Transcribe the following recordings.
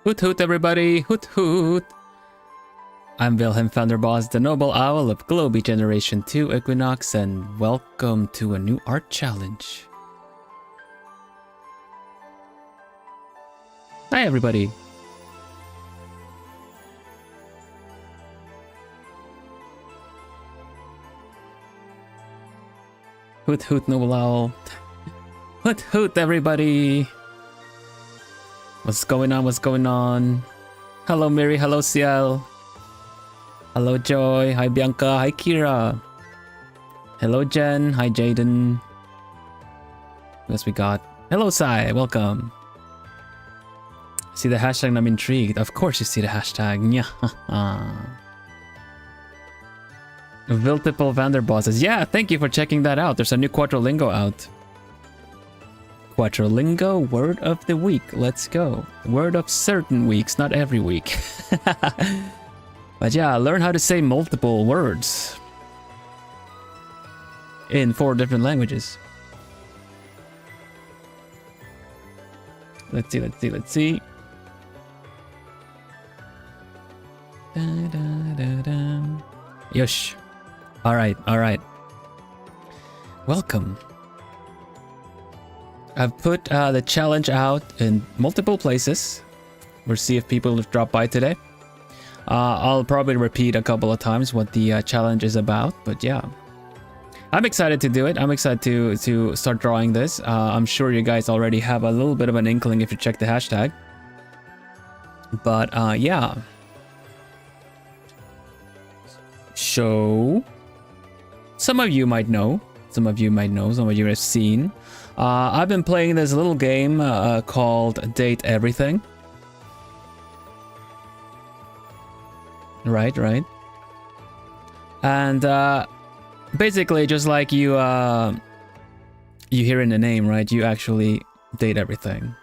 Hoot hoot everybody, hoot hoot! I'm Vilhelm Vanderbos, the noble owl of Globie Generation 2 Equinox, and welcome to a new art challenge. Hi everybody! Hoot hoot noble owl. Hoot hoot everybody! What's going on? What's going on? Hello Miri, hello Ciel. Hello Joy, hi Bianca, hi Kira. Hello Jen, hi Jaden. What else we got? Hello Sai, welcome. See the hashtag and I'm intrigued. Of course you see the hashtag. Multiple Vanderbosses. Yeah, thank you for checking that out. There's a new Quadrolingo out. Quadrolingo word of the week. Let's go. Word of certain weeks, not every week. But yeah, learn how to say multiple words in 4 different languages. Let's see, let's see, let's see. Da, da, da, da. Yosh. All right, all right. Welcome. I've put the challenge out in multiple places. We'll see if people have dropped by today. I'll probably repeat a couple of times what the challenge is about, but yeah. I'm excited to do it. I'm excited to start drawing this. I'm sure you guys already have a little bit of an inkling if you check the hashtag. But yeah. So, some of you might know. Some of you might know. Some of you have seen. I've been playing this little game called Date Everything. Right. And basically, just like you hear in the name, right? You actually date everything.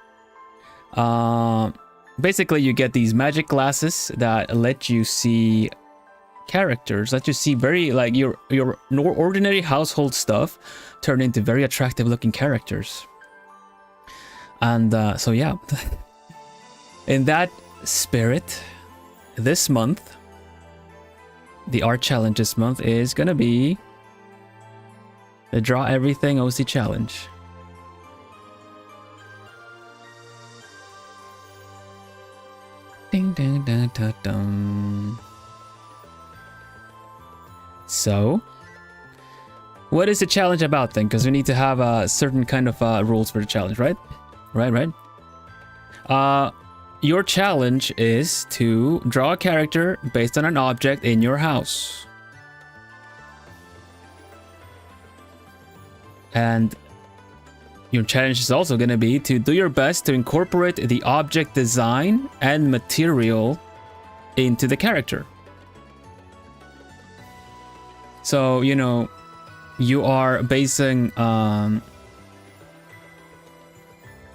Basically, you get these magic glasses that let you see characters, let you see very like your ordinary household stuff turn into very attractive looking characters. And so yeah, in that spirit, this month, the art challenge this month is gonna be the Draw Everything OC challenge. Ding ding ding ding ding. So, what is the challenge about then? Because we need to have a certain kind of rules for the challenge, right? Right. Your challenge is to draw a character based on an object in your house. And your challenge is also going to be to do your best to incorporate the object design and material into the character. So, you know, you are basing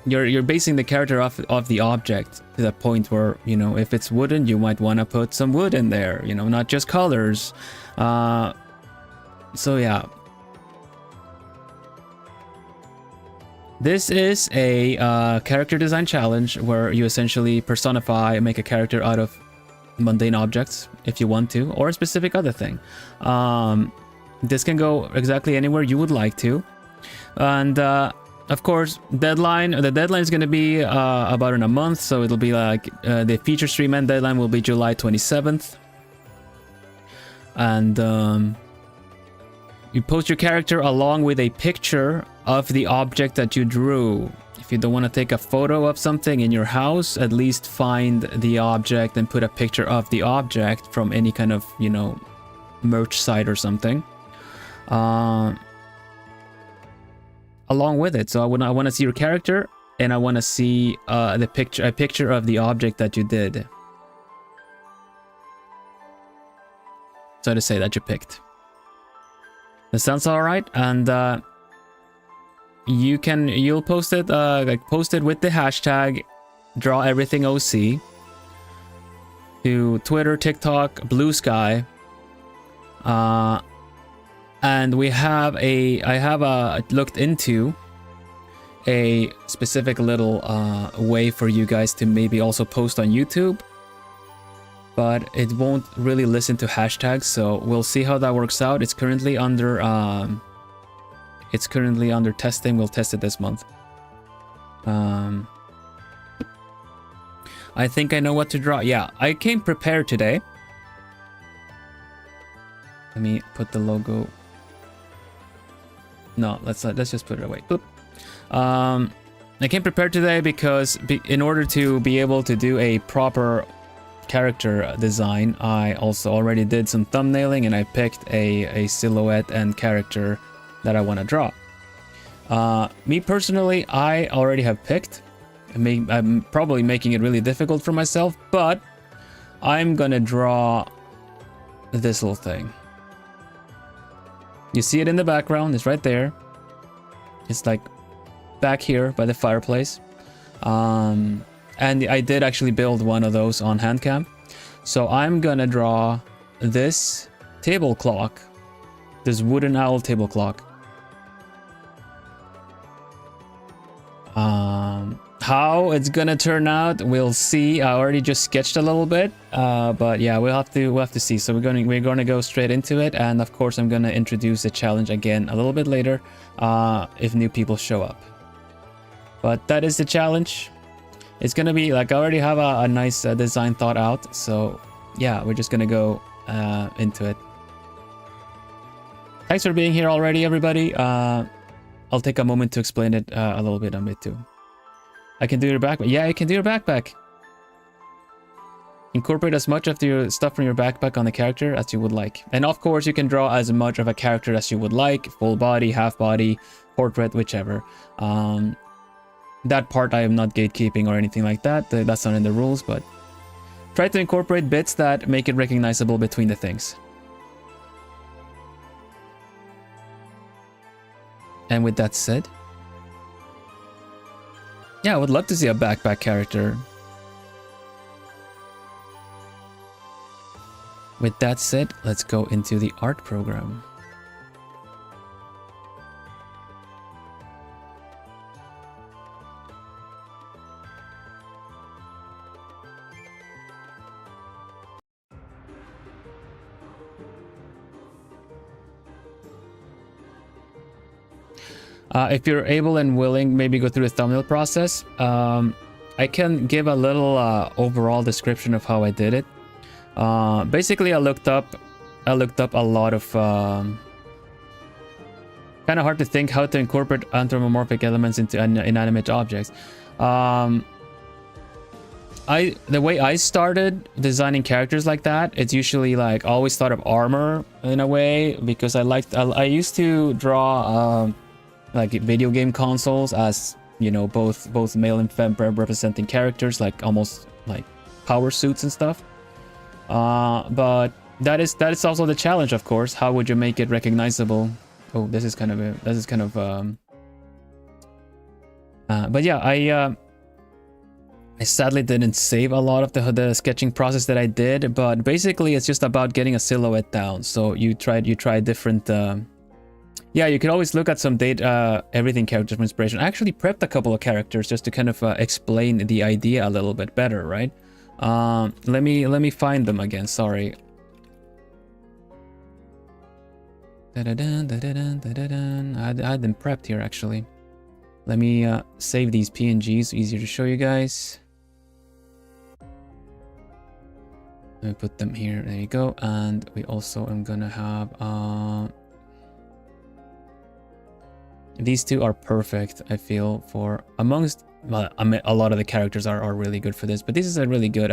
you're basing the character off the object to the point where, you know, if it's wooden, you might want to put some wood in there, you know, not just colors. So yeah. This is a character design challenge where you essentially personify, make a character out of mundane objects if you want to, or a specific other thing. This can go exactly anywhere you would like to. And of course, the deadline is going to be about in a month, so it'll be like the feature stream end deadline will be July 27th. And you post your character along with a picture of the object that you drew. If you don't want to take a photo of something in your house, at least find the object and put a picture of the object from any kind of, you know, merch site or something. Along with it. So I want to see your character, and I want to see a picture of the object that you did. So to say that you picked. That sounds all right, and you'll post it post it with the hashtag Draw Everything OC to Twitter, TikTok, Blue Sky. And I have looked into a specific little way for you guys to maybe also post on YouTube, but it won't really listen to hashtags, so we'll see how that works out. It's currently under testing. We'll test it this month. I think I know what to draw. Yeah, I came prepared today. Let me put the logo. No, let's just put it away. Boop. I came prepared today because in order to be able to do a proper character design, I also already did some thumbnailing and I picked a silhouette and character that I want to draw. Me personally, I already have picked. I'm probably making it really difficult for myself, but I'm gonna draw this little thing. You see it in the background, it's right there. It's like back here by the fireplace. And I did actually build one of those on handcam. So I'm gonna draw this table clock, this wooden owl table clock. How it's gonna turn out, we'll see. I already just sketched a little bit, but yeah, we'll have to see. So we're gonna go straight into it, and of course I'm gonna introduce the challenge again a little bit later, if new people show up. But that is the challenge. It's gonna be like I already have a nice design thought out. So yeah, we're just gonna go into it. Thanks for being here already, everybody. I'll take a moment to explain it a little bit on it too. I can do your backpack. Yeah, I can do your backpack. Incorporate as much of your stuff from your backpack on the character as you would like. And of course, you can draw as much of a character as you would like. Full body, half body, portrait, whichever. That part I am not gatekeeping or anything like that. That's not in the rules, but try to incorporate bits that make it recognizable between the things. And with that said, yeah, I would love to see a backpack character. With that said, let's go into the art program. If you're able and willing, maybe go through the thumbnail process. I can give a little overall description of how I did it. Basically, I looked up a lot of kind of hard to think how to incorporate anthropomorphic elements into inanimate objects. The way I started designing characters like that, it's usually like always thought of armor in a way, because I used to draw like video game consoles as, you know, both male and female representing characters, like almost like power suits and stuff. But that is also the challenge, of course. How would you make it recognizable? Oh, this is kind of but yeah, I sadly didn't save a lot of the sketching process that I did, but basically it's just about getting a silhouette down. So you try different yeah, you can always look at some everything characters for inspiration. I actually prepped a couple of characters just to kind of explain the idea a little bit better, right? Let me find them again. Sorry. I had them prepped here actually. Let me save these PNGs, easier to show you guys. Let me put them here. There you go. And we also am gonna have these two are perfect, I feel, for amongst, well, I mean, a lot of the characters are really good for this, but this is a really good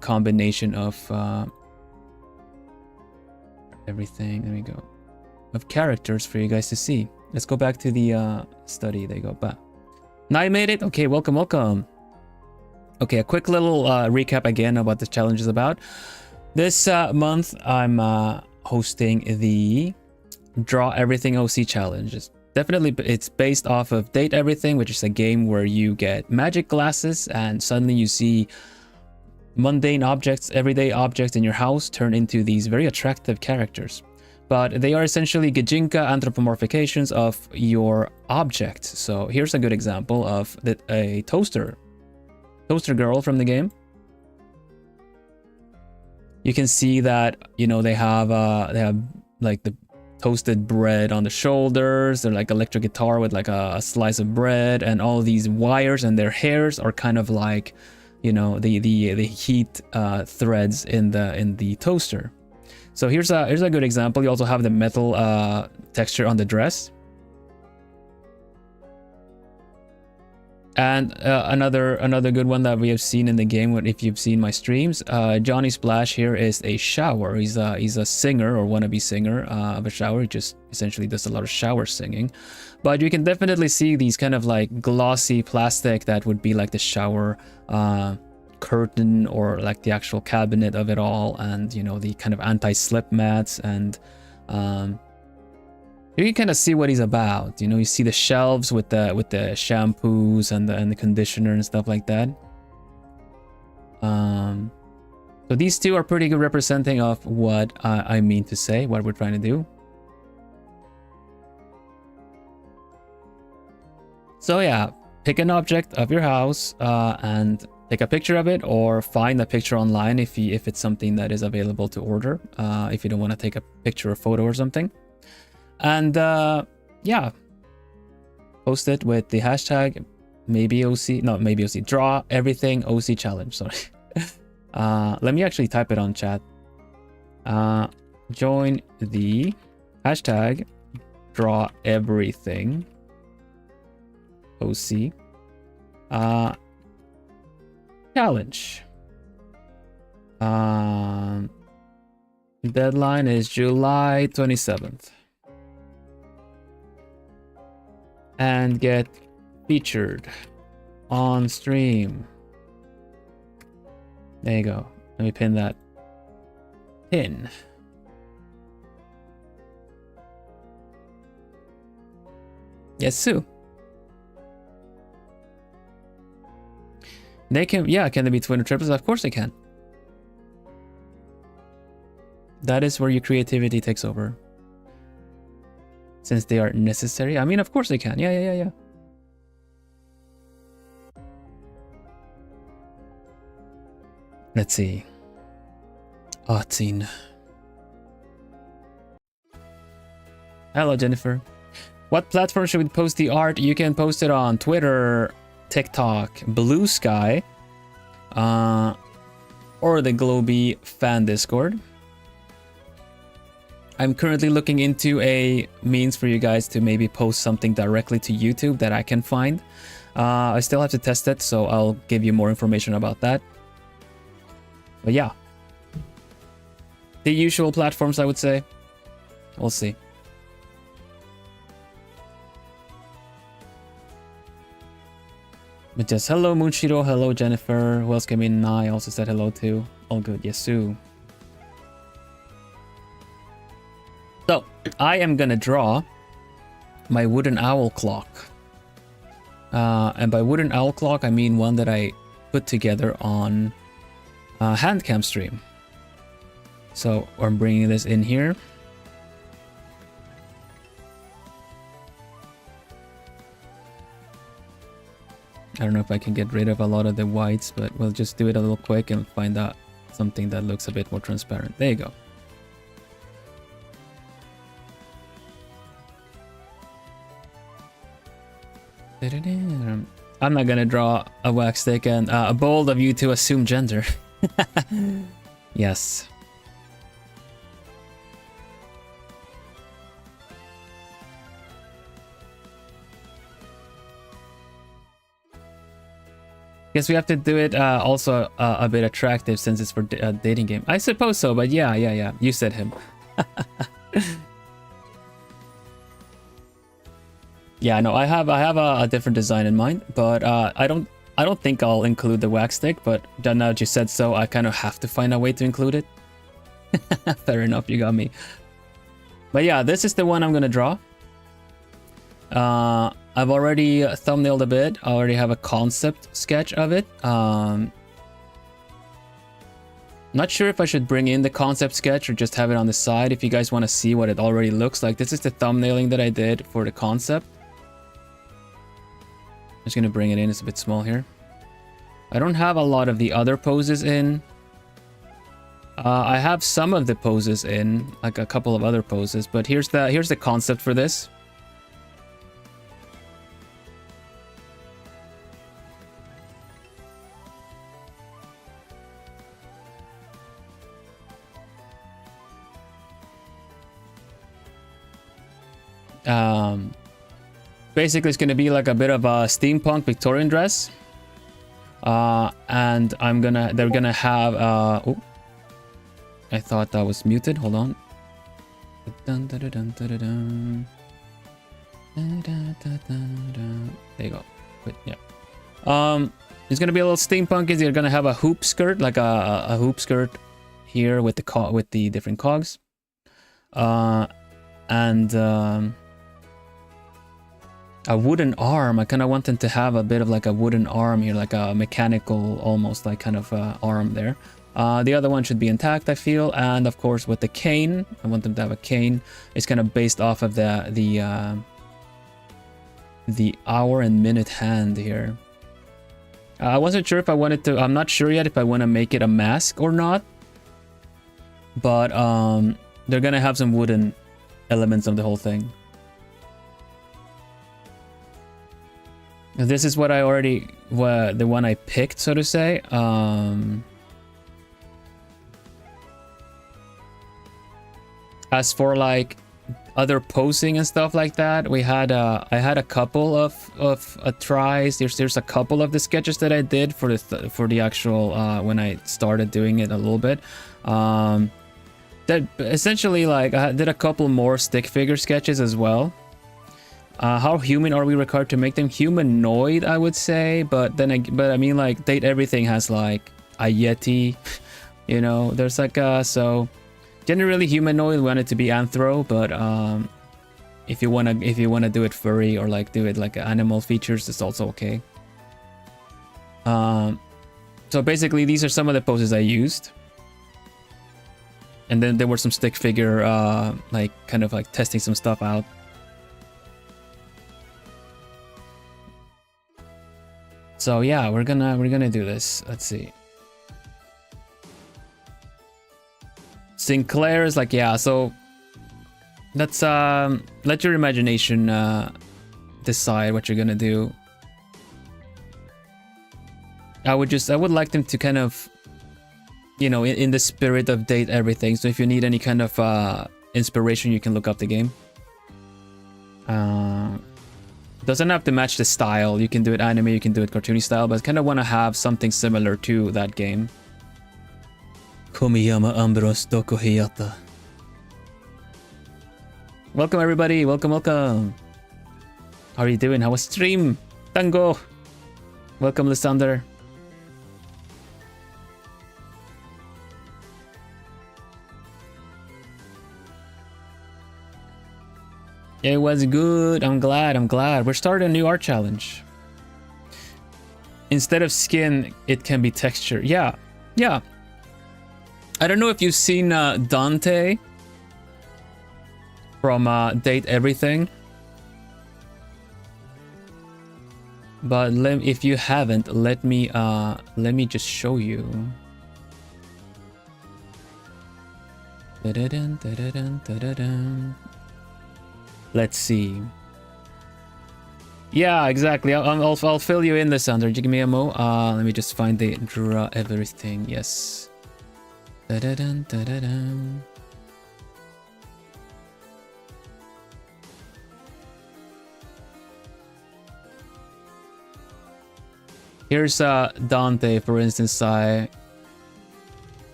combination of everything. There we go, of characters for you guys to see. Let's go back to the study. There you go. Bah. Now you made it. Okay, welcome. Okay, a quick little recap again of what this challenge is about. This month I'm hosting the Draw Everything OC challenge. It's based off of Date Everything, which is a game where you get magic glasses and suddenly you see mundane objects, everyday objects in your house turn into these very attractive characters. but they are essentially Gajinka anthropomorphications of your object. So here's a good example of a toaster girl from the game. You can see that, you know, they have like the toasted bread on the shoulders. They're like electric guitar with like a slice of bread, and all these wires, and their hairs are kind of like, you know, the heat threads in the toaster. So here's a good example. You also have the metal texture on the dress. And another good one that we have seen in the game, if you've seen my streams, Johnny Splash here is a shower. He's a singer, or wannabe singer of a shower. He just essentially does a lot of shower singing. But you can definitely see these kind of like glossy plastic that would be like the shower curtain, or like the actual cabinet of it all, and you know, the kind of anti-slip mats, and you can kind of see what he's about. You know, you see the shelves with the shampoos and the conditioner and stuff like that. So these two are pretty good representing of what I mean to say, what we're trying to do. So yeah, pick an object of your house and take a picture of it, or find a picture online if it's something that is available to order, if you don't want to take a picture or photo or something. And yeah, post it with the hashtag draw everything OC challenge. Sorry. Let me actually type it on chat. Join the hashtag draw everything OC challenge. Deadline is July 27th. And get featured on stream. There you go. Let me pin that pin. Yes, Sue. They can, yeah, can they be twin or triplets? Of course they can. That is where your creativity takes over. Since they are necessary. I mean, of course they can. Yeah. Let's see. Artin. Hello, Jennifer. What platform should we post the art? You can post it on Twitter, TikTok, Blue Sky, or the Globie fan Discord. I'm currently looking into a means for you guys to maybe post something directly to YouTube that I can find. I still have to test it, so I'll give you more information about that. But yeah, the usual platforms, I would say. We'll see. But just hello, Moonshiro. Hello, Jennifer. Who else came in? I also said hello to. All good. Yesu. So I am gonna draw my wooden owl clock. And by wooden owl clock, I mean one that I put together on Handcam stream. So I'm bringing this in here. I don't know if I can get rid of a lot of the whites, but we'll just do it a little quick and find out something that looks a bit more transparent. There you go. I'm not gonna draw a wax stick and a bold of you to assume gender. Yes. Guess we have to do it also a bit attractive since it's for a dating game. I suppose so, but yeah. You said him. Yeah, no, I have a different design in mind, but I don't think I'll include the wax stick. But now that you said so, I kind of have to find a way to include it. Fair enough, you got me. But yeah, this is the one I'm gonna draw. I've already thumbnailed a bit. I already have a concept sketch of it. Not sure if I should bring in the concept sketch or just have it on the side if you guys want to see what it already looks like. This is the thumbnailing that I did for the concept. I'm just going to bring it in. It's a bit small here. I don't have a lot of the other poses in. I have some of the poses in, like a couple of other poses, but here's the concept for this. Basically it's going to be like a bit of a steampunk Victorian dress, and they're gonna have oh, I thought that was muted, hold on. There you go. But yeah, it's gonna be a little steampunky. They're gonna have a hoop skirt, like a hoop skirt here with the different cogs, and a wooden arm. I kind of want them to have a bit of like a wooden arm here, like a mechanical, almost like kind of arm there. The other one should be intact, I feel, and of course with the cane, I want them to have a cane. It's kind of based off of the hour and minute hand here. I wasn't sure if I wanted to. I'm not sure yet if I want to make it a mask or not, but they're gonna have some wooden elements of the whole thing. This is what I already, the one I picked, so to say. As for like other posing and stuff like that, we had I had a couple of tries. There's a couple of the sketches that I did for the actual when I started doing it a little bit. That essentially, like, I did a couple more stick figure sketches as well. How human are we required to make them? Humanoid, I would say, but I mean, like, Date Everything has like a yeti, you know. There's like so generally humanoid. We want it to be anthro, but if you wanna do it furry or like do it like animal features, it's also okay. So basically, these are some of the poses I used. And then there were some stick figure, like kind of like testing some stuff out. So yeah, we're gonna do this. Let's see. Sinclair is like, yeah. So let's let your imagination decide what you're gonna do. I would like them to kind of, you know, in the spirit of Date Everything. So if you need any kind of inspiration, you can look up the game. Doesn't have to match the style. You can do it anime, you can do it cartoony style, but I kind of want to have something similar to that game. Komiyama Ambros Doko Hiyata. Welcome everybody, welcome. How are you doing? How was stream? Tango. Welcome Lysander. It was good. I'm glad. We're starting a new art challenge. Instead of skin, it can be texture. Yeah. I don't know if you've seen Dante from Date Everything. But if you haven't, let me just show you. Let's see. Yeah, exactly. I'll fill you in this under. Give me a mo. Let me just find the draw everything. Yes. Here's Dante, for instance.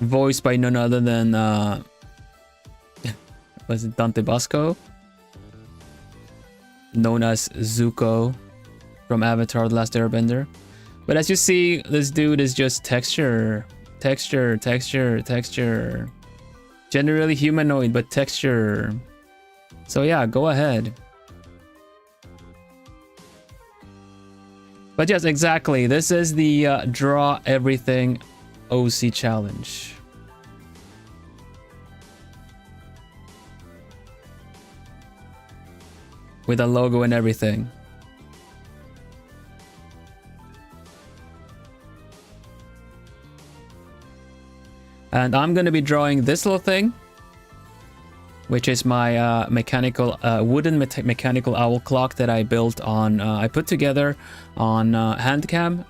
Voiced by none other than was it Dante Bosco? Known as Zuko from Avatar: The Last Airbender. But as you see, this dude is just texture. Generally humanoid, but texture. So yeah, go ahead. But yes, exactly. This is the draw everything OC challenge. With a logo and everything. And I'm going to be drawing this little thing, which is my mechanical wooden mechanical owl clock that I built on I put together on Handcam,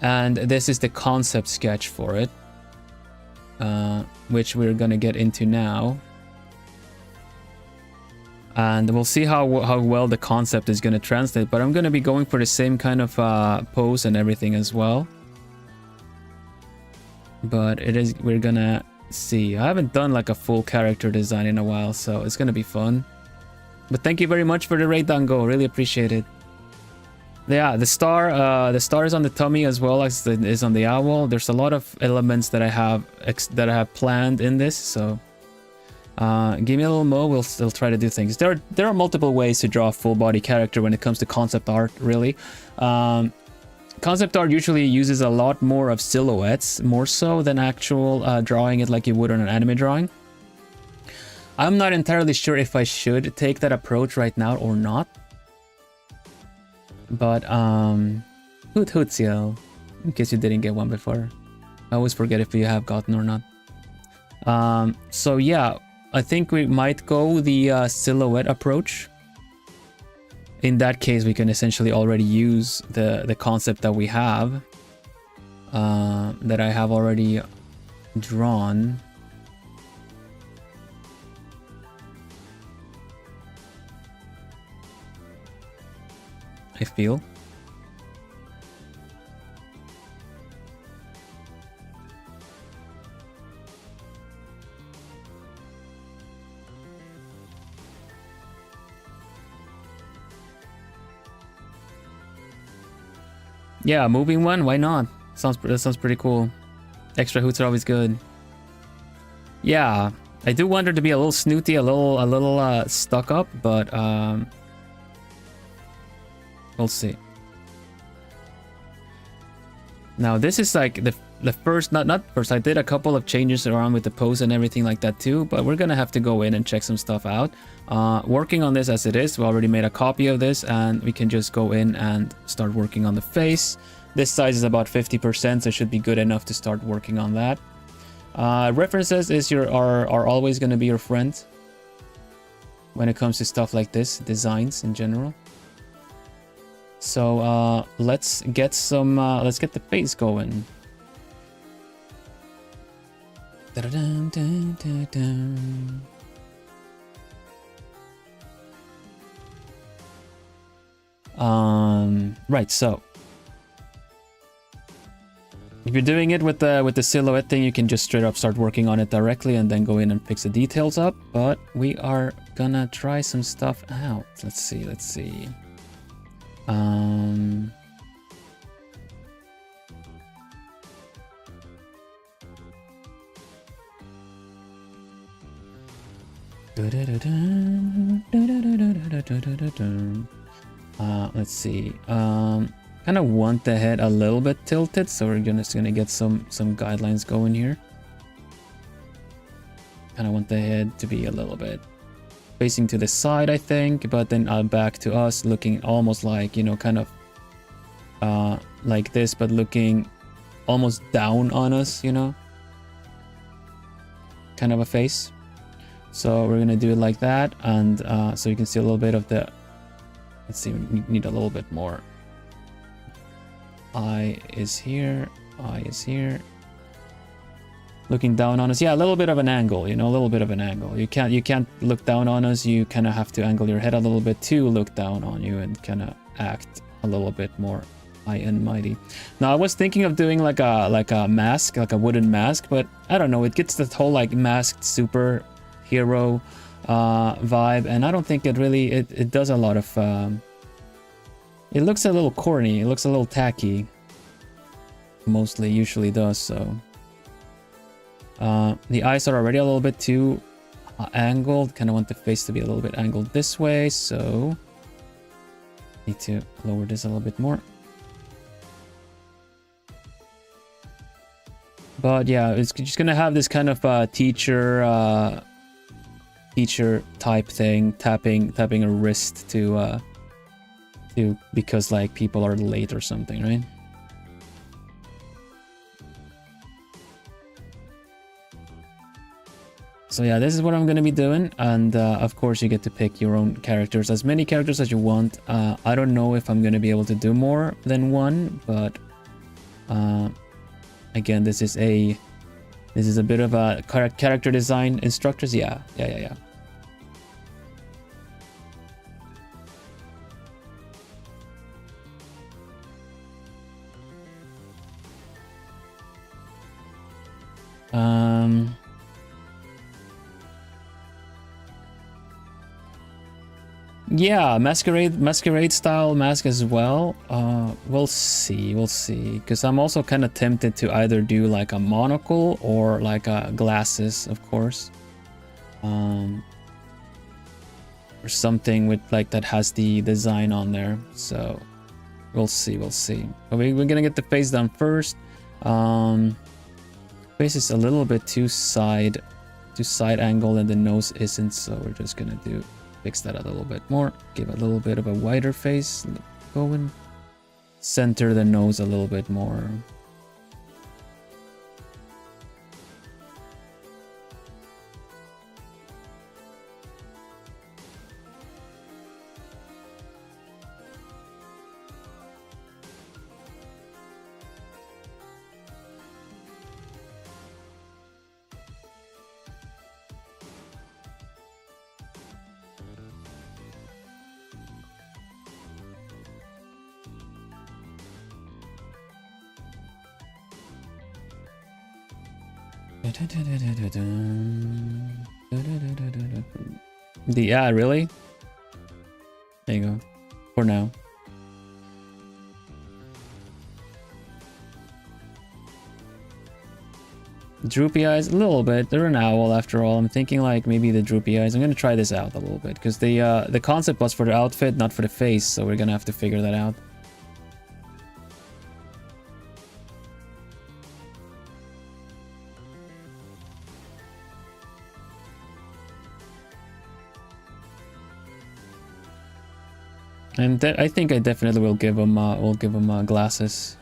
and this is the concept sketch for it, which we're gonna get into now, and we'll see how well the concept is gonna translate. But I'm gonna be going for the same kind of pose and everything as well. But we're gonna see. I haven't done like a full character design in a while, so it's gonna be fun. But thank you very much for the raid, Dango. Really appreciate it. Yeah, the star is on the tummy as well as it is on the owl. There's a lot of elements that I have planned in this, so give me a little mo. We'll still try to do things. There are multiple ways to draw a full body character when it comes to concept art, really. Concept art usually uses a lot more of silhouettes, more so than actual drawing it like you would on an anime drawing. I'm not entirely sure if I should take that approach right now or not. But, hoot hoots, yo. In case you didn't get one before. I always forget if you have gotten or not. So yeah, I think we might go the silhouette approach. In that case, we can essentially already use the concept that we have, that I have already drawn. I feel. Yeah, moving one, why not? That sounds pretty cool. Extra hoots are always good. Yeah, I do want her to be a little snooty, a little stuck up, but we'll see. Now this is like the first, not first. I did a couple of changes around with the pose and everything like that too, but we're gonna have to go in and check some stuff out. Working on this as it is, we already made a copy of this, and we can just go in and start working on the face. This size is about 50%, so it should be good enough to start working on that. References are always gonna be your friend when it comes to stuff like this, designs in general. So let's get the face going. Right, so if you're doing it with the silhouette thing, you can just straight up start working on it directly and then go in and fix the details up. But we are gonna try some stuff out. Let's see. Let's see. Kind of want the head a little bit tilted, so we're just gonna get some guidelines going here. Kind of want the head to be a little bit facing to the side, I think, but then back to us, looking almost like, you know, kind of like this, but looking almost down on us, you know, kind of a face. So we're gonna do it like that, and so you can see a little bit of the, let's see, we need a little bit more. Eye is here, eye is here. Looking down on us, yeah, a little bit of an angle, you know, a little bit of an angle. You can't look down on us. You kind of have to angle your head a little bit to look down on you and kind of act a little bit more high and mighty. Now I was thinking of doing like a mask, like a wooden mask, but I don't know. It gets the whole like masked superhero vibe, and I don't think it really it does a lot of. It looks a little corny. It looks a little tacky. Mostly, usually does so. The eyes are already a little bit too angled. Kind of want the face to be a little bit angled this way, so need to lower this a little bit more. But yeah, it's just gonna have this kind of teacher type thing, tapping a wrist to because like people are late or something, right? So yeah, this is what I'm gonna be doing, and of course you get to pick your own characters, as many characters as you want. I don't know if I'm gonna be able to do more than one, but again, this is a bit of a character design instructors. Yeah. Yeah, masquerade style mask as well. We'll see, because I'm also kind of tempted to either do like a monocle or like a glasses, of course, or something with like that has the design on there. So we'll see. But we're gonna get the face done first. Face is a little bit too side angle, and the nose isn't, so we're just gonna fix that a little bit more, give a little bit of a wider face, go and center the nose a little bit more. Yeah, really? There you go. For now. Droopy eyes, a little bit. They're an owl after all. I'm thinking like maybe the droopy eyes. I'm gonna try this out a little bit because the concept was for the outfit, not for the face. So we're gonna have to figure that out. And I think I definitely will give him glasses.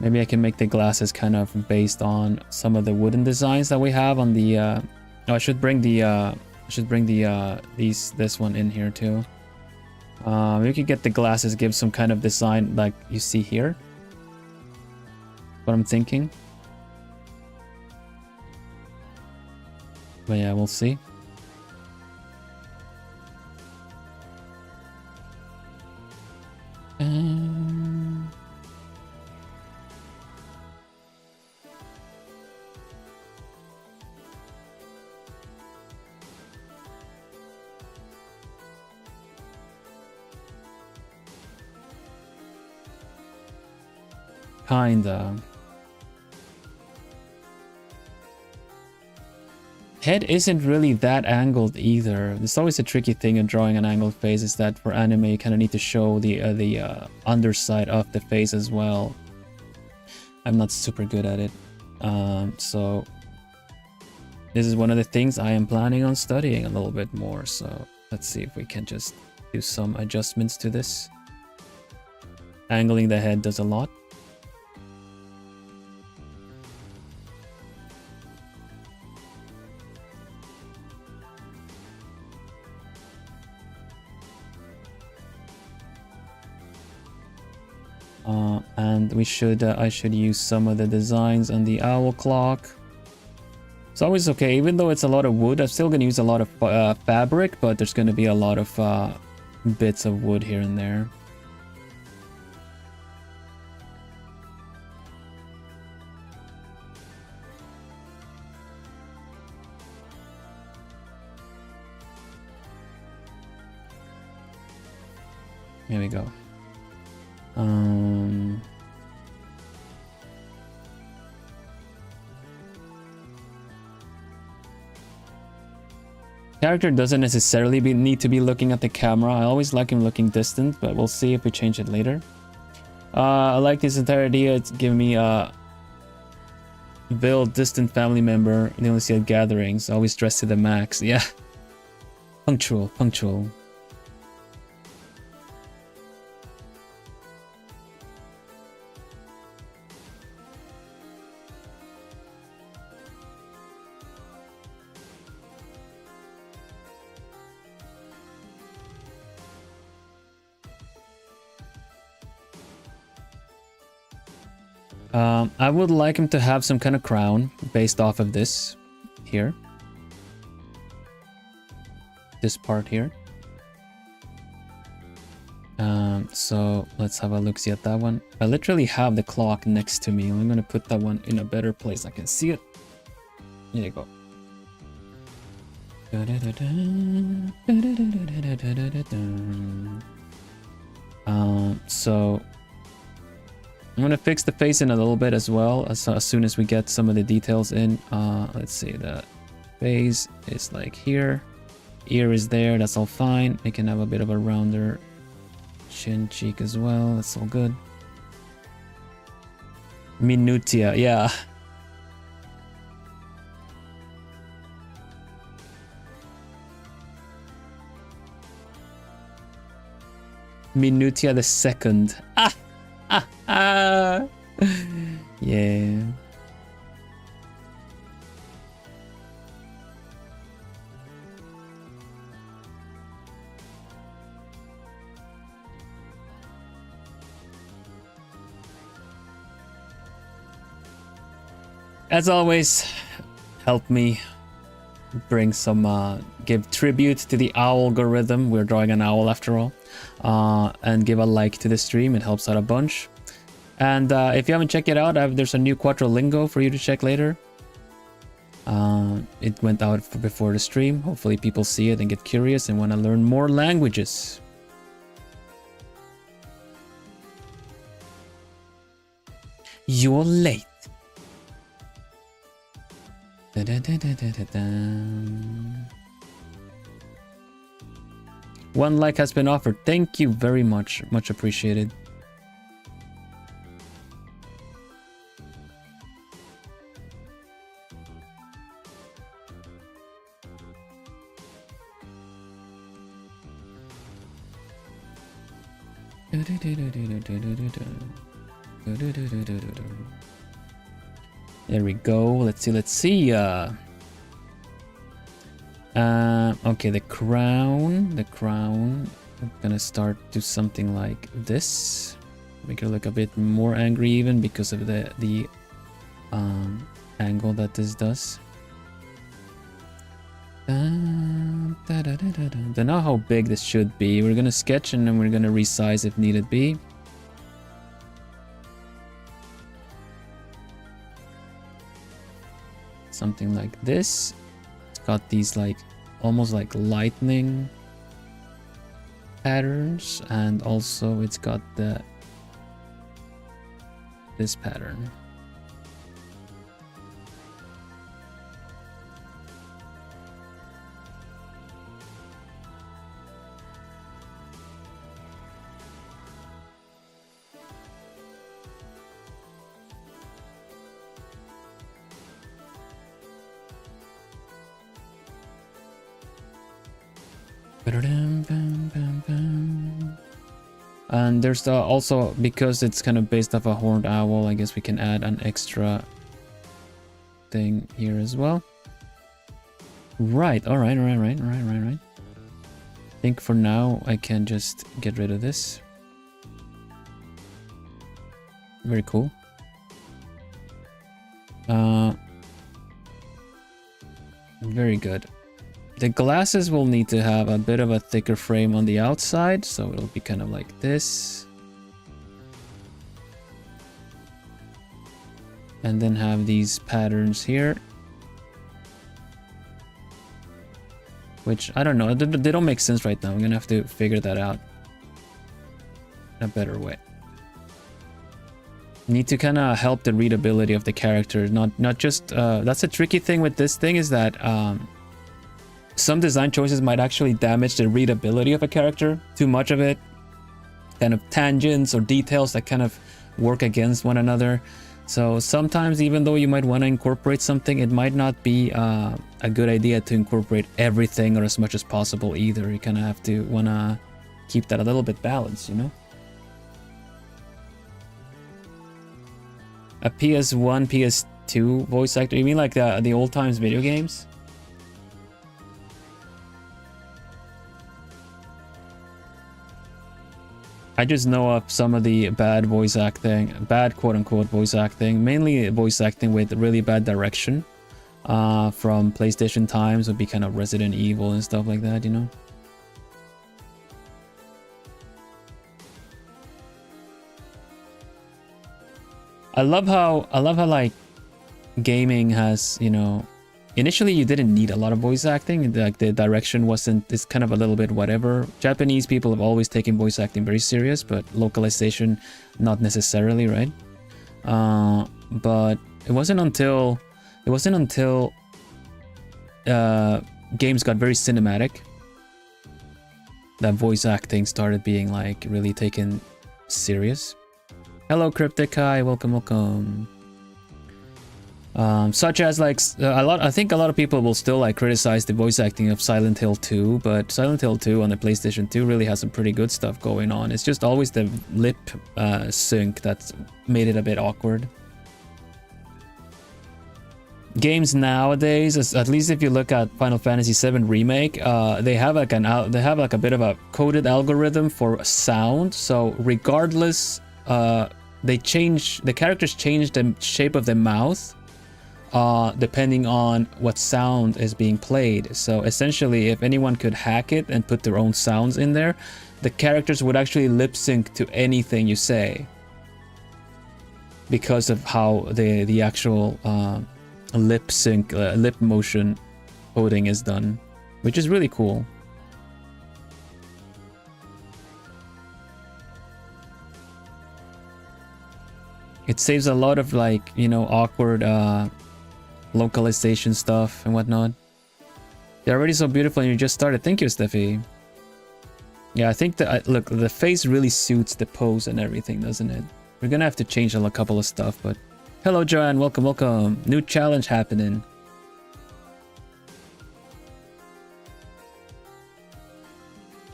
Maybe I can make the glasses kind of based on some of the wooden designs that we have on the. Oh, I should bring this one in here too. We could get the glasses, give some kind of design like you see here. What I'm thinking. But yeah, we'll see. Kinda. Head isn't really that angled either. It's always a tricky thing in drawing an angled face, is that for anime you kind of need to show the underside of the face as well. I'm not super good at it. So this is one of the things I am planning on studying a little bit more. So let's see if we can just do some adjustments to this. Angling the head does a lot. And we should I should use some of the designs on the owl clock. It's always okay, even though it's a lot of wood, I'm still going to use a lot of fabric, but there's going to be a lot of bits of wood here and there. Here we go. Character doesn't necessarily need to be looking at the camera. I always like him looking distant, but we'll see if we change it later. I like this entire idea. It's giving me Bill, distant family member. They only see at gatherings. Always dressed to the max. Yeah. Punctual, punctual. I would like him to have some kind of crown based off of this here. This part here. So let's have a look-see at that one. I literally have the clock next to me. I'm gonna put that one in a better place. I can see it. There you go. So I'm gonna fix the face in a little bit as well as soon as we get some of the details in. Let's see, the face is like here, ear is there, that's all fine. I can have a bit of a rounder chin cheek as well, that's all good. Minutia, yeah. Minutia the second. Yeah. As always, help me bring some, give tribute to the owl algorithm. We're drawing an owl after all. And give a like to the stream, it helps out a bunch. And if you haven't checked it out, there's a new Quattro for you to check later. It went out before the stream. Hopefully people see it and get curious and want to learn more languages. You're late. Da -da -da -da -da -da -da. One like has been offered. Thank you very much. Much appreciated. There we go. Let's see. Okay, the crown. I'm gonna start do something like this. Make her look a bit more angry even because of the angle that this does. Don't know how big this should be. We're gonna sketch and then we're gonna resize if needed be. Something like this. It's got these like almost like lightning patterns, and also it's got this pattern. And there's also, because it's kind of based off a horned owl, I guess we can add an extra thing here as well. Right, all right. I think for now I can just get rid of this. Very cool. Very good. The glasses will need to have a bit of a thicker frame on the outside, so it'll be kind of like this. And then have these patterns here. Which, I don't know, they don't make sense right now. I'm gonna have to figure that out in a better way. Need to kind of help the readability of the character, not just, that's a tricky thing with this thing, is that, some design choices might actually damage the readability of a character. Too much of it, kind of tangents or details that kind of work against one another. So sometimes, even though you might want to incorporate something, it might not be a good idea to incorporate everything or as much as possible either. You kind of have to want to keep that a little bit balanced, you know? A PS1, PS2 voice actor? You mean like the old times video games? I just know of some of the bad voice acting, bad quote-unquote voice acting, mainly voice acting with really bad direction from PlayStation times. Would be kind of Resident Evil and stuff like that, you know? I love how like gaming has, you know, initially you didn't need a lot of voice acting. Like the direction wasn't, it's kind of a little bit whatever. Japanese people have always taken voice acting very serious, but localization not necessarily, right? But it wasn't until games got very cinematic that voice acting started being like really taken serious. Hello Cryptic Kai, welcome. Such as like I think a lot of people will still like criticize the voice acting of Silent Hill 2, but Silent Hill 2 on the PlayStation 2 really has some pretty good stuff going on. It's just always the lip sync that's made it a bit awkward. Games nowadays, at least if you look at Final Fantasy VII Remake, they have like a bit of a coded algorithm for sound. So regardless, the characters change the shape of their mouth depending on what sound is being played. So essentially, if anyone could hack it and put their own sounds in there, the characters would actually lip sync to anything you say because of how the actual lip sync, lip motion coding is done, which is really cool. It saves a lot of like, you know, awkward localization stuff and whatnot. They're already so beautiful and you just started. Thank you, Steffi. Yeah, I think that, look, the face really suits the pose and everything, doesn't it? We're gonna have to change a couple of stuff, but... Hello, Joanne. Welcome. New challenge happening.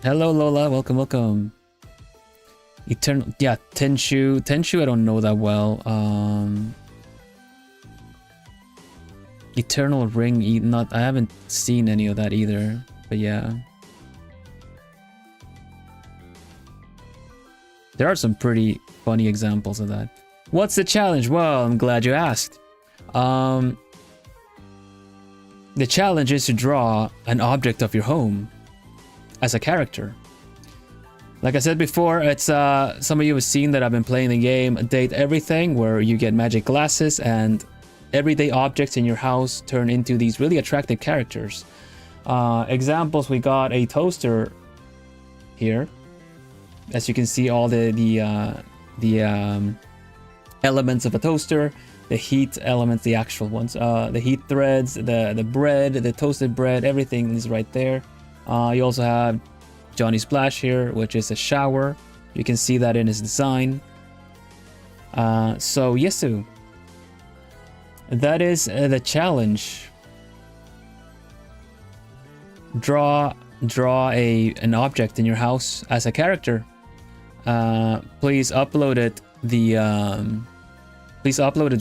Hello, Lola. Welcome. Eternal... Yeah, Tenchu. Tenchu, I don't know that well. Eternal Ring, not... I haven't seen any of that either, but yeah. There are some pretty funny examples of that. What's the challenge? Well, I'm glad you asked. The challenge is to draw an object of your home as a character. Like I said before, it's some of you have seen that I've been playing the game Date Everything, where you get magic glasses and everyday objects in your house turn into these really attractive characters. Examples, we got a toaster here. As you can see, all the elements of a toaster, the heat elements, the actual ones, the heat threads, the bread, the toasted bread, everything is right there. You also have Johnny Splash here, which is a shower. You can see that in his design. So Yesu, that is the challenge. Draw an object in your house as a character. Please upload it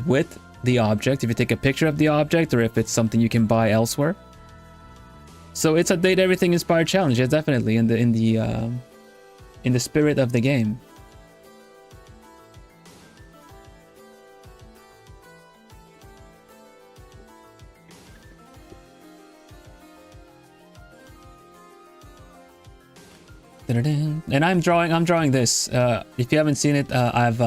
with the object if you take a picture of the object, or if it's something you can buy elsewhere. So it's a Date Everything inspired challenge, yeah, definitely in the spirit of the game. And I'm drawing this. If you haven't seen it, I've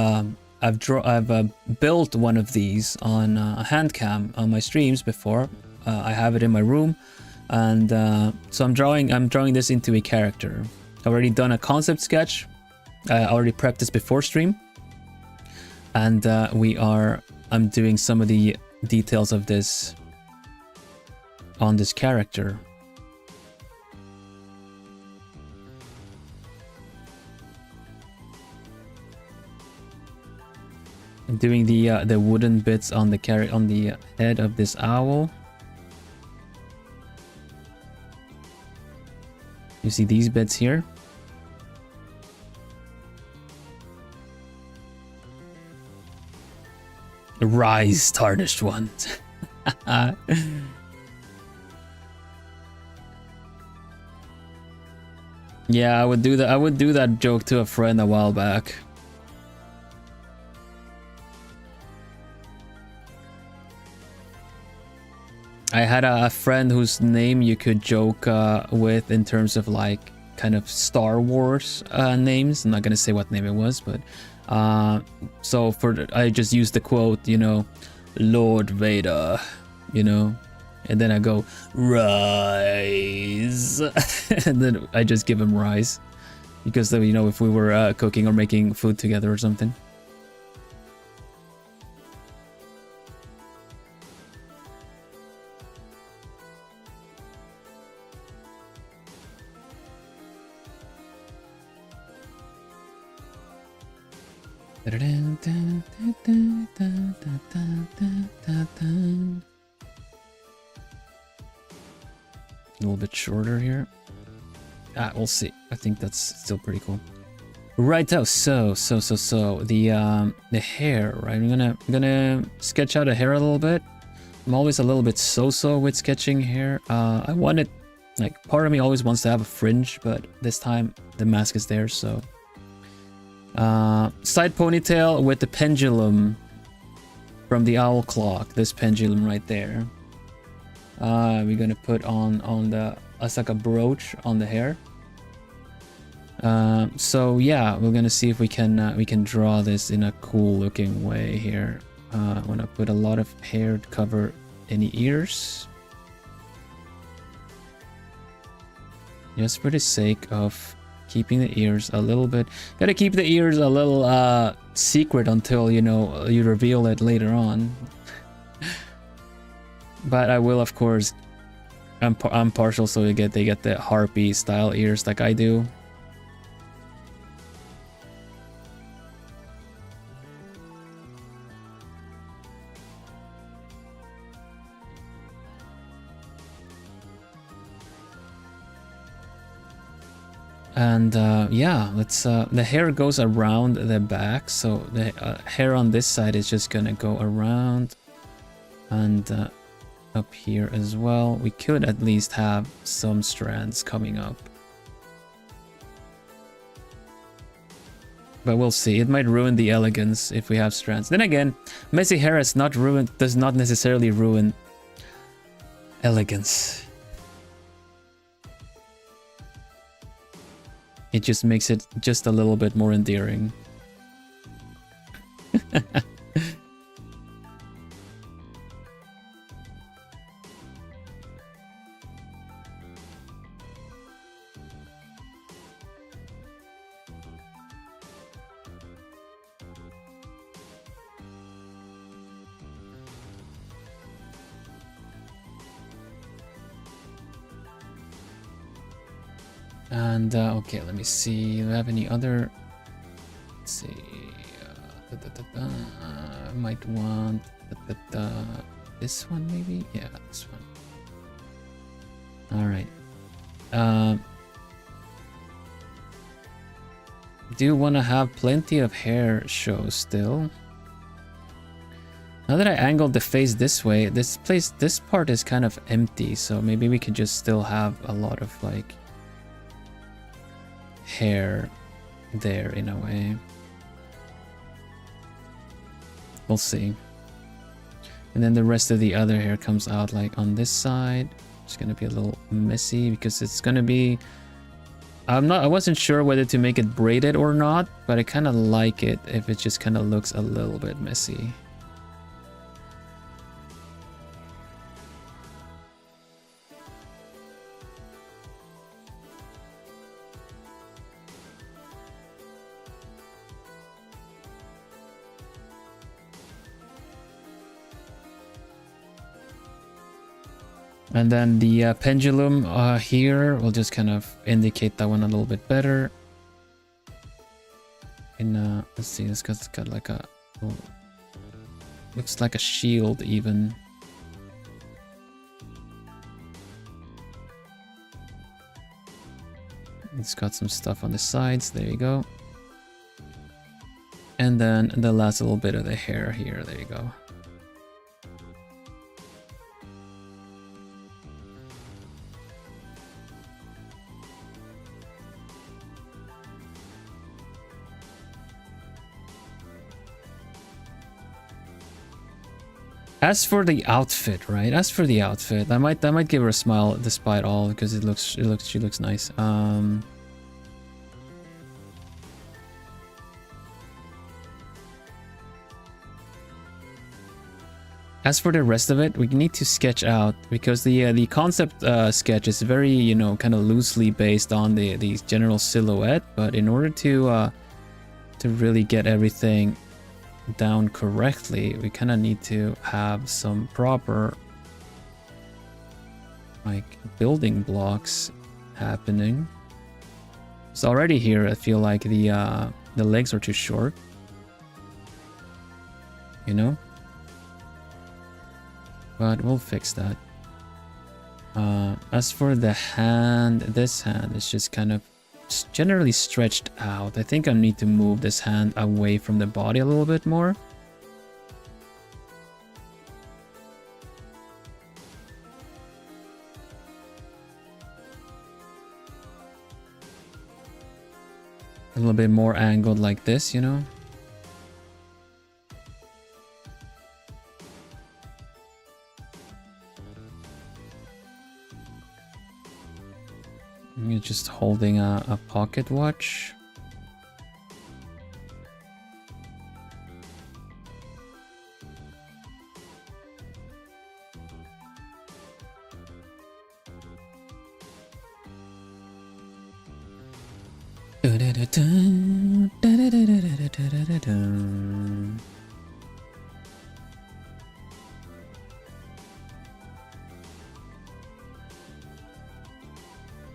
built one of these on a hand cam on my streams before. I have it in my room, and so I'm drawing this into a character. I've already done a concept sketch. I already prepped this before stream, and I'm doing some of the details of this on this character. doing the wooden bits on the head of this owl. You see these bits here? Rise, tarnished ones. Yeah, I would do that. I would do that joke to a friend a while back. I had a friend whose name you could joke with in terms of like kind of Star Wars names. I'm not gonna say what name it was, but so I just used the quote, you know, Lord Vader, you know, and then I go rise, and then I just give him rise because you know if we were cooking or making food together or something. A little bit shorter here. We'll see. I think that's still pretty cool. Right. So the hair, right? I'm gonna sketch out a hair a little bit. I'm always a little bit so with sketching hair. I wanted, like, part of me always wants to have a fringe, but this time the mask is there, so. Side ponytail with the pendulum from the owl clock. This pendulum right there. We're gonna put on the as like a brooch on the hair. So yeah, we're gonna see if we can draw this in a cool looking way here. I'm gonna put a lot of hair to cover any ears, just for the sake of keeping the ears a little bit. Gotta keep the ears a little secret until, you know, you reveal it later on. But I will, of course. I'm partial, so they get the harpy style ears like I do. And yeah, let's the hair goes around the back, so the hair on this side is just gonna go around and up here as well. We could at least have some strands coming up, but we'll see. It might ruin the elegance if we have strands. Then again, messy hair does not necessarily ruin elegance. It just makes it just a little bit more endearing. And okay, let me see. Do I have any other? Let's see. I might want this one, maybe. Yeah, this one. All right. Do want to have plenty of hair show still. Now that I angled the face this way, this part is kind of empty, so maybe we could just still have a lot of like hair there in a way. We'll see. And then the rest of the other hair comes out like on this side. It's gonna be a little messy because it's gonna be, I wasn't sure whether to make it braided or not, but I kind of like it if it just kind of looks a little bit messy. And then the pendulum here, we'll just kind of indicate that one a little bit better. And let's see, it's got like a little Looks like a shield even. It's got some stuff on the sides. There you go. And then the last little bit of the hair here. There you go. As for the outfit, right? As for the outfit, I might give her a smile despite all, because she looks nice. As for the rest of it, we need to sketch out, because the concept sketch is very, you know, kind of loosely based on the general silhouette. But in order to really get everything down correctly, we kind of need to have some proper like building blocks happening. So already here I feel like the legs are too short, you know, but we'll fix that. As for the hand, this hand is just kind of generally stretched out. I think I need to move this hand away from the body a little bit more. A little bit more angled like this, you know. You're just holding a pocket watch.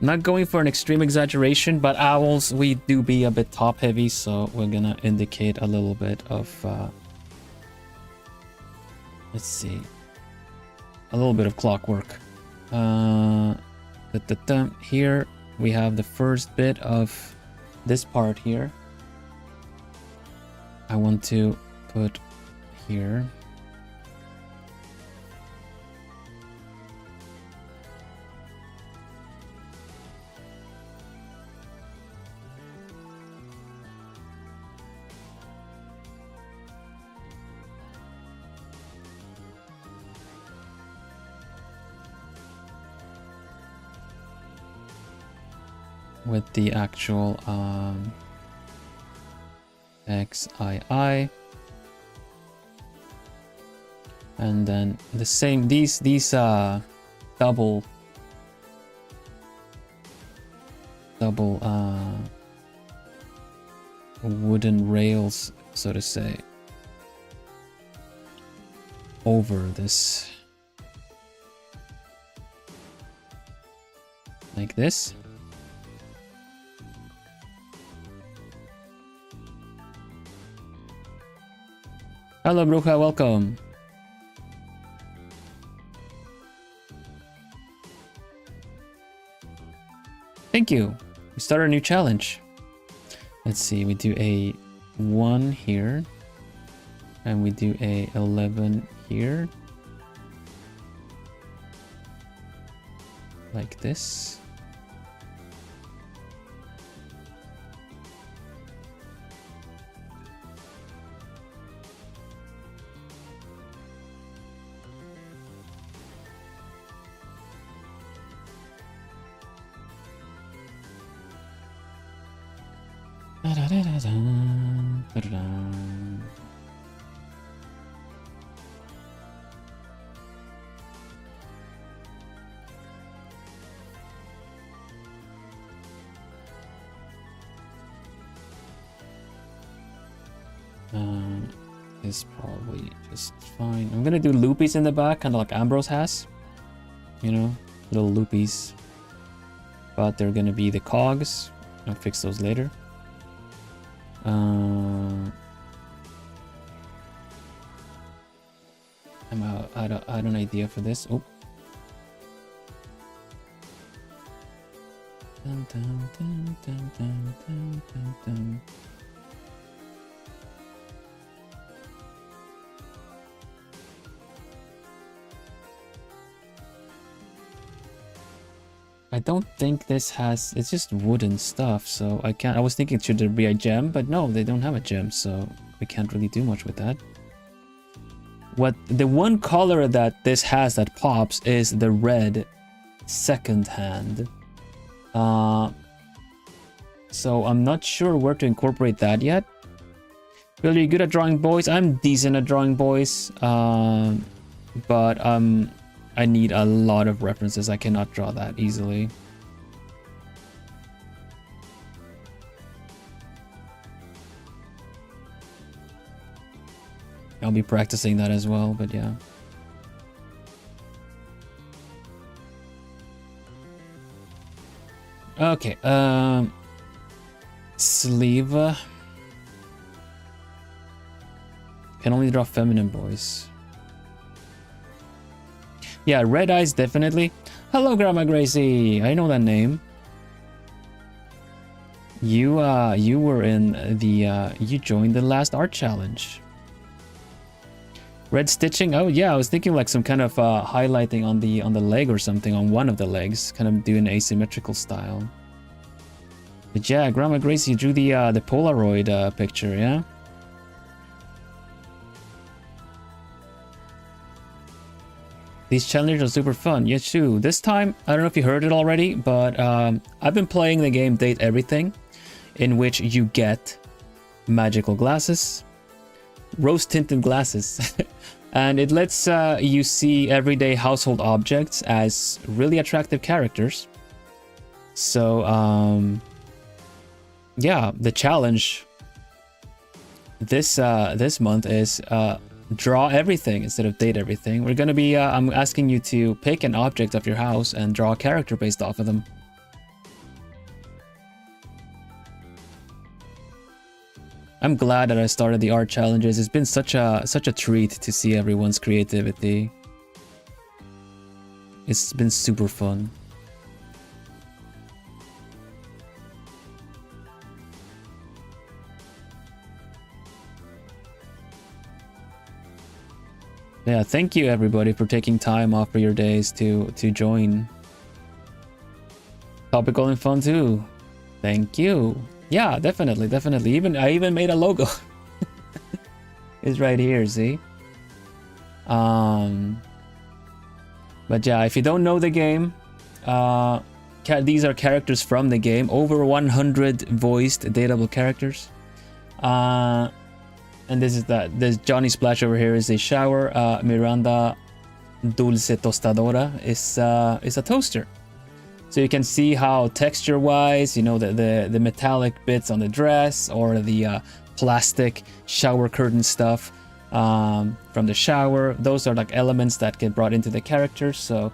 Not going for an extreme exaggeration, but owls, we do be a bit top heavy, so we're gonna indicate a little bit of let's see, a little bit of clockwork. Here we have the first bit of this part here. I want to put here. With the actual XII, and then the same these double wooden rails, so to say, over this, like this. Hello, Bruja, welcome. Thank you. We start a new challenge. Let's see, we do a 1 here, and we do a 11 here, like this. Is probably just fine. I'm gonna do loopies in the back, kind of like Ambrose has, you know, little loopies, but they're gonna be the cogs. I'll fix those later. I had an idea for this. Oh. Dun, dun, dun, dun, dun, dun, dun, dun. I don't think this has, it's just wooden stuff, so I was thinking should there be a gem, but no, they don't have a gem, so we can't really do much with that. What the one color that this has that pops is the red second hand. So I'm not sure where to incorporate that yet. Bill, are you good at drawing boys? I'm decent at drawing boys, but I need a lot of references. I cannot draw that easily. I'll be practicing that as well, but yeah. Okay, sleeve. Can only draw feminine boys. Yeah, red eyes definitely. Hello, Grandma Gracie. I know that name. You were in the you joined the last art challenge. Red stitching. Oh yeah, I was thinking like some kind of highlighting on the leg or something, on one of the legs, kind of doing asymmetrical style. But yeah, Grandma Gracie drew the Polaroid picture, yeah. These challenges are super fun. Yes, too. This time, I don't know if you heard it already, but I've been playing the game Date Everything, in which you get magical glasses, rose-tinted glasses, and it lets you see everyday household objects as really attractive characters. So, yeah, the challenge this month is draw everything instead of date everything. We're gonna be I'm asking you to pick an object of your house and draw a character based off of them. I'm glad that I started the art challenges. It's been such a treat to see everyone's creativity. It's been super fun. Yeah, thank you everybody for taking time off for your days to join. Topical and fun too. Thank you. Yeah, definitely. I even made a logo. It's right here, see? But yeah, if you don't know the game, these are characters from the game. Over 100 voiced dateable characters. And this Johnny Splash over here is a shower. Miranda Dulce Tostadora is a toaster. So you can see how texture-wise, you know, the metallic bits on the dress, or the plastic shower curtain stuff from the shower. Those are like elements that get brought into the characters. So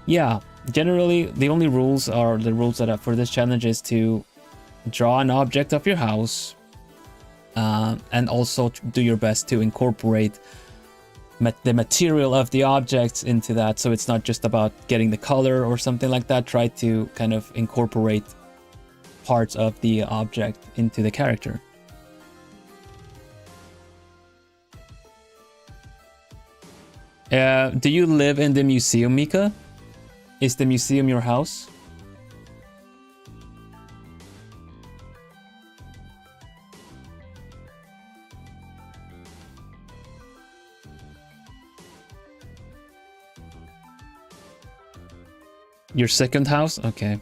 yeah, generally the only rules are the rules that are for this challenge is to draw an object of your house. And also do your best to incorporate the material of the objects into that, so it's not just about getting the color or something like that. Try to kind of incorporate parts of the object into the character. Do you live in the museum, Mika? Is the museum your house? Your second house? Okay.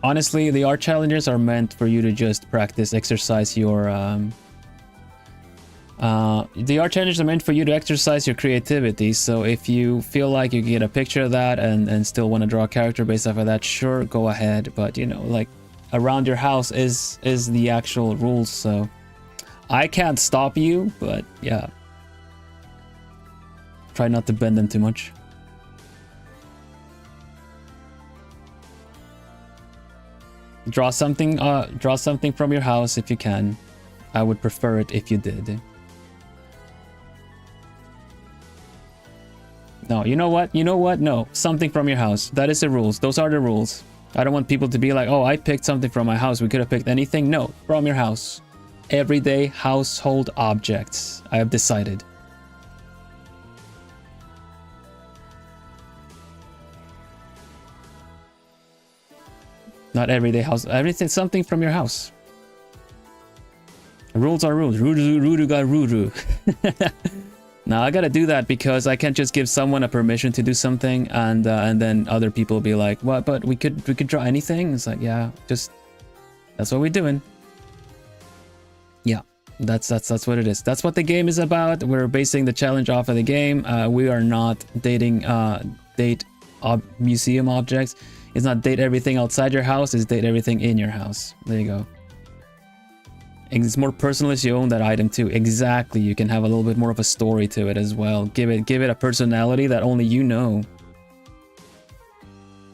Honestly, the art challenges are meant for you to just practice, exercise your the art challenges are meant for you to exercise your creativity. So if you feel like you get a picture of that and still want to draw a character based off of that, sure, go ahead. But you know, like, around your house is the actual rules, so I can't stop you, but yeah. Try not to bend them too much. Draw something from your house if you can. I would prefer it if you did. No, you know what? You know what? No, something from your house. That is the rules. Those are the rules. I don't want people to be like, oh, I picked something from my house. We could have picked anything. No, from your house. Everyday household objects. I have decided. Not everyday house. Everything, something from your house. Rules are rules. Rudu got rudu. Now I gotta do that because I can't just give someone a permission to do something and then other people be like, what? But we could draw anything. It's like, yeah, just that's what we're doing. Yeah, that's what it is. That's what the game is about. We're basing the challenge off of the game. We are not dating museum objects. It's not date everything outside your house. It's date everything in your house. There you go. It's more personal as you own that item too. Exactly. You can have a little bit more of a story to it as well. Give it a personality that only you know.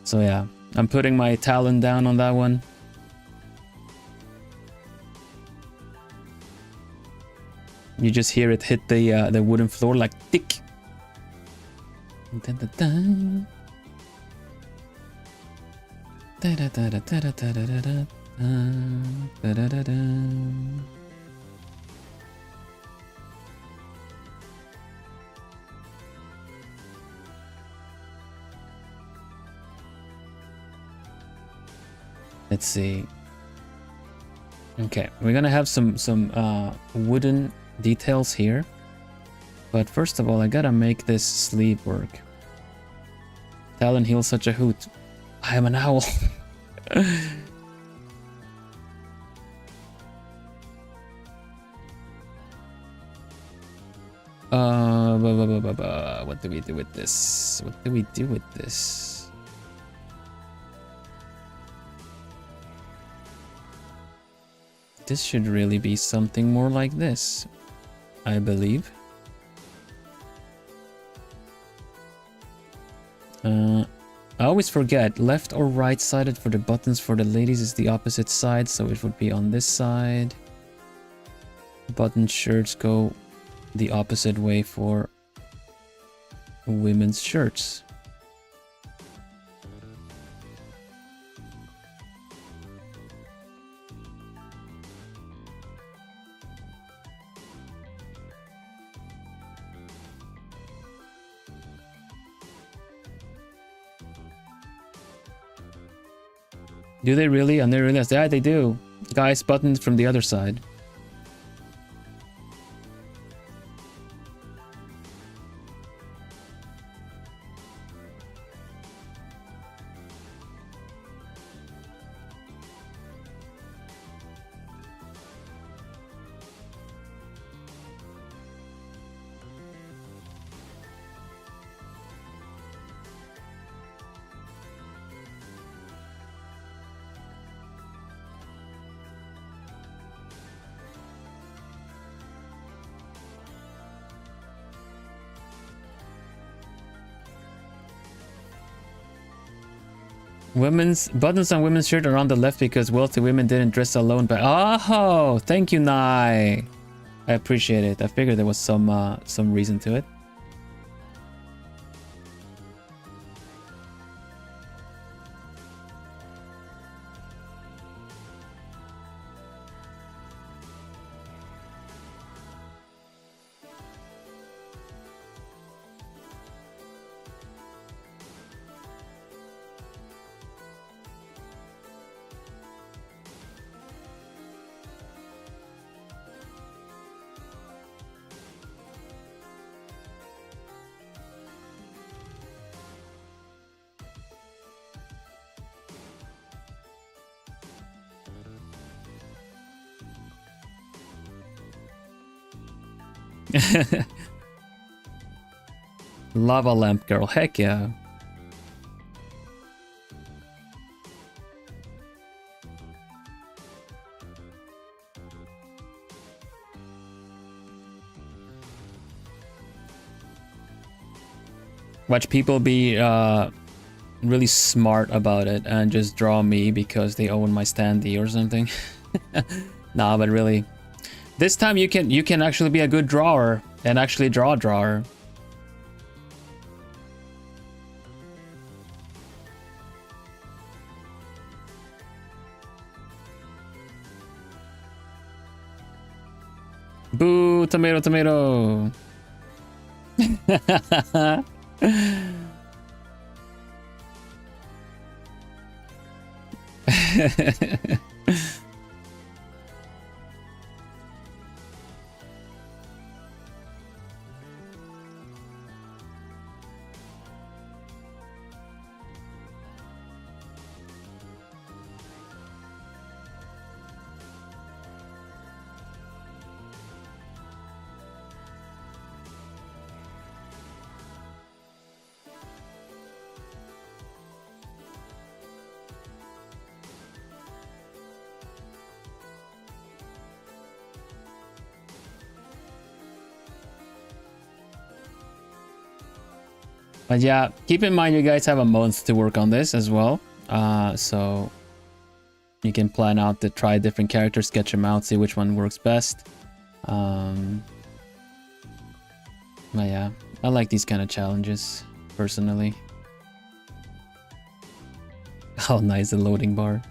So yeah, I'm putting my talon down on that one. You just hear it hit the wooden floor like tick. Dun, dun, dun. Da, da, da, da, da, da, da, da, da. Da, da, da, da. Let's see. Okay, we're gonna have some wooden details here, but first of all, I gotta make this sleeve work. Talon heals such a hoot. I am an owl. What do we do with this? What do we do with this? This should really be something more like this, I believe. I always forget, left or right sided for the buttons for the ladies is the opposite side, so it would be on this side. Button shirts go the opposite way for women's shirts. Do they really? And they realize, yeah, they do. Guys, buttons from the other side. Women's buttons on women's shirt are on the left because wealthy women didn't dress alone. But oh, thank you, Nai. I appreciate it. I figured there was some reason to it. Lava lamp girl, heck yeah. Watch people be really smart about it and just draw me because they own my standee or something. Nah, but really, this time you can actually be a good drawer and actually draw a drawer. Boo, tomato, tomato. But yeah, keep in mind you guys have a month to work on this as well. So you can plan out to try different characters, sketch them out, see which one works best. But yeah, I like these kind of challenges, personally. Oh, nice, the loading bar.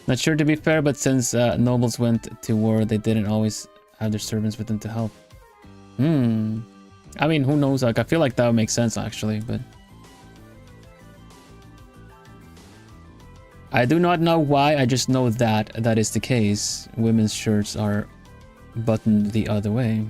Not sure to be fair, but since nobles went to war, they didn't always have their servants with them to help. I mean, who knows? Like, I feel like that would make sense, actually, but... I do not know why, I just know that that is the case. Women's shirts are buttoned the other way.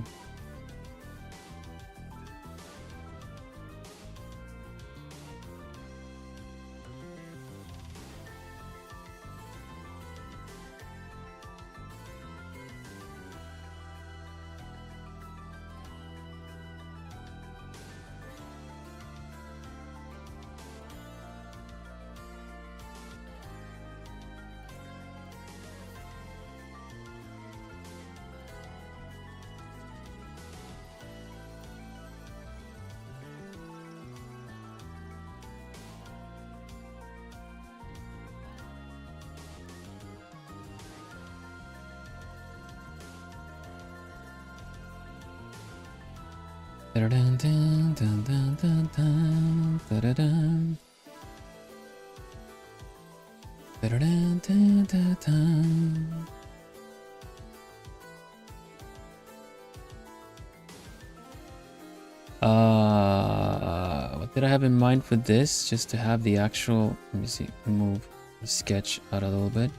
What did I have in mind for this? Just to have the actual, let me see, move the sketch out a little bit.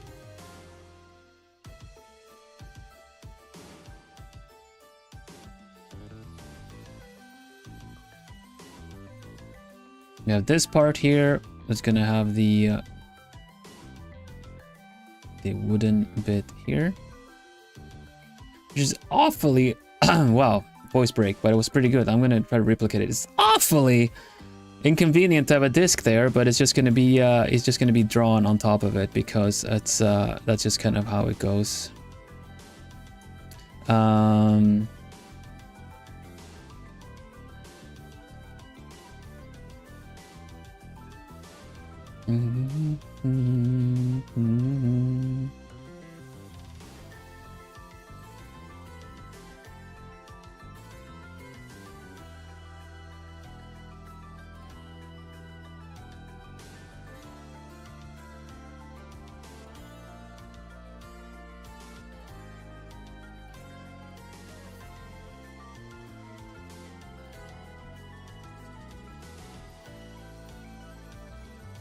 We have this part here that's gonna have the wooden bit here, which is awfully wow, voice break, but it was pretty good. I'm gonna try to replicate it. It's awfully inconvenient to have a disc there, but it's just gonna be drawn on top of it because it's that's just kind of how it goes.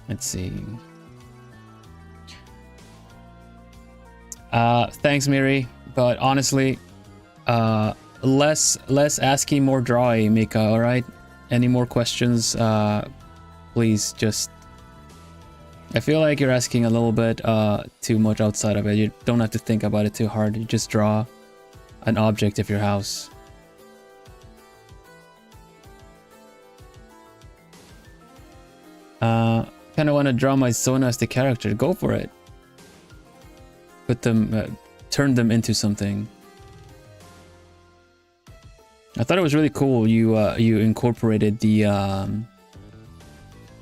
Let's see. Thanks, Miri. But honestly, less asking, more drawing, Mika. All right. Any more questions? Please just. I feel like you're asking a little bit too much outside of it. You don't have to think about it too hard. You just draw an object of your house. Kind of want to draw my Zona as the character. Go for it. Put them, turn them into something. I thought it was really cool. You incorporated the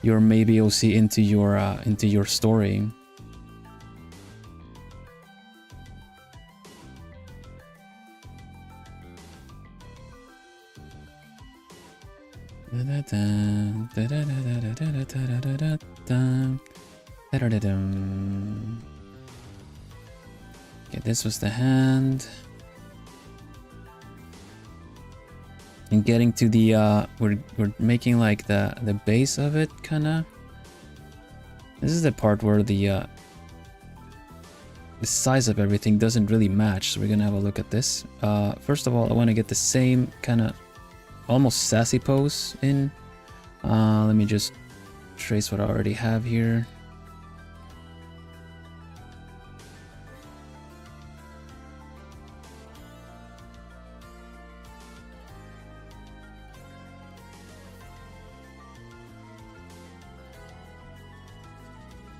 maybe OC into your story. Okay, this was the hand. And getting to the we're making like the base of it, kinda. This is the part where the size of everything doesn't really match, so we're gonna have a look at this. First of all, I want to get the same kind of almost sassy pose in. Let me just trace what I already have here.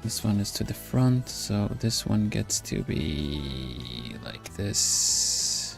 This one is to the front, so this one gets to be like this.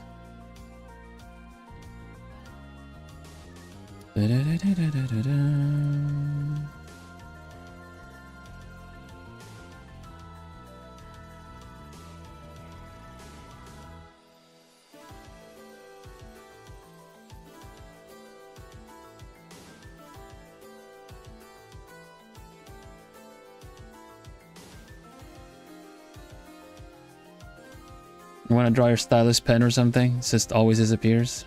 You want to draw your stylus pen or something? It just always disappears.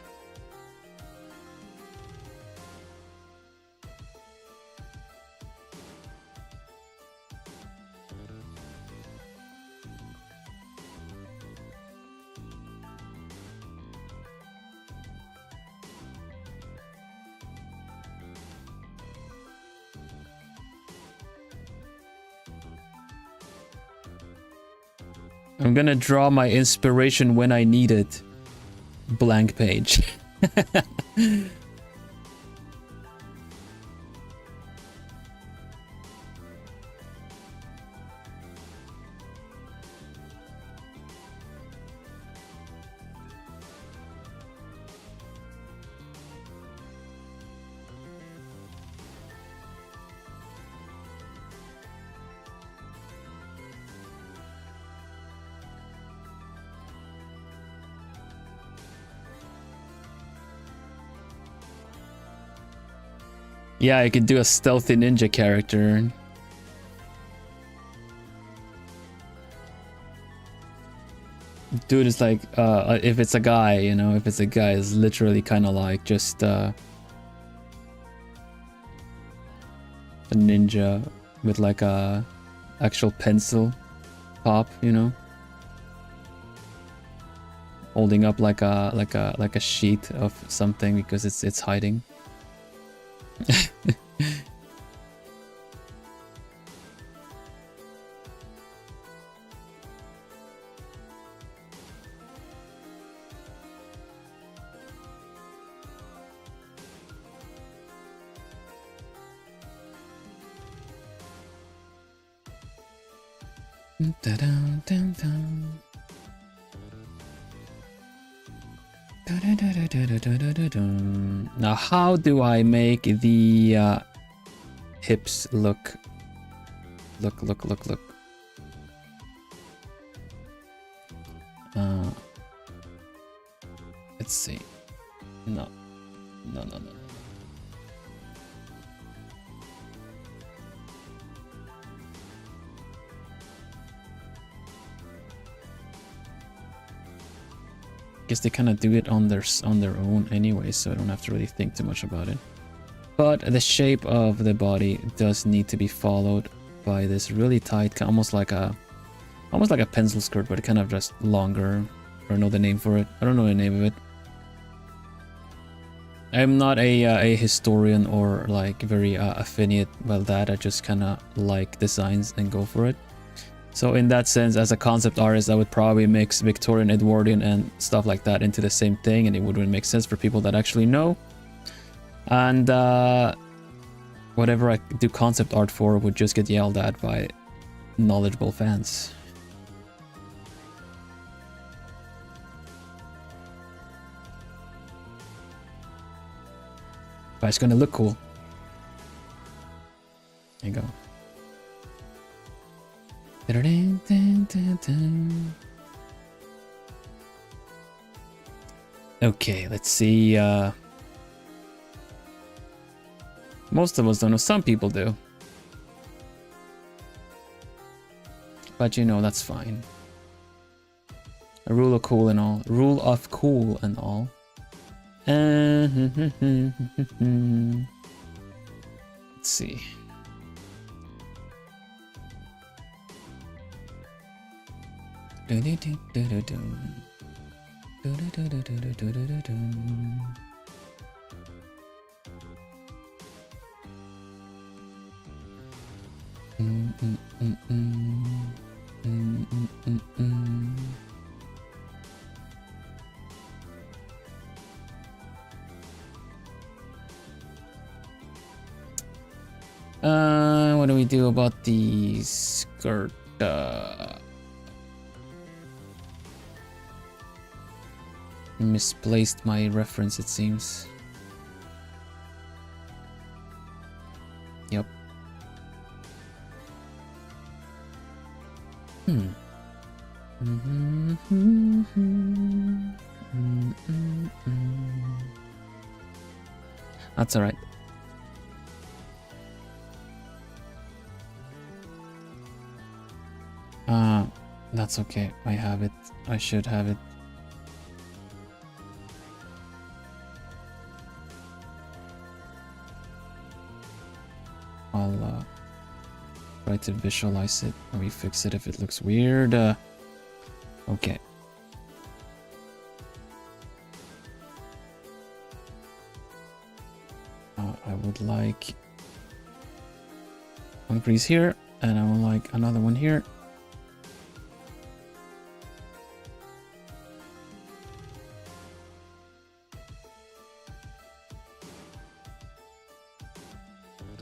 I'm gonna draw my inspiration when I need it. Blank page. Yeah, I could do a stealthy ninja character. Dude is like, if it's a guy, you know, if it's a guy, it's literally kind of like just a ninja with like a actual pencil top, you know, holding up like a sheet of something because it's hiding. Now, how do I make the hips look? Look. Let's see. No. Guess they kind of do it on their own anyway, so I don't have to really think too much about it. But the shape of the body does need to be followed by this really tight, almost like a pencil skirt, but kind of just longer. I don't know the name for it. I don't know the name of it. I'm not a historian or like very affiniate about that. I just kind of like designs and go for it. So in that sense, as a concept artist, I would probably mix Victorian, Edwardian, and stuff like that into the same thing, and it wouldn't make sense for people that actually know. And whatever I do concept art for would just get yelled at by knowledgeable fans. But it's gonna look cool. Okay, let's see. Most of us don't know. Some people do. But you know, that's fine. A rule of cool and all. Rule of cool and all. Let's see. What do we do about the skirt? Misplaced my reference, it seems. Yep. That's all right. That's okay. I have it. I should have it. I'll try to visualize it or we fix it if it looks weird. Okay. I would like one crease here, and I would like another one here.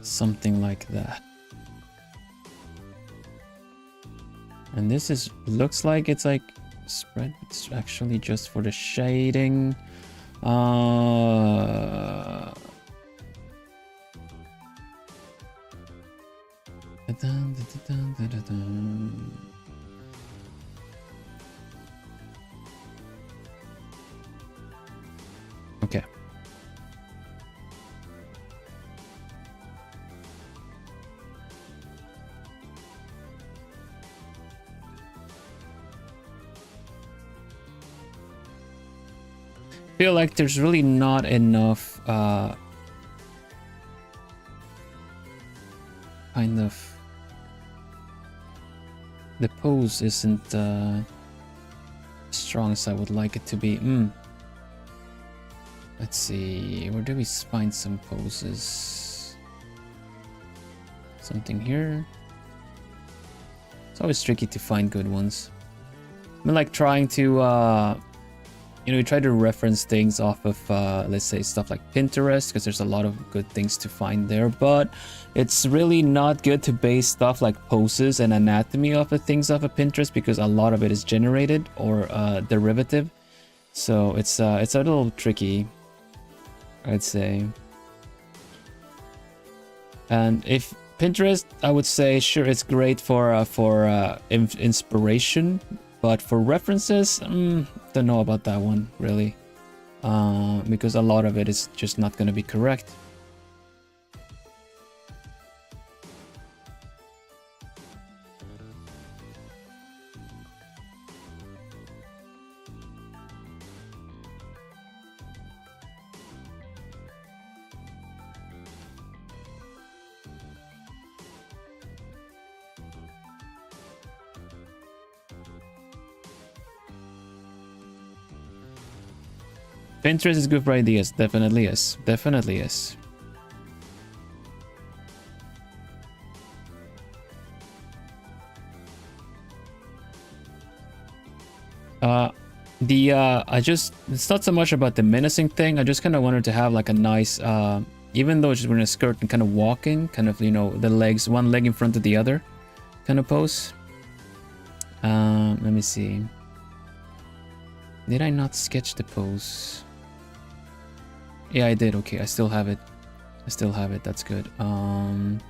Something like that. And this is looks like it's like spread. It's actually just for the shading. Okay. Feel like there's really not enough kind of the pose isn't as strong as I would like it to be. Let's see, where do we find some poses? Something here. It's always tricky to find good ones. I mean, like trying to you know, we try to reference things off of, let's say, stuff like Pinterest, because there's a lot of good things to find there, but it's really not good to base stuff like poses and anatomy off of things off of Pinterest, because a lot of it is generated or derivative. So it's a little tricky, I'd say. And if Pinterest, I would say, sure, it's great for inspiration, but for references, don't know about that one really, because a lot of it is just not going to be correct. Pinterest is good for ideas. Definitely is. Definitely is. It's not so much about the menacing thing. I just kind of wanted to have like a nice, even though she's wearing a skirt and kind of walking, kind of, you know, the legs, one leg in front of the other kind of pose. Let me see. Did I not sketch the pose? Yeah, I did. Okay, I still have it. I still have it. That's good. Let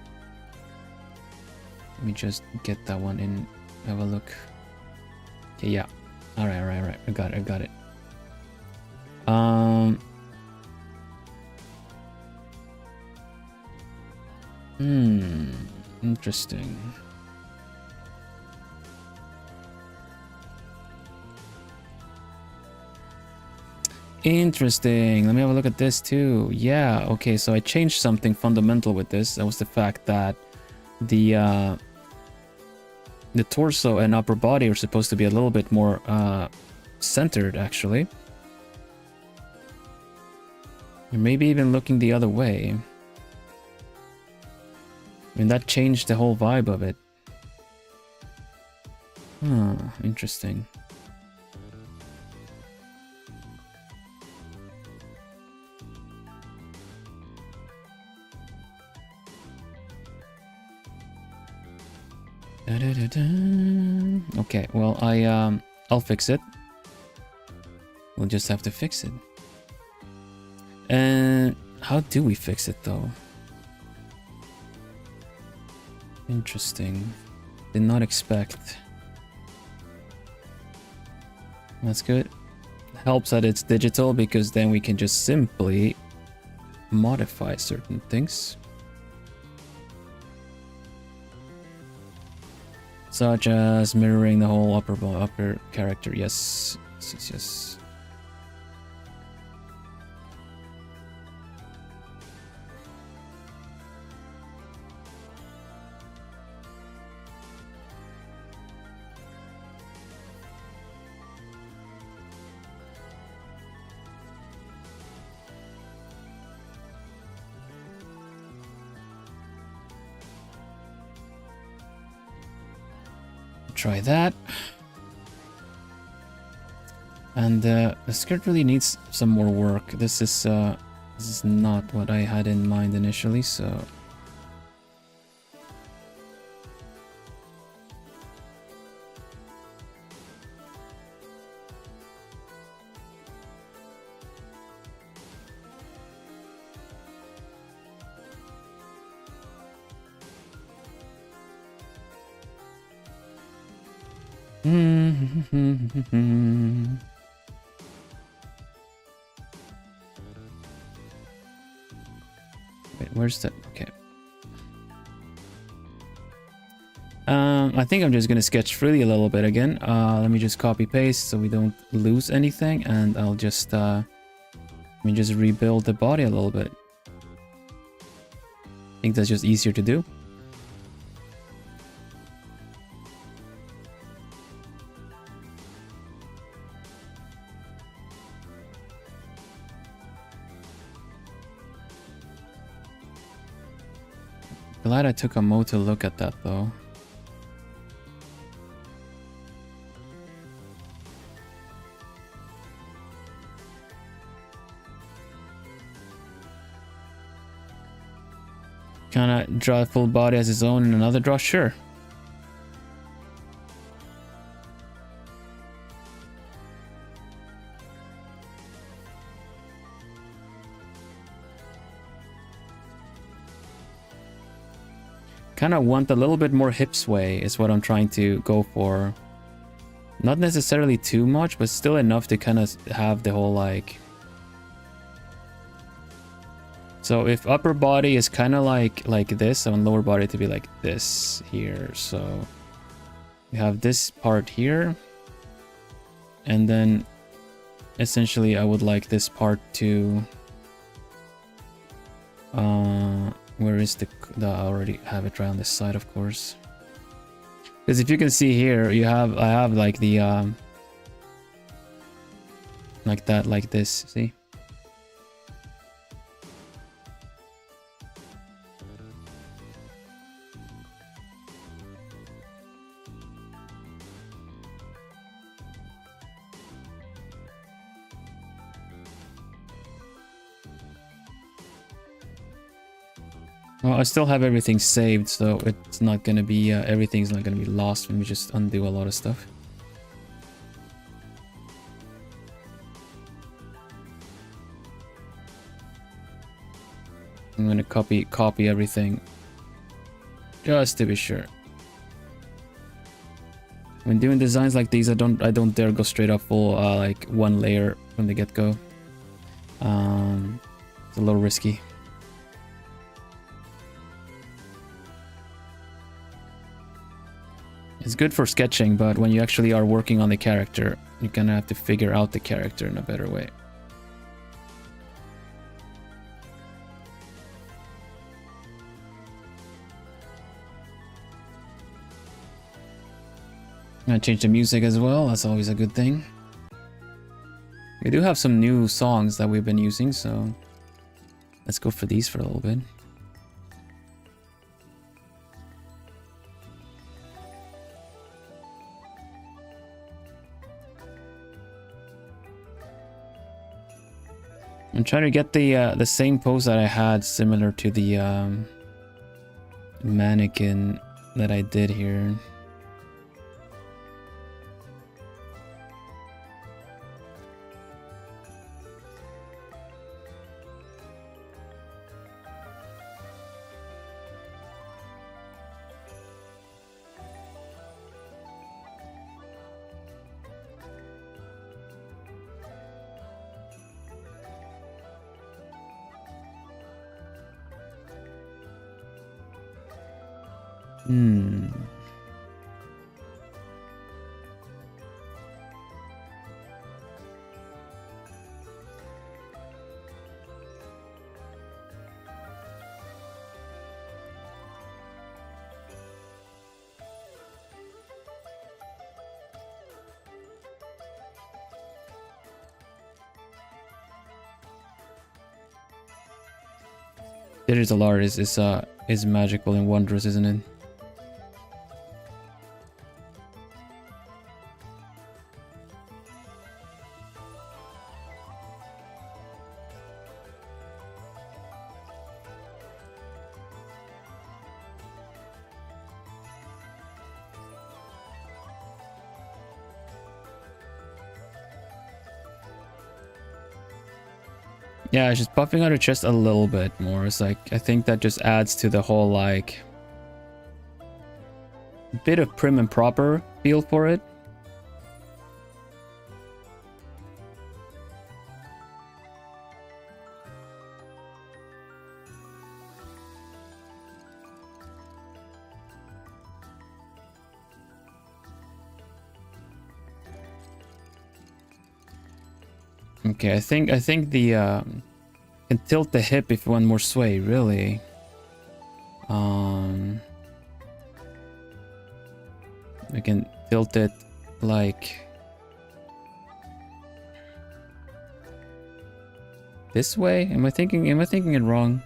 me just get that one in. Have a look. Okay, yeah. All right. I got it. Um. Interesting. Interesting. Let me have a look at this too. Yeah, okay, so I changed something fundamental with this. That was the fact that the torso and upper body are supposed to be a little bit more centered, actually. Or maybe even looking the other way. I mean, that changed the whole vibe of it. Huh, interesting. Okay, well, I'll fix it. We'll just have to fix it. And how do we fix it though? Interesting. Did not expect. That's good. Helps that it's digital, because then we can just simply modify certain things. Such as mirroring the whole upper character. Yes. Yes. Try that. And the skirt really needs some more work. This is not what I had in mind initially, so wait, where's that? Okay. I think I'm just gonna sketch freely a little bit again. Let me just copy paste so we don't lose anything, and I'll just let me just rebuild the body a little bit. I think that's just easier to do. Glad I took a mo to look at that though. Can I draw a full body as his own in another draw? Sure. Kind of want a little bit more hip sway is what I'm trying to go for. Not necessarily too much, but still enough to kind of have the whole like... So if upper body is kind of like this, I want lower body to be like this here. So we have this part here. And then essentially I would like this part to... where is the I already have it right on this side, of course. Because if you can see here, I have like the like that, like this, see? Well, I still have everything saved, so it's not gonna be, everything's not gonna be lost when we just undo a lot of stuff. I'm gonna copy everything, just to be sure. When doing designs like these, I don't dare go straight up full, like one layer from the get-go. It's a little risky. It's good for sketching, but when you actually are working on the character, you're gonna have to figure out the character in a better way. I'm gonna change the music as well, that's always a good thing. We do have some new songs that we've been using, so let's go for these for a little bit. I'm trying to get the same pose that I had, similar to the mannequin that I did here. Digital art is magical and wondrous, isn't it? Yeah, just buffing out her chest a little bit more. It's like, I think that just adds to the whole, like, bit of prim and proper feel for it. Okay, I think the can tilt the hip if you want more sway, really. I can tilt it like this way. Am I thinking it wrong?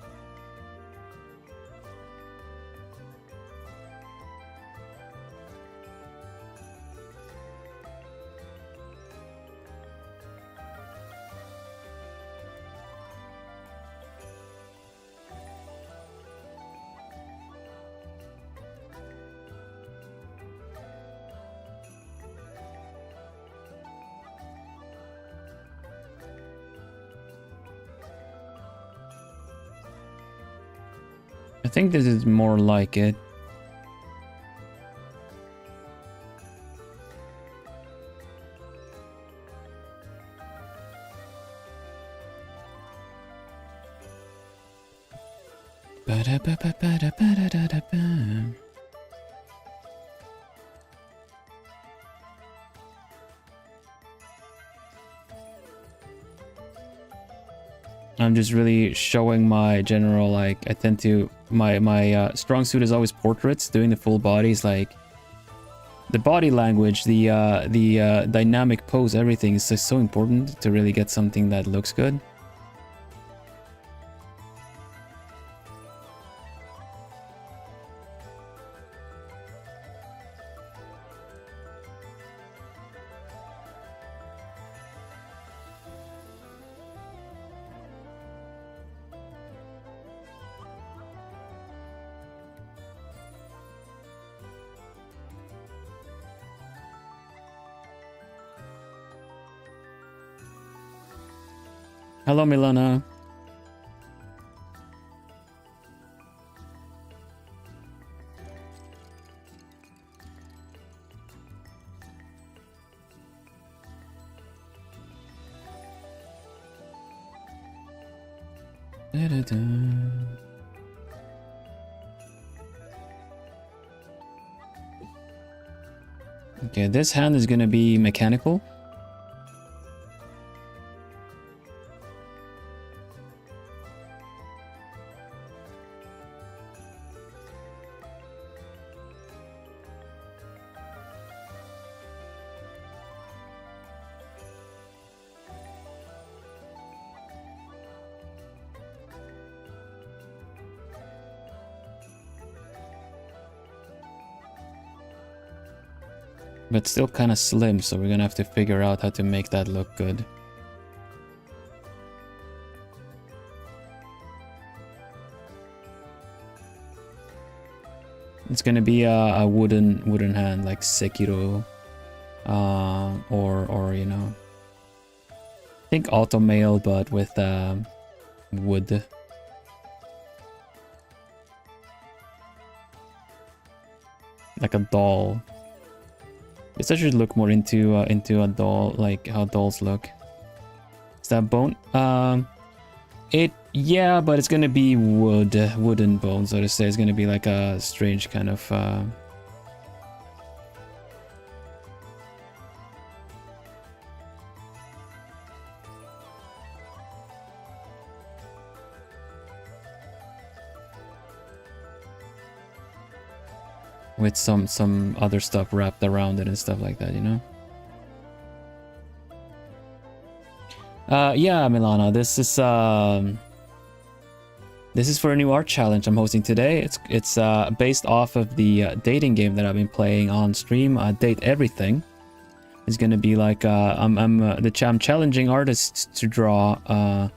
I think this is more like it. I'm just really showing my general, like, I tend to, my strong suit is always portraits. Doing the full bodies, like, the body language, the dynamic pose, everything is just so important to really get something that looks good. Hello, Milana. Okay, this hand is gonna be mechanical. But still kind of slim, so we're gonna have to figure out how to make that look good. It's gonna be a wooden hand like Sekiro, or you know, I think automail but with wood. Like a doll. Guess I should look more into a doll, like how dolls look. Is that bone? Yeah, but it's gonna be wooden bone, so to say. It's gonna be like a strange kind of with some other stuff wrapped around it and stuff like that, you know? Yeah, Milana, this is for a new art challenge I'm hosting today. It's based off of the dating game that I've been playing on stream. Date Everything. It's gonna be like I'm challenging artists to draw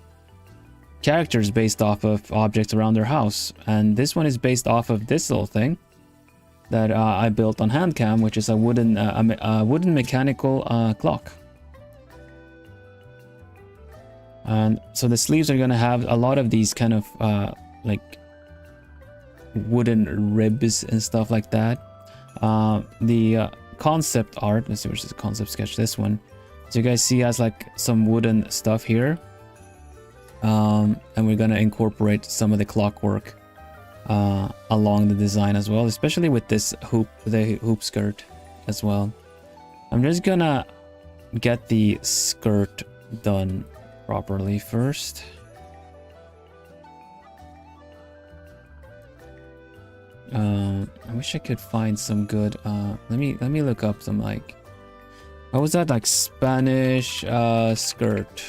characters based off of objects around their house, and this one is based off of this little thing that I built on Handcam, which is a wooden mechanical clock. And so the sleeves are gonna have a lot of these kind of like wooden ribs and stuff like that. The concept art, let's see which is the concept sketch, this one. So you guys see has like some wooden stuff here. And we're gonna incorporate some of the clockwork along the design as well, especially with this hoop skirt as well. I'm just gonna get the skirt done properly first. I wish I could find some good let me look up some, like, what was that, like Spanish skirt.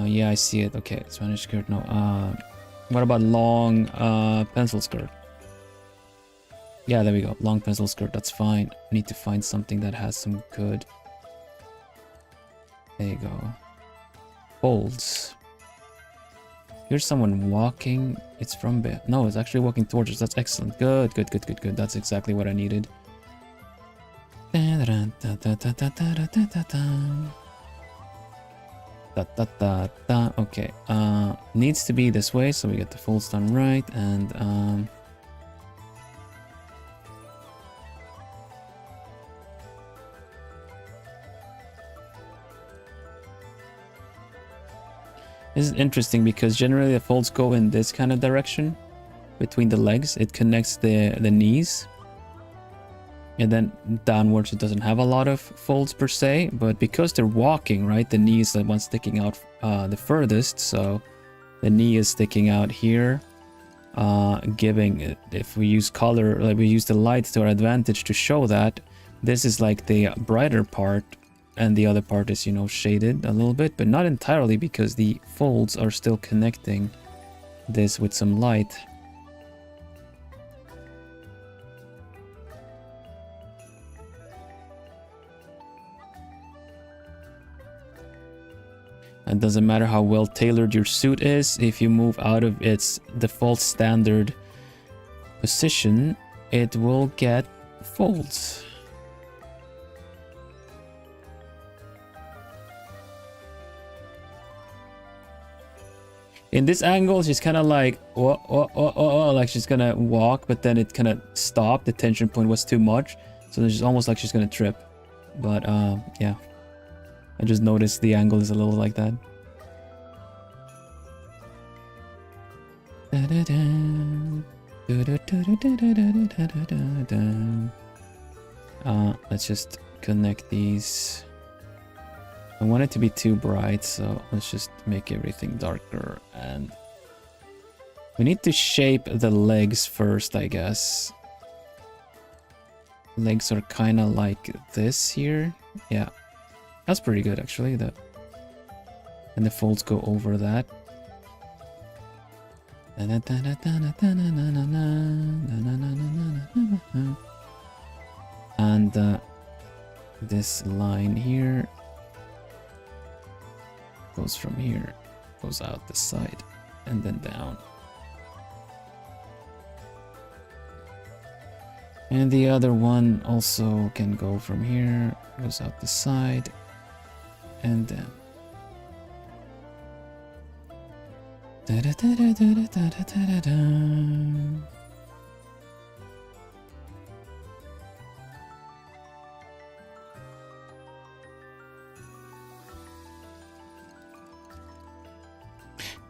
Yeah, I see it. Okay, Spanish skirt. No. What about long pencil skirt? Yeah, there we go. Long pencil skirt. That's fine. I need to find something that has some good. There you go. Folds. Here's someone walking. It's from no, it's actually walking towards us. That's excellent. Good. That's exactly what I needed. Okay, needs to be this way, so we get the folds done right, and this is interesting because generally the folds go in this kind of direction between the legs. It connects the knees. And then downwards, it doesn't have a lot of folds per se, but because they're walking, right, the knee is the one sticking out the furthest, so the knee is sticking out here, giving, if we use color, like we use the light to our advantage to show that, this is like the brighter part, and the other part is, you know, shaded a little bit, but not entirely because the folds are still connecting this with some light. It doesn't matter how well tailored your suit is, if you move out of its default standard position, it will get folds. In this angle, she's kind of like, like she's gonna walk, but then it kind of stopped. The tension point was too much, so it's almost like she's gonna trip. But yeah. I just noticed the angle is a little like that. Let's just connect these. I want it to be too bright, so let's just make everything darker. And we need to shape the legs first, I guess. Legs are kind of like this here. Yeah, that's pretty good actually. And the folds go over that. And this line here goes from here, goes out the side, and then down. And the other one also can go from here, goes out the side, and then.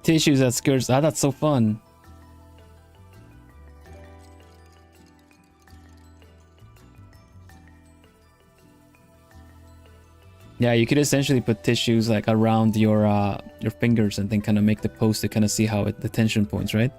Tissues at skirts. Ah, that's so fun. Yeah, you could essentially put tissues like around your fingers and then kind of make the pose to kind of see how the tension points, right?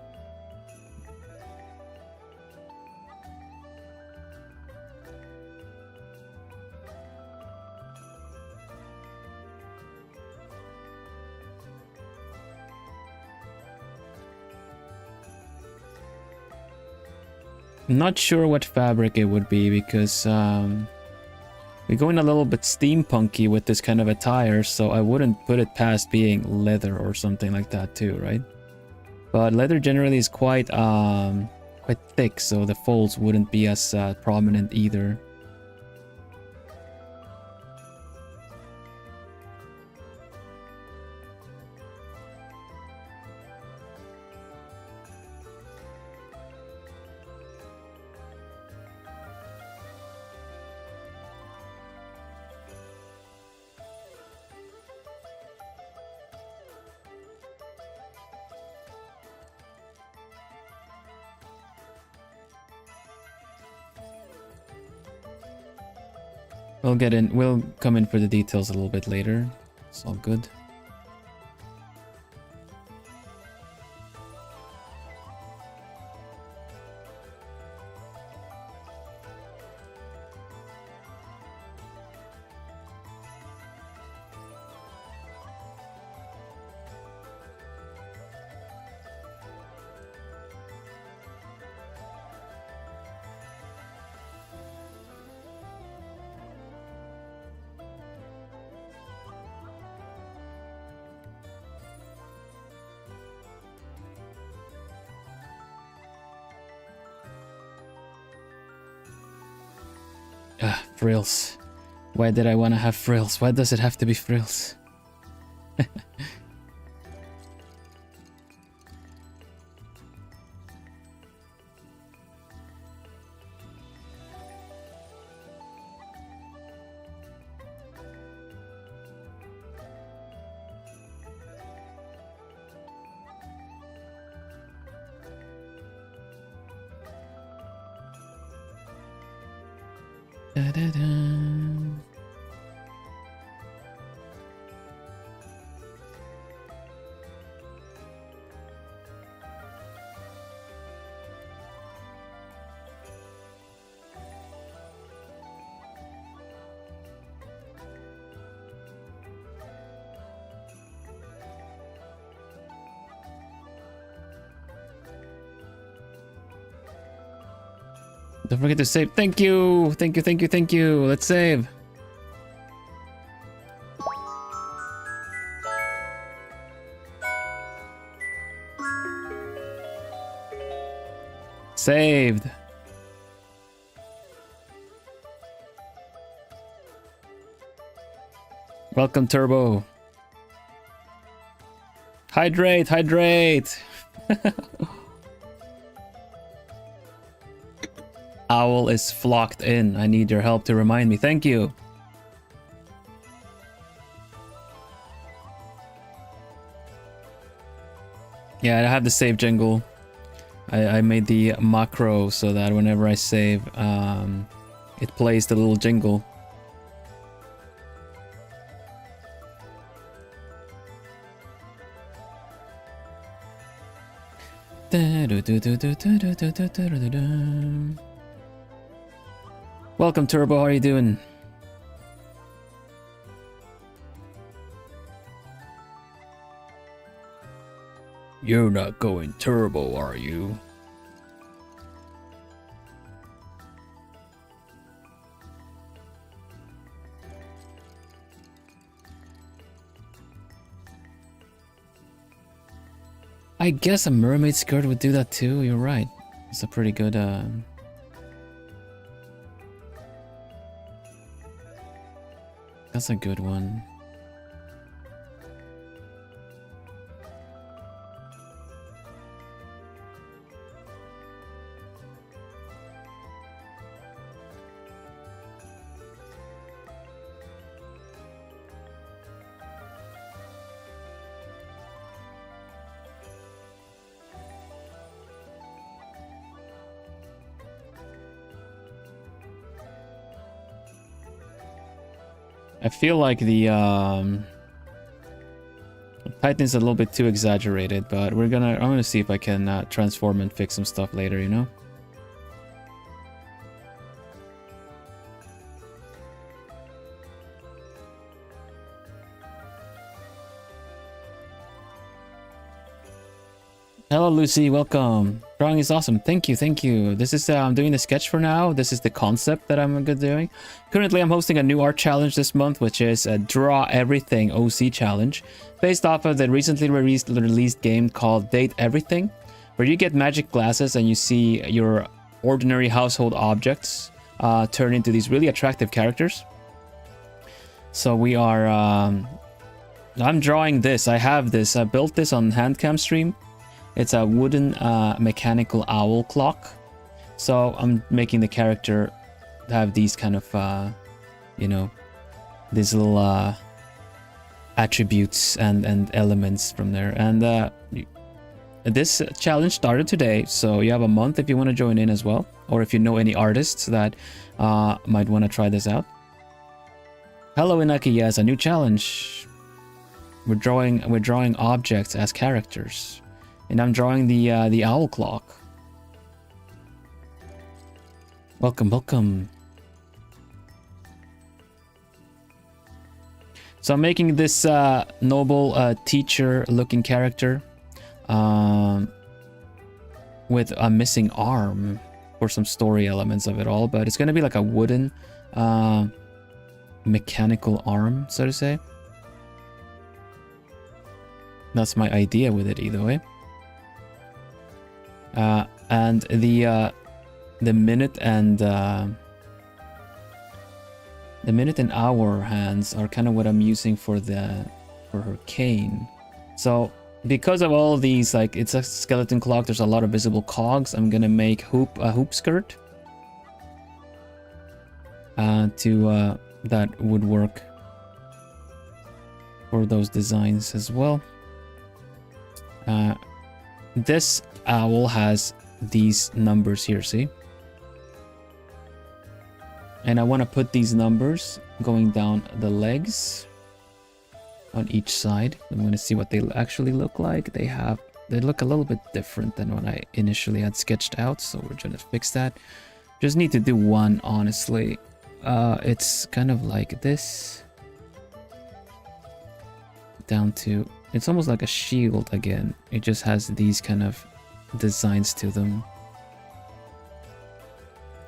I'm not sure what fabric it would be because we're going a little bit steampunky with this kind of attire, so I wouldn't put it past being leather or something like that too, right? But leather generally is quite thick, so the folds wouldn't be as prominent either. We'll come in for the details a little bit later. It's all good. Frills. Why did I want to have frills? Why does it have to be frills? Don't forget to save. Thank you. Thank you, thank you, thank you. Let's save. Saved. Welcome, Turbo. Hydrate, hydrate. Owl is flocked in. I need your help to remind me. Thank you. Yeah, I have the save jingle. I made the macro so that whenever I save, it plays the little jingle. Welcome, Turbo. How are you doing? You're not going turbo, are you? I guess a mermaid skirt would do that too. You're right. It's a pretty good. That's a good one. I feel like the Titan's a little bit too exaggerated, but I'm gonna see if I can transform and fix some stuff later, you know? Hello, Lucy. Welcome. Drawing is awesome. Thank you. Thank you. This is, I'm doing the sketch for now. This is the concept that I'm doing. Currently, I'm hosting a new art challenge this month, which is a Draw Everything OC challenge, based off of the recently released game called Date Everything, where you get magic glasses and you see your ordinary household objects turn into these really attractive characters. So we are, I'm drawing this. I have this. I built this on Handcam Stream. It's a wooden mechanical owl clock. So I'm making the character have these kind of, you know, these little attributes and elements from there. And this challenge started today, so you have a month if you want to join in as well, or if you know any artists that might want to try this out. Hello, Inaki. Yes, a new challenge. We're drawing objects as characters. And I'm drawing the owl clock. Welcome, welcome. So I'm making this noble teacher-looking character with a missing arm for some story elements of it all, but it's gonna be like a wooden mechanical arm, so to say. That's my idea with it either way. And the minute and hour hands are kind of what I'm using for her cane. So because of all these, like, it's a skeleton clock, there's a lot of visible cogs. I'm gonna make a hoop skirt to that would work for those designs as well. This owl has these numbers here, see? And I want to put these numbers going down the legs on each side. I'm going to see what they actually look like. They look a little bit different than when I initially had sketched out, so we're going to fix that. Just need to do one, honestly. It's kind of like this. Down to... It's almost like a shield again. It just has these kind of designs to them.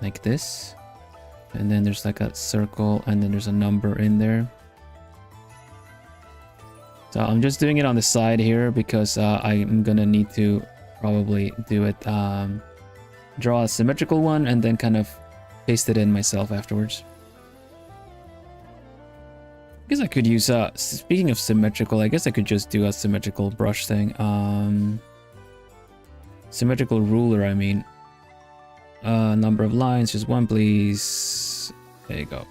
Like this. And then there's like a circle and then there's a number in there. So I'm just doing it on the side here because I'm gonna need to probably do it, draw a symmetrical one and then kind of paste it in myself afterwards. I guess I could use, speaking of symmetrical, I guess I could just do a symmetrical brush thing. Symmetrical ruler, I mean. Number of lines, just one, please. There you go.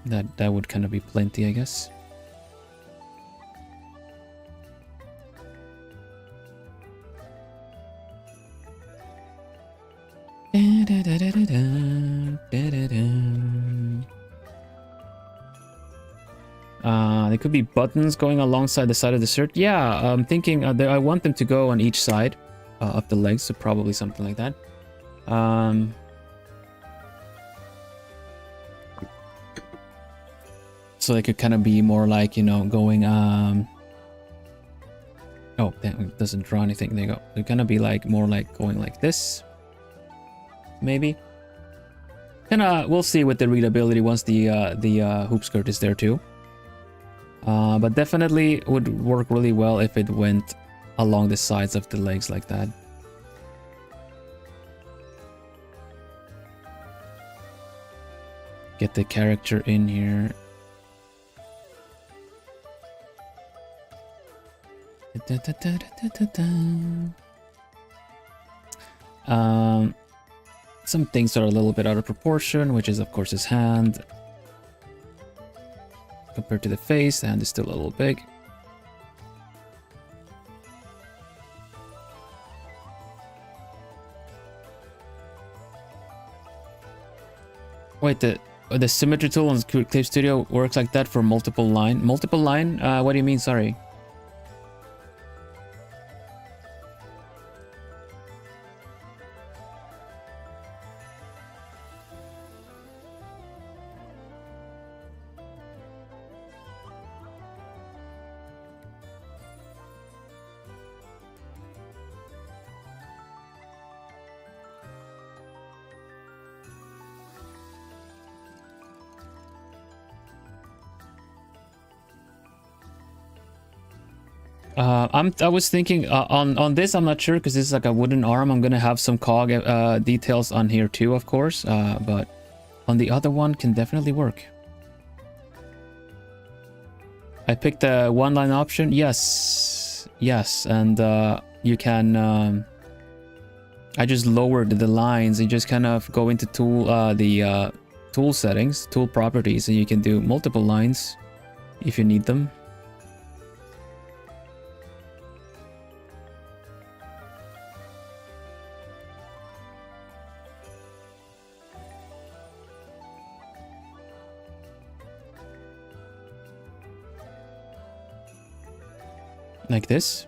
That would kind of be plenty, I guess. There could be buttons going alongside the side of the shirt. Yeah, I'm thinking I want them to go on each side of the legs, so probably something like that. So they could kind of be more like, you know, going oh, it doesn't draw anything. There you go. They're gonna be like more like going like this, maybe. And we'll see with the readability once the hoop skirt is there too. But definitely would work really well if it went along the sides of the legs like that. Get the character in here. Some things are a little bit out of proportion, which is of course his hand. Compared to the face, the hand is still a little big. Wait, the symmetry tool on Clip Studio works like that for multiple line? Multiple line? What do you mean? Sorry. I was thinking on this, I'm not sure because this is like a wooden arm. I'm gonna have some cog details on here too, of course. But on the other one can definitely work. I picked the one line option. Yes, and you can. I just lowered the lines. You just kind of go into tool settings, tool properties, and you can do multiple lines if you need them. Like this.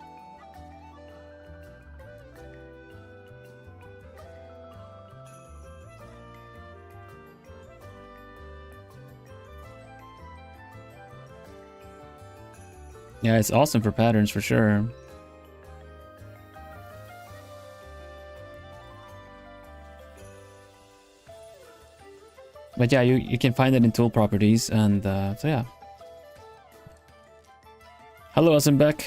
Yeah, it's awesome for patterns for sure. But yeah, you can find it in tool properties, and so yeah. Hello, Asenbeck.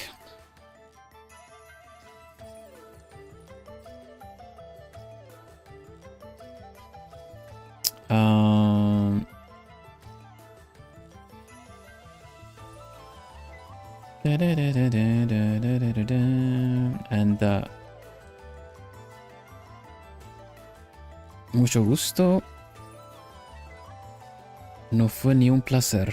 And mucho gusto. No fue ni un placer.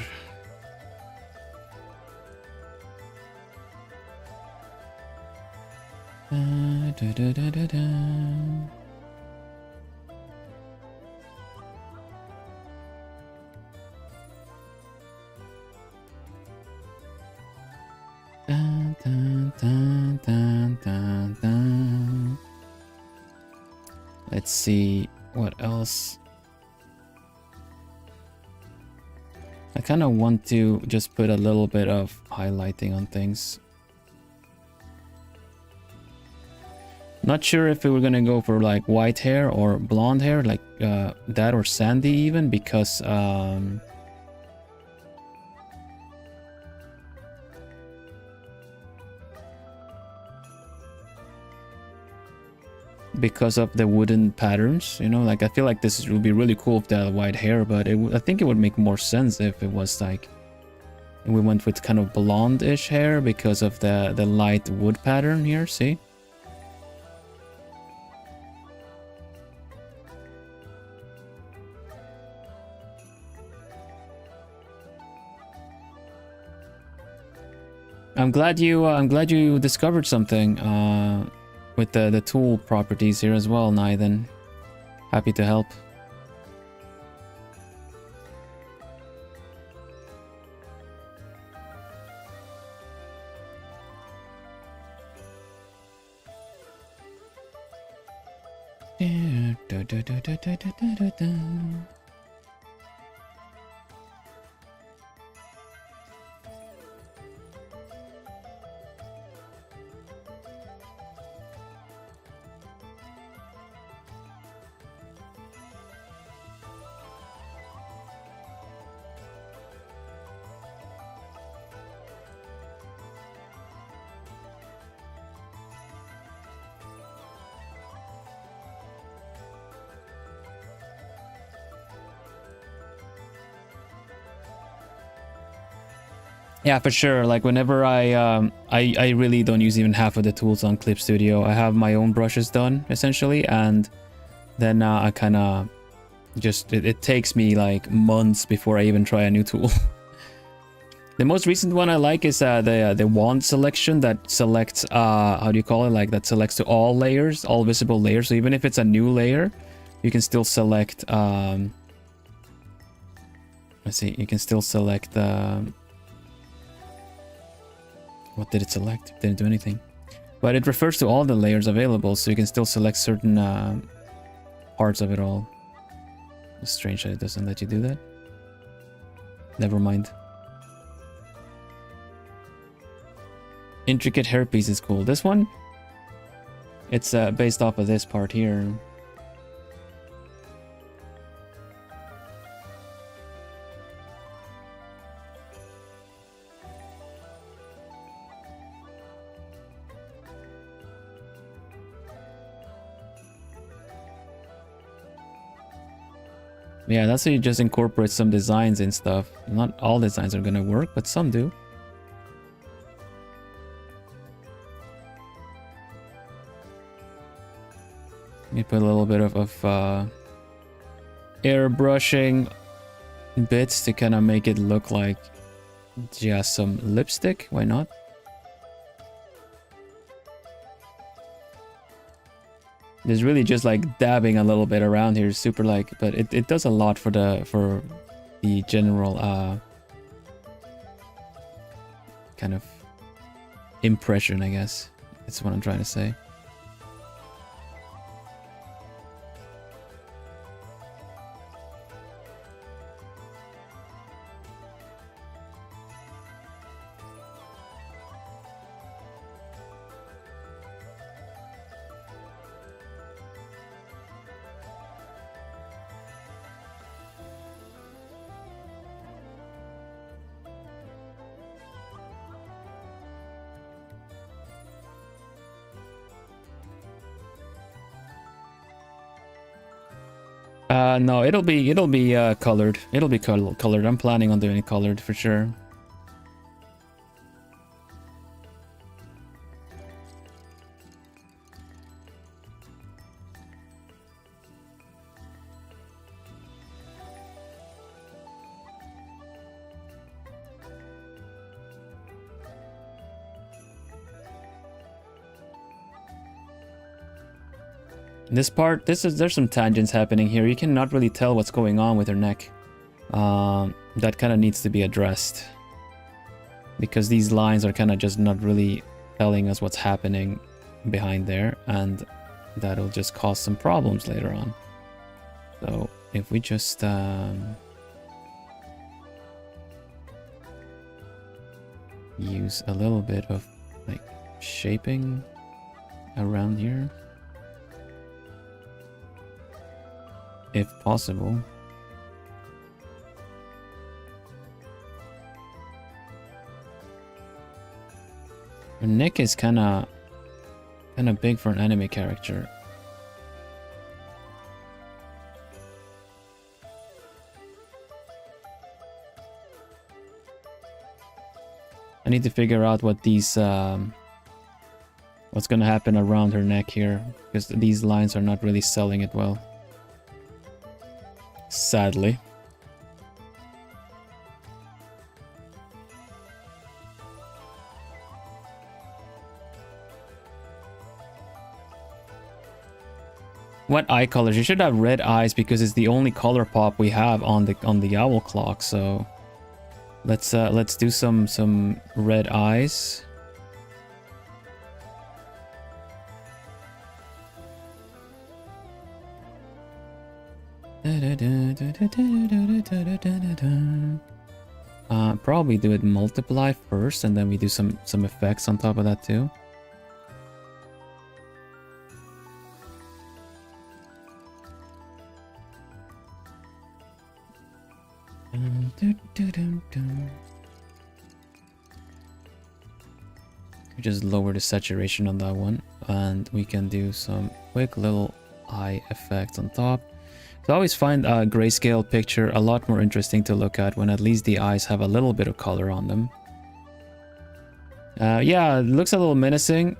Let's see what else. I kind of want to just put a little bit of highlighting on things. Not sure if we were gonna go for like white hair or blonde hair, like that, or sandy even, because of the wooden patterns, you know. Like I feel like this would be really cool if they had white hair, but I think it would make more sense if it was like we went with kind of blonde-ish hair because of the light wood pattern here. See? I'm glad you discovered something with the tool properties here as well, Nathan. Happy to help. Yeah, for sure. Like whenever I really don't use even half of the tools on Clip Studio. I have my own brushes done essentially, and then I kind of just it takes me like months before I even try a new tool. The most recent one I like is the wand selection that selects how do you call it? Like that selects to all layers, all visible layers. So even if it's a new layer, you can still select. Let's see, you can still select. What did it select? Didn't do anything. But it refers to all the layers available, so you can still select certain parts of it all. It's strange that it doesn't let you do that. Never mind. Intricate hairpiece is cool. This one? It's based off of this part here. Yeah, that's how you just incorporate some designs and stuff. Not all designs are gonna work, but some do. You put a little bit of airbrushing bits to kind of make it look like just some lipstick. Why not? There's really just like dabbing a little bit around here, super like, but it does a lot for the general kind of impression, I guess. That's what I'm trying to say. No, it'll be colored. It'll be colored. I'm planning on doing it colored for sure. This part, there's some tangents happening here. You cannot really tell what's going on with her neck. That kind of needs to be addressed. Because these lines are kind of just not really telling us what's happening behind there. And that'll just cause some problems later on. So if we just... use a little bit of like shaping around here. If possible. Her neck is kind of big for an anime character. I need to figure out what these what's gonna happen around her neck here, because these lines are not really selling it well. Sadly. What eye colors? You should have red eyes because it's the only color pop we have on the owl clock. So let's do some red eyes. Probably do it multiply first, and then we do some effects on top of that too. Just lower the saturation on that one, and we can do some quick little eye effects on top. So I always find a grayscale picture a lot more interesting to look at when at least the eyes have a little bit of color on them. Yeah, it looks a little menacing.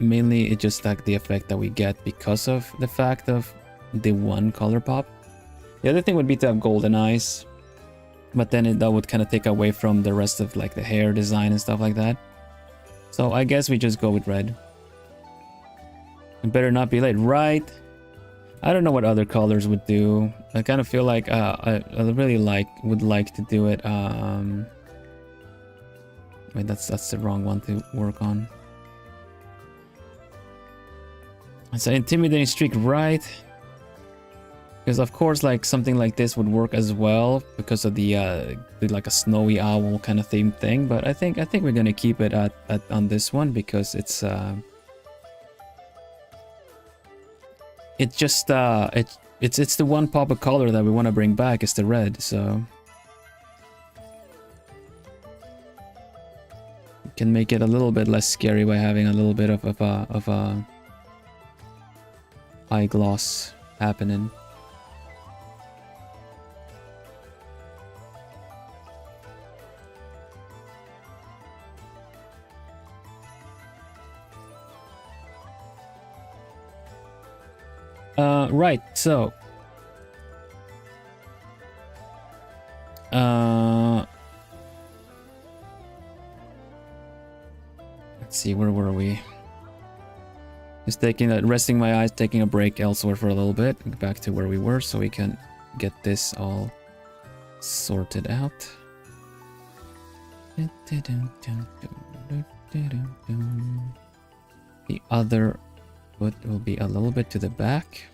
Mainly it's just like the effect that we get because of the fact of the one color pop. The other thing would be to have golden eyes, but then that would kind of take away from the rest of like the hair design and stuff like that. So I guess we just go with red. It better not be late, right? I don't know what other colors would do. I kind of feel like I really would like to do it. Wait, that's the wrong one to work on. It's an intimidating streak, right? Because of course, like something like this would work as well because of the like a snowy owl kind of theme thing. But I think we're gonna keep it on this one because it's just it's the one pop of color that we want to bring back is the red. So we can make it a little bit less scary by having a little bit of a eye gloss happening. Right, so let's see, where were we? Just resting my eyes, taking a break elsewhere for a little bit, back to where we were so we can get this all sorted out. The other foot will be a little bit to the back.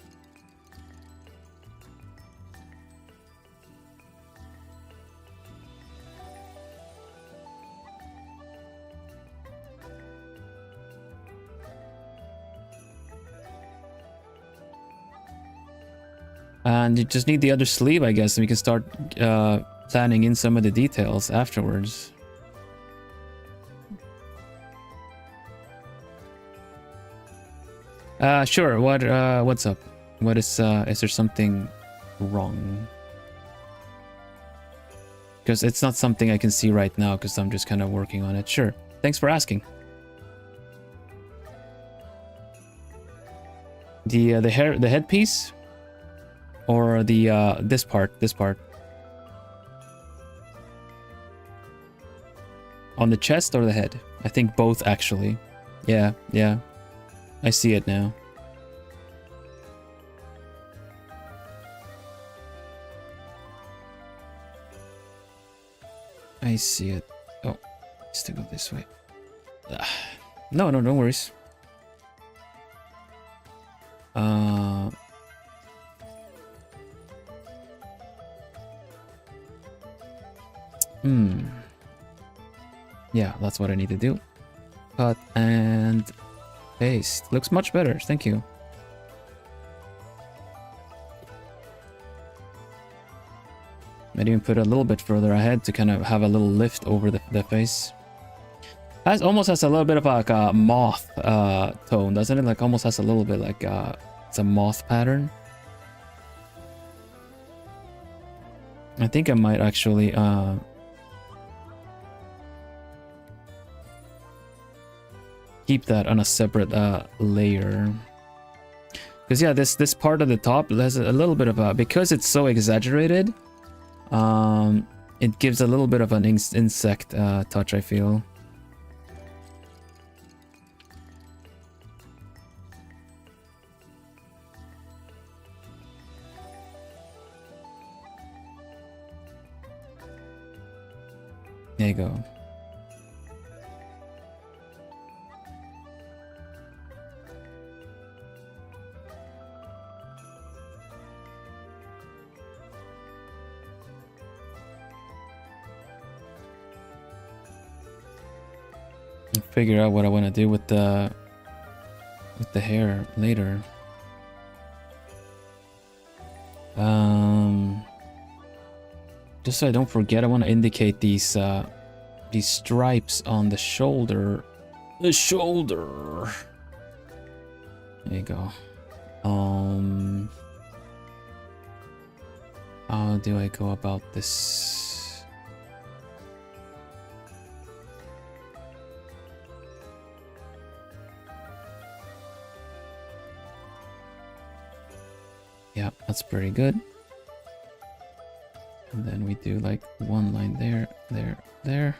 And you just need the other sleeve, I guess, and we can start planning in some of the details afterwards. Sure. What's up? What is there something wrong? Because it's not something I can see right now because I'm just kind of working on it. Sure. Thanks for asking. The headpiece, or the this part on the chest or the head? I think both actually. Yeah. I see it now. I see it. Oh, it's to go this way. No, no worries. Yeah, that's what I need to do. Cut and paste. Looks much better, thank you. Might even put it a little bit further ahead to kind of have a little lift over the face. Almost has a little bit of like a moth tone, doesn't it? Like almost has a little bit like it's a moth pattern. I think I might actually keep that on a separate layer. Because yeah, this part of the top has a little bit of a, because it's so exaggerated, it gives a little bit of an insect touch, I feel. There you go. Figure out what I want to do with the hair later. Just so I don't forget, I want to indicate these stripes on the shoulder. The shoulder. There you go. How do I go about this? Yeah, that's pretty good. And then we do like one line there, there, there.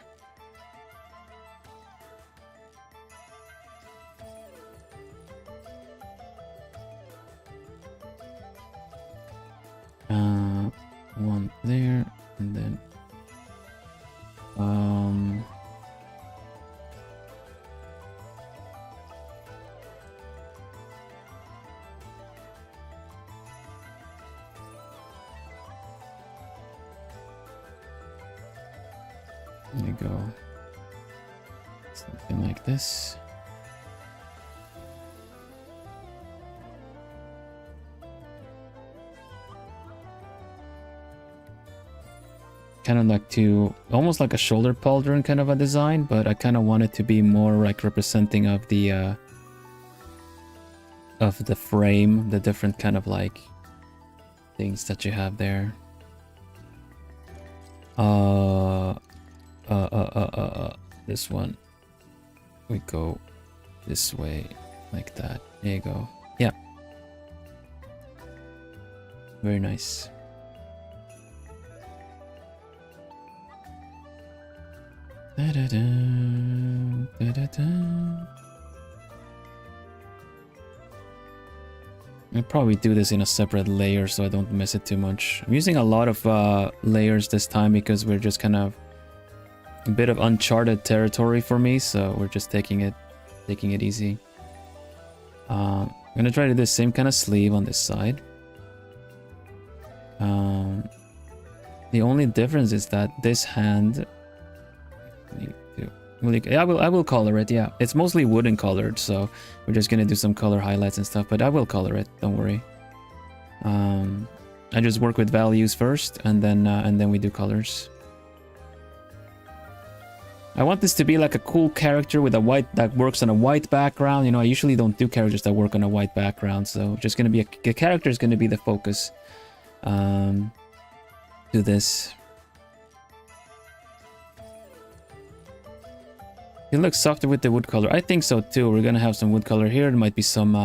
One there, and then there you go. Something like this. Kind of like almost like a shoulder pauldron kind of a design, but I kind of want it to be more like representing of the frame, the different kind of like things that you have there. This one, we go this way like that. There you go. Yeah, very nice. Da -da -da, da -da -da. I'll probably do this in a separate layer so I don't miss it too much. I'm using a lot of layers this time because we're just kind of a bit of uncharted territory for me, so we're just taking it easy. I'm gonna try to do the same kind of sleeve on this side. The only difference is that this hand. I will color it. Yeah, it's mostly wooden colored, so we're just gonna do some color highlights and stuff. But I will color it. Don't worry. I just work with values first, and then we do colors. I want this to be like a cool character with a white that works on a white background. You know, I usually don't do characters that work on a white background, so just gonna be a character is gonna be the focus. Do this. It looks softer with the wood color. I think so too. We're gonna have some wood color here. There might be some.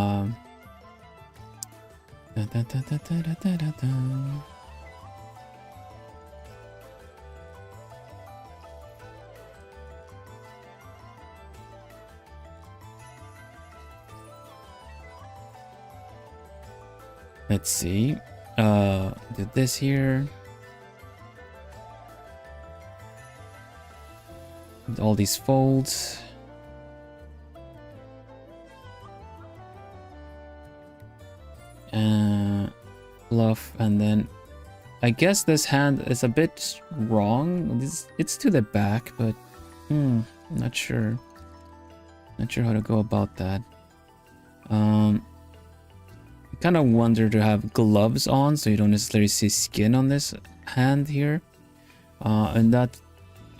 Let's see. Do this here. All these folds. Fluff, and then I guess this hand is a bit wrong. It's to the back, but not sure. Not sure how to go about that. I kind of wonder to have gloves on so you don't necessarily see skin on this hand here.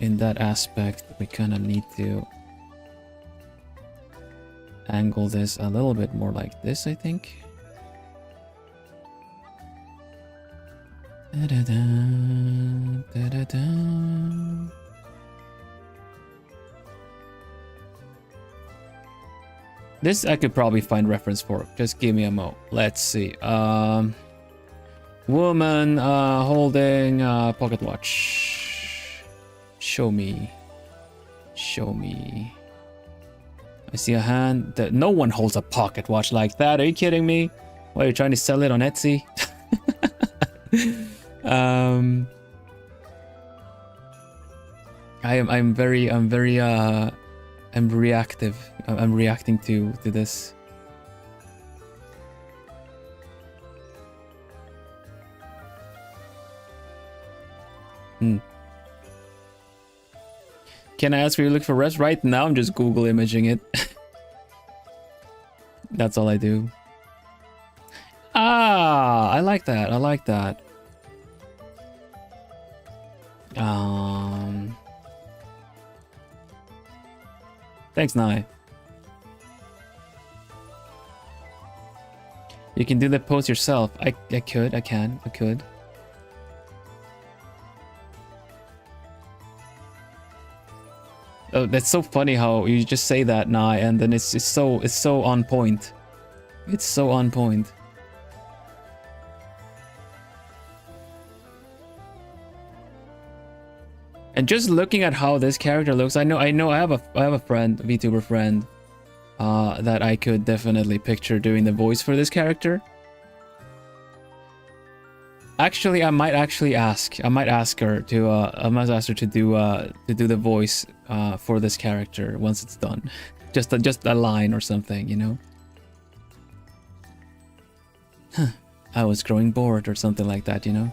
In that aspect, we kind of need to angle this a little bit more like this, I think. Da -da -da, da -da -da. This I could probably find reference for. Just give me a mo. Let's see. Woman holding a pocket watch. Show me. Show me. I see a hand that no one holds a pocket watch like that. Are you kidding me? Why, are you trying to sell it on Etsy? I'm reactive. I'm reacting to this. Can I ask where you look for rest? Right now I'm just Google imaging it. That's all I do. Ah, I like that. I like that. Thanks, Nai. You can do the pose yourself. I could. Oh, that's so funny how you just say that, Nai, and then it's so on point. It's so on point. And just looking at how this character looks, I have a friend, a VTuber friend, that I could definitely picture doing the voice for this character. Actually, I might ask her to do the voice for this character once it's done. Just a line or something, you know. I was growing bored or something like that, you know.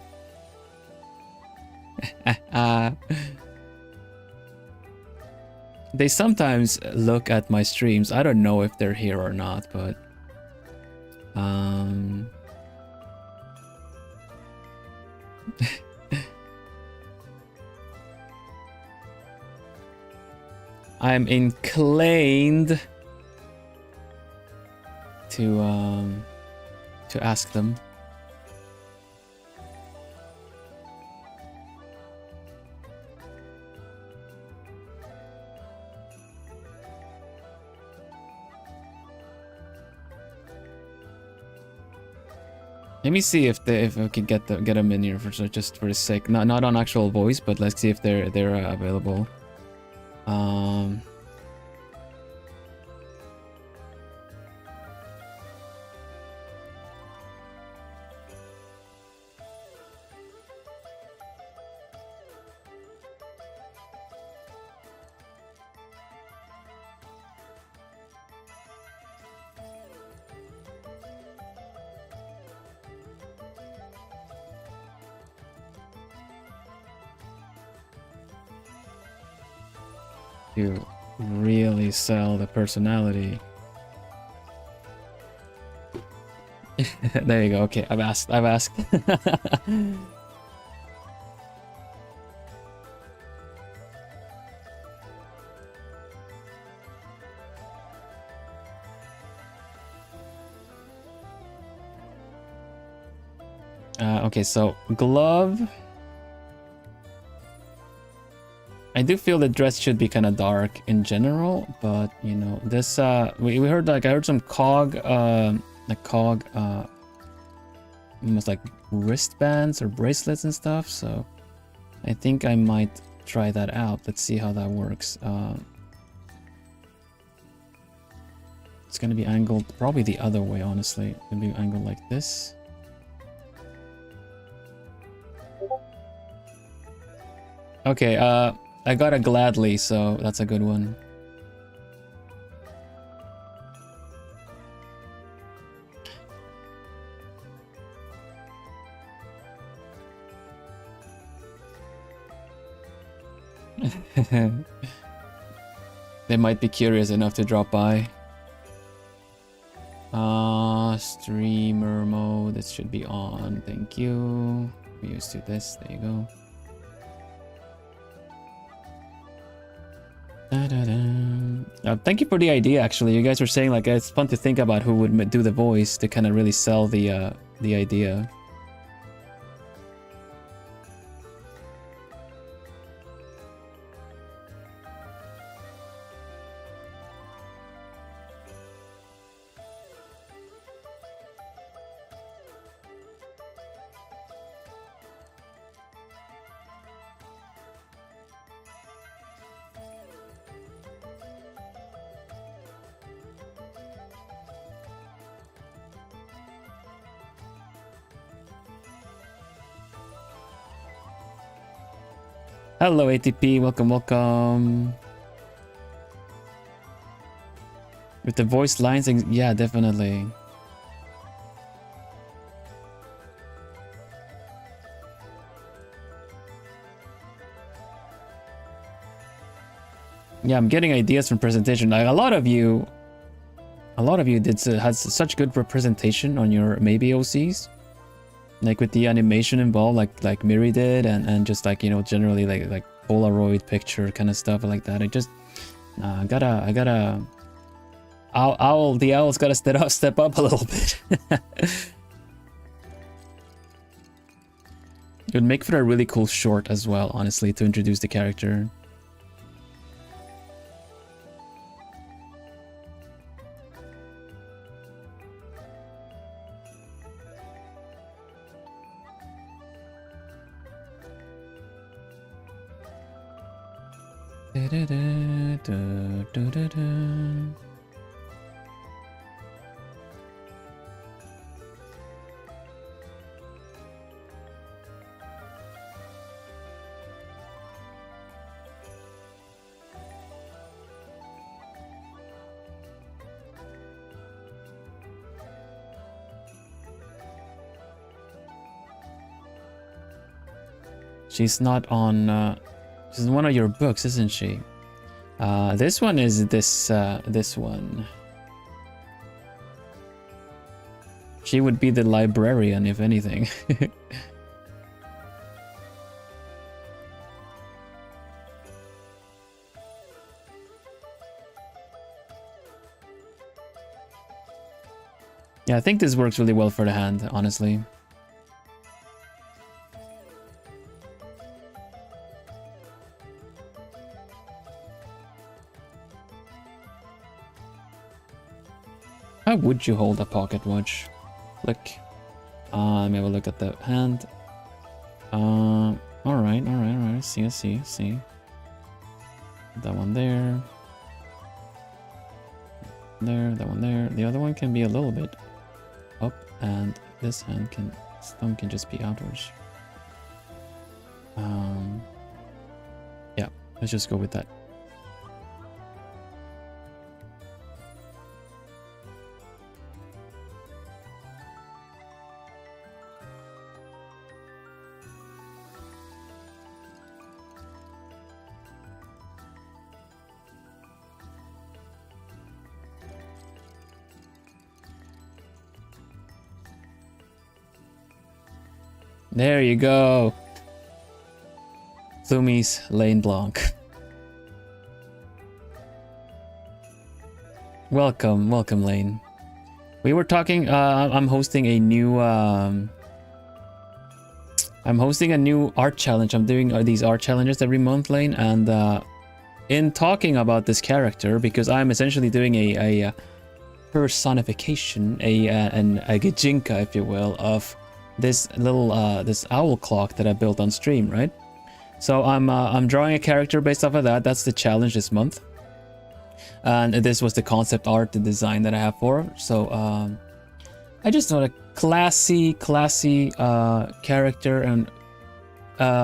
They sometimes look at my streams. I don't know if they're here or not, but I'm inclined to ask them. Let me see if I could get them in here for just for the sake, not on actual voice, but let's see if they're available. To really sell the personality. There you go. Okay, I've asked. Okay, so glove. I do feel the dress should be kind of dark in general, but you know, this we heard, like, I heard some cog almost like wristbands or bracelets and stuff, so I think I might try that out. Let's see how that works. It's gonna be angled probably the other way, honestly. It's gonna be angled like this. Okay, I got a gladly, so that's a good one. They might be curious enough to drop by. Streamer mode, this should be on. Thank you. We used to this. There you go. Thank you for the idea. Actually, you guys were saying, like, it's fun to think about who would do the voice to kind of really sell the idea. Hello, ATP. Welcome, welcome. With the voice lines, yeah, definitely. Yeah, I'm getting ideas from presentation. Like a lot of you did has such good representation on your maybe OCs, like with the animation involved, like Miri did, and just like, you know, generally like Polaroid picture kind of stuff like that. I just I gotta the owl's gotta step up a little bit. It would make for a really cool short as well, honestly, to introduce the character. She's not on, she's in one of your books, isn't she? This one is this one. She would be the librarian, if anything. Yeah, I think this works really well for the hand, honestly. How would you hold a pocket watch? Click. Let me have a look at the hand. Alright. I see. That one there. There, that one there. The other one can be a little bit up, and this thumb can just be outwards. Yeah, let's just go with that. There you go. Thumi's Lane Blanc. Welcome, Lane. We were talking, I'm hosting a new art challenge. I'm doing these art challenges every month, Lane, and in talking about this character, because I'm essentially doing a personification, a gijinka, if you will, of this little this owl clock that I built on stream, right? So I'm drawing a character based off of that. That's the challenge this month, and this was the concept art, the design that I have for her. So I just thought a classy character, and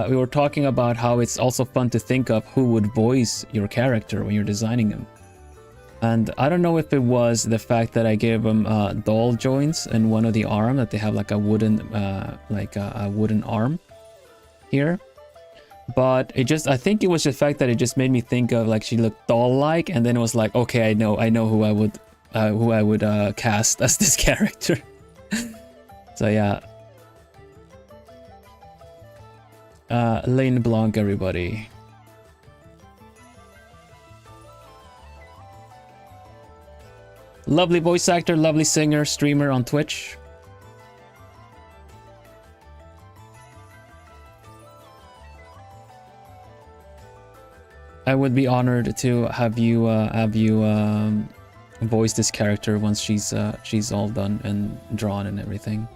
we were talking about how it's also fun to think of who would voice your character when you're designing him. And I don't know if it was the fact that I gave them doll joints in one of the arm, that they have like a wooden a wooden arm here. But I think it was the fact that it just made me think of like she looked doll-like, and then it was like, okay, I know who I would cast as this character. So yeah. Lane Blanc, everybody. Lovely voice actor, lovely singer, streamer on Twitch. I would be honored to have you voice this character once she's all done and drawn and everything.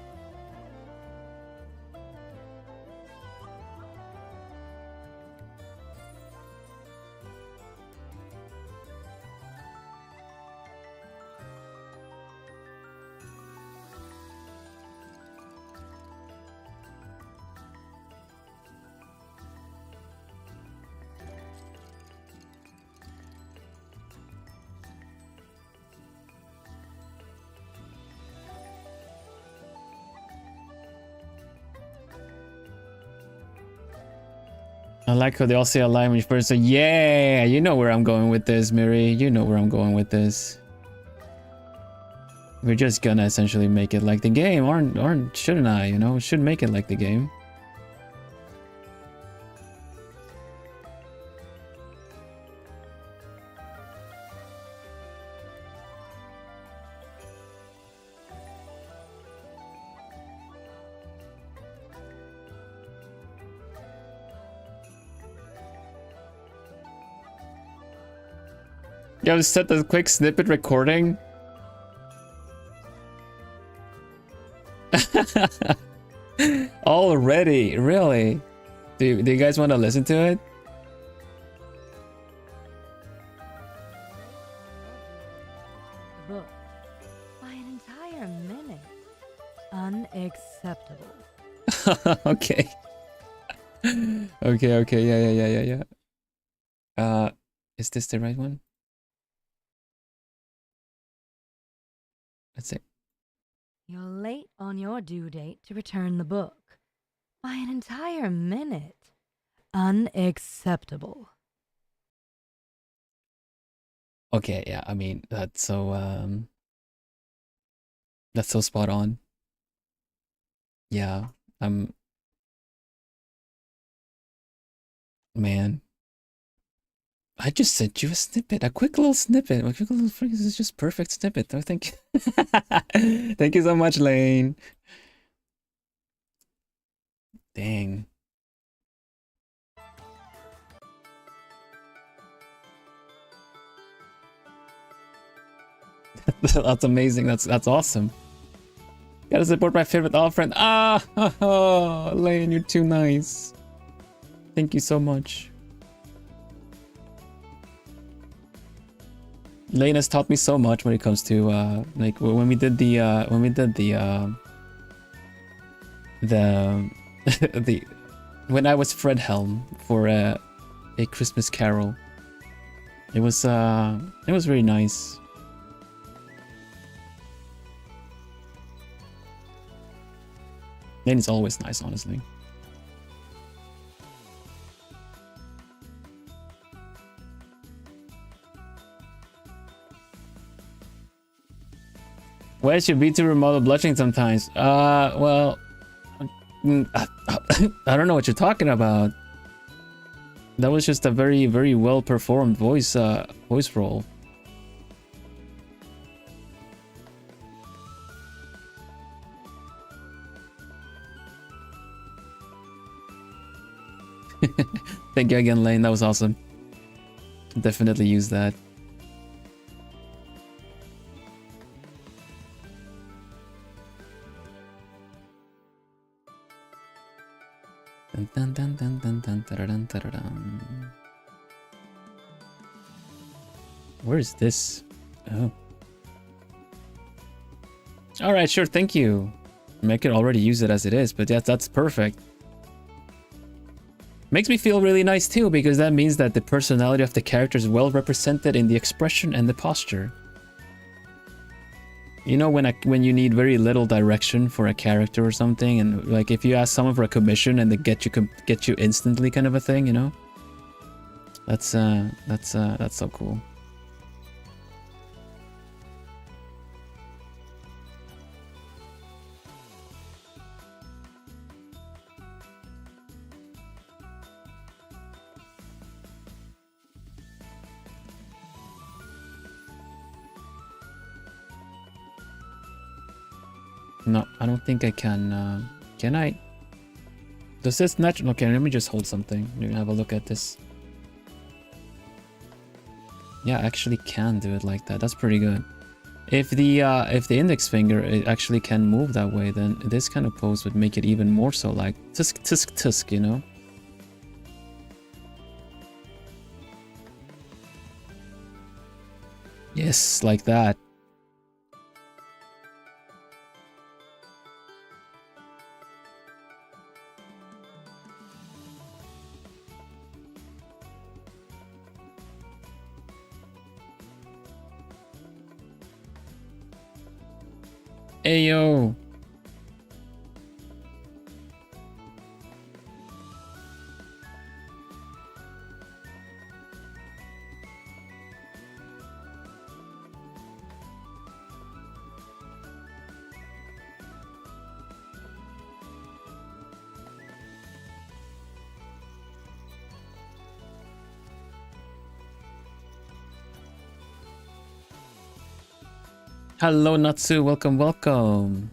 I like how they all say alive when you first say, yeah, you know where I'm going with this, Miri. You know where I'm going with this. We're just gonna essentially make it like the game, shouldn't I? You know, should make it like the game. You have to set the quick snippet recording. Already, really? Do you guys want to listen to it? Book by an entire minute. Unacceptable. Okay. Okay, yeah. Is this the right one? Let's see. You're late on your due date to return the book by an entire minute. Unacceptable. Okay, yeah, I mean, that's so spot on. Yeah, man. I just sent you a snippet, a quick little snippet. A quick little freaking is just perfect snippet. I think. Thank you so much, Lane. Dang. That's amazing. That's awesome. Gotta support my favorite all friend. Ah, oh, Lane, you're too nice. Thank you so much. Lane has taught me so much when it comes to like when we did the the when I was Fredhelm for a Christmas Carol. It was very nice. Lane is always nice, honestly. Where should be to remodel blushing sometimes? Well, I don't know what you're talking about. That was just a very, very well performed voice role. Thank you again, Lane. That was awesome. Definitely use that. Dun, dun, dun, dun, dun, dun, dun, dun. Where is this? Oh. All right, sure. Thank you. I mean, I could already use it as it is, but yeah, that's perfect. Makes me feel really nice too, because that means that the personality of the character is well represented in the expression and the posture. You know, when you need very little direction for a character or something, and like if you ask someone for a commission and they get you instantly, kind of a thing, you know. That's so cool. No, I don't think I can. Can I? Does this natural? Okay, let me just hold something. Let me have a look at this. Yeah, I actually can do it like that. That's pretty good. If the index finger actually can move that way, then this kind of pose would make it even more so like tusk tusk tusk, you know? Yes, like that. Ayo. Hello, Natsu. Welcome, welcome.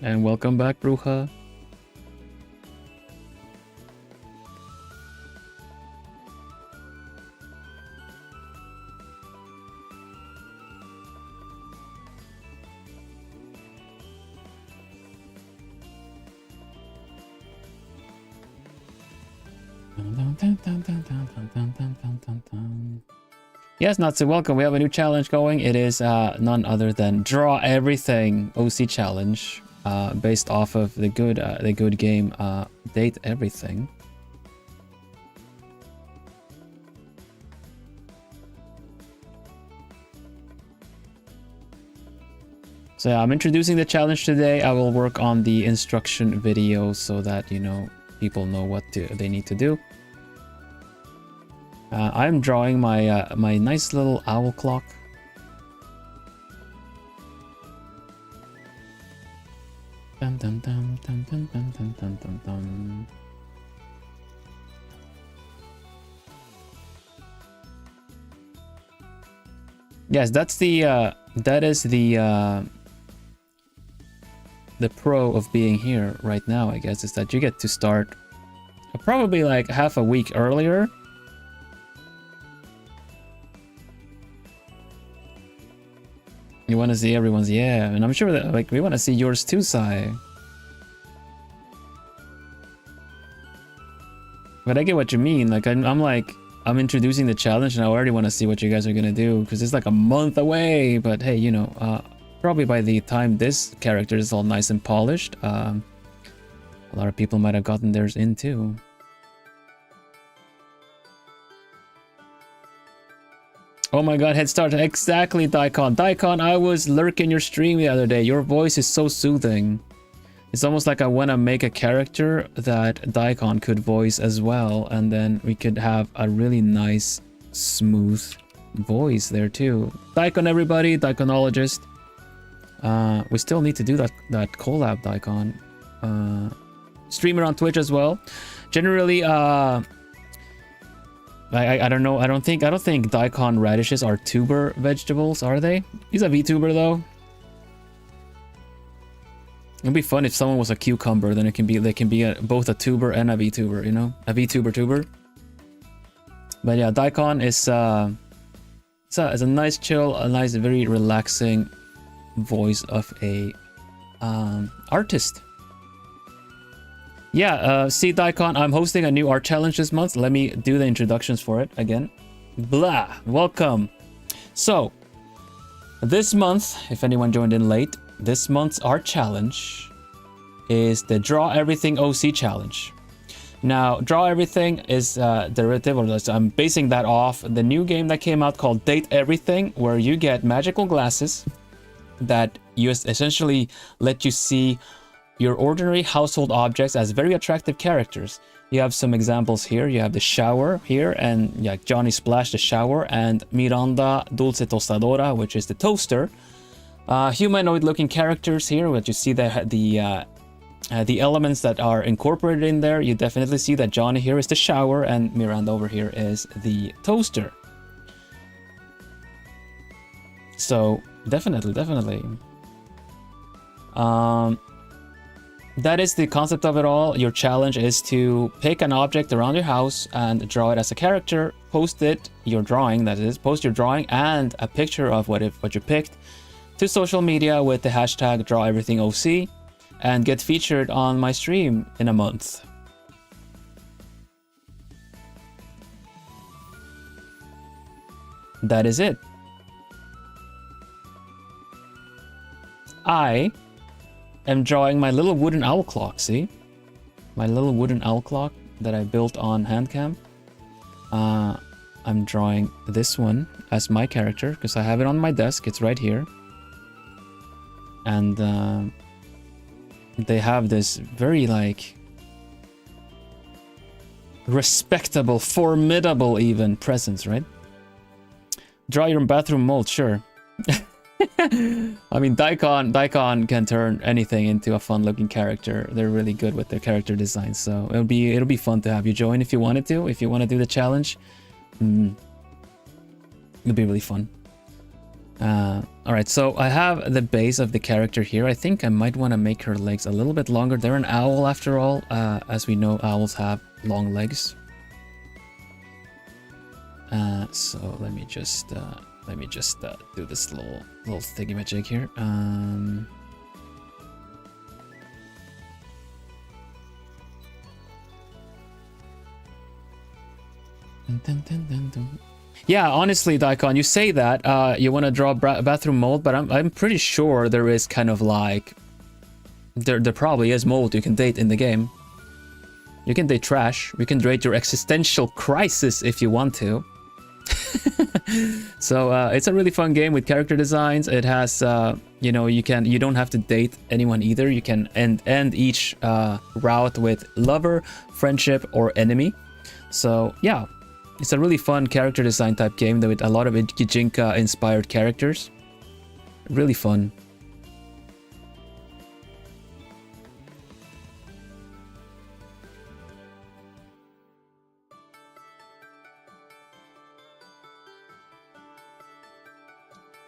And welcome back, Bruja. Yes, Natsu, welcome. We have a new challenge going. It is none other than Draw Everything OC challenge, based off of the good game Date Everything. So yeah, I'm introducing the challenge today. I will work on the instruction video so that, you know, people know what they need to do. I'm drawing my my nice little owl clock. Dun, dun, dun, dun, dun, dun, dun, dun, dun, dun. Yes, that's the that is the pro of being here right now, I guess, is that you get to start probably like half a week earlier. You want to see everyone's, yeah, and I'm sure that like we want to see yours too, Sai. But I get what you mean. Like I'm introducing the challenge, and I already want to see what you guys are gonna do because it's like a month away. But hey, you know, probably by the time this character is all nice and polished, a lot of people might have gotten theirs in too. Oh my god, head start. Exactly, Daikon. Daikon, I was lurking your stream the other day. Your voice is so soothing. It's almost like I want to make a character that Daikon could voice as well, and then we could have a really nice, smooth voice there too. Daikon, everybody, Daikonologist. We still need to do that collab, Daikon. Streamer on Twitch as well. Generally, I don't know. I don't think daikon radishes are tuber vegetables, are they? He's a VTuber though. It'd be fun if someone was a cucumber. Then they can be both a tuber and a VTuber. You know, a VTuber tuber. But yeah, daikon is it's a nice chill, a nice, very relaxing voice of a artist. Yeah, see, Daikon, I'm hosting a new art challenge this month. Let me do the introductions for it again. Blah, welcome. So, this month, if anyone joined in late, this month's art challenge is the Draw Everything OC challenge. Now, Draw Everything is derivative, or I'm basing that off the new game that came out called Date Everything, where you get magical glasses that essentially let you see your ordinary household objects as very attractive characters. You have some examples here. You have the shower here, and yeah, Johnny Splash, the shower, and Miranda Dulce Tostadora, which is the toaster. Humanoid-looking characters here, which you see the elements that are incorporated in there. You definitely see that Johnny here is the shower, and Miranda over here is the toaster. So definitely. That is the concept of it all. Your challenge is to pick an object around your house and draw it as a character. Post your drawing and a picture of what you picked to social media with the hashtag DrawEverythingOC and get featured on my stream in a month. That is it. I am drawing my little wooden owl clock, see? My little wooden owl clock that I built on Handcam. I'm drawing this one as my character because I have it on my desk. It's right here. And they have this very like respectable, formidable even presence, right? Draw your bathroom mold, sure. I mean, Daikon can turn anything into a fun-looking character. They're really good with their character design, so it'll be fun to have you join if you wanted to. If you want to do the challenge, it'll be really fun. All right, so I have the base of the character here. I think I might want to make her legs a little bit longer. They're an owl after all. As we know, owls have long legs. So let me just do this little thingamajig here. Yeah, honestly, Daikon, you say that you want to draw bathroom mold, but I'm pretty sure there is kind of like there probably is mold you can date in the game. You can date trash. You can date your existential crisis if you want to. So it's a really fun game with character designs. It has you know, you don't have to date anyone either. You can end each route with lover, friendship, or enemy. So yeah, it's a really fun character design type game with a lot of Gijinka inspired characters. Really fun.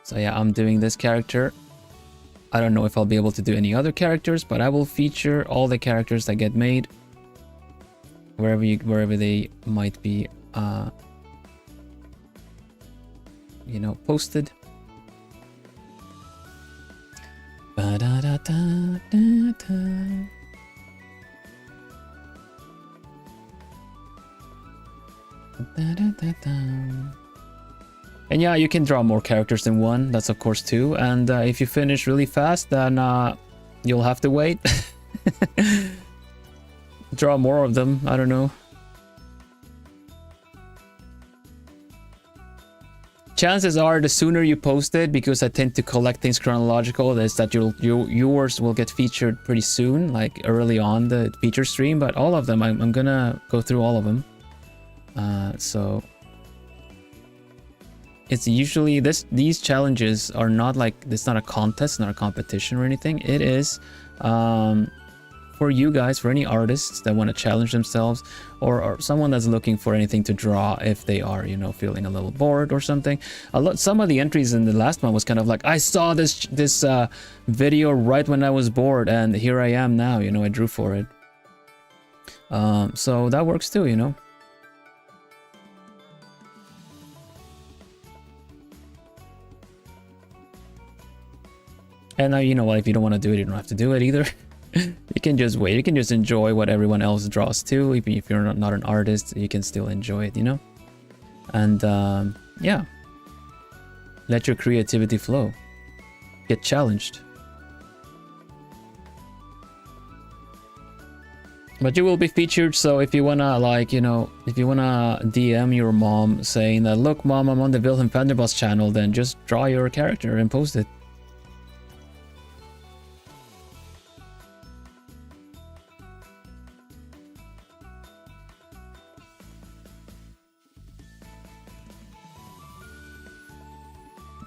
So yeah, I'm doing this character. I don't know if I'll be able to do any other characters, but I will feature all the characters that get made wherever they might be you know, posted. And yeah, you can draw more characters than one. That's of course two. And if you finish really fast, then you'll have to wait. Draw more of them. I don't know. Chances are the sooner you post it, because I tend to collect things chronological, is that yours will get featured pretty soon, like early on the feature stream. But all of them, I'm gonna go through all of them. So it's usually these challenges are not like, it's not a contest, not a competition or anything. It is for you guys, for any artists that want to challenge themselves, or someone that's looking for anything to draw if they are, you know, feeling a little bored or something. Some of the entries in the last one was kind of like, I saw this video right when I was bored, and here I am now, you know, I drew for it. So that works too, you know. And you know what, if you don't want to do it, you don't have to do it either. You can just wait. You can just enjoy what everyone else draws too. Even if you're not an artist, you can still enjoy it, you know? And yeah, let your creativity flow. Get challenged. But you will be featured, so if you wanna, like, you know, if you wanna DM your mom saying that, look mom, I'm on the Vilhelm Vanderbos channel, then just draw your character and post it.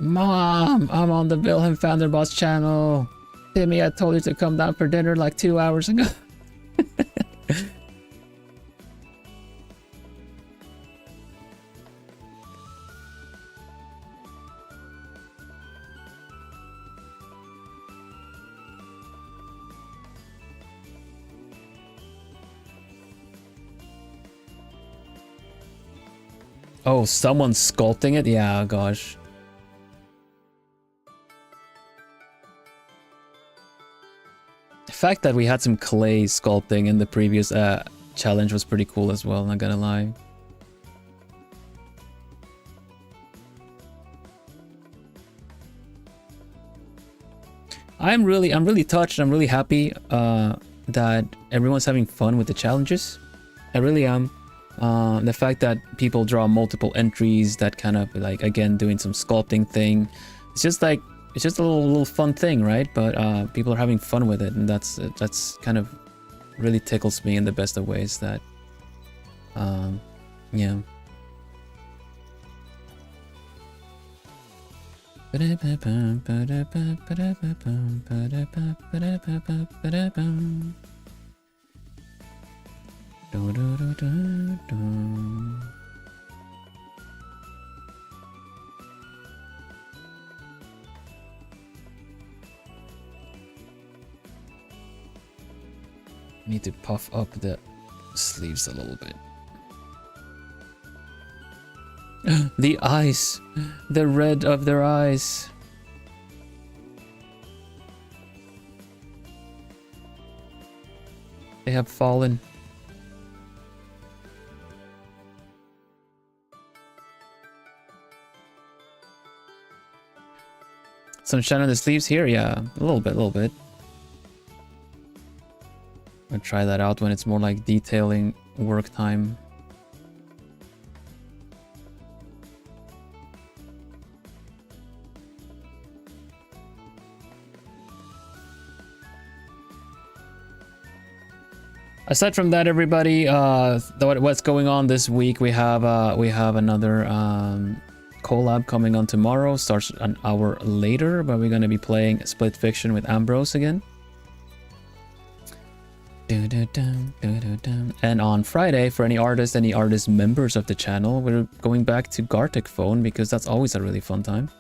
Mom, I'm on the Vilhelm Vanderbos channel. Timmy, I told you to come down for dinner like 2 hours ago. Oh, someone's sculpting it? Yeah, gosh. The fact that we had some clay sculpting in the previous challenge was pretty cool as well, not gonna lie. I'm really touched. I'm really happy that everyone's having fun with the challenges. I really am. The fact that people draw multiple entries, that kind of like, again, doing some sculpting thing. It's just like, it's just a little fun thing, right? But people are having fun with it, and that's kind of really tickles me in the best of ways. That yeah. Need to puff up the sleeves a little bit. The eyes, the red of their eyes. They have fallen. Sunshine on the sleeves here, yeah, a little bit. I'll try that out when it's more like detailing work time. Aside from that, everybody, what's going on this week? We have another collab coming on tomorrow. Starts an hour later, but we're gonna be playing Split Fiction with Ambrose again. And on Friday, for any artist members of the channel, we're going back to Gartic Phone because that's always a really fun time.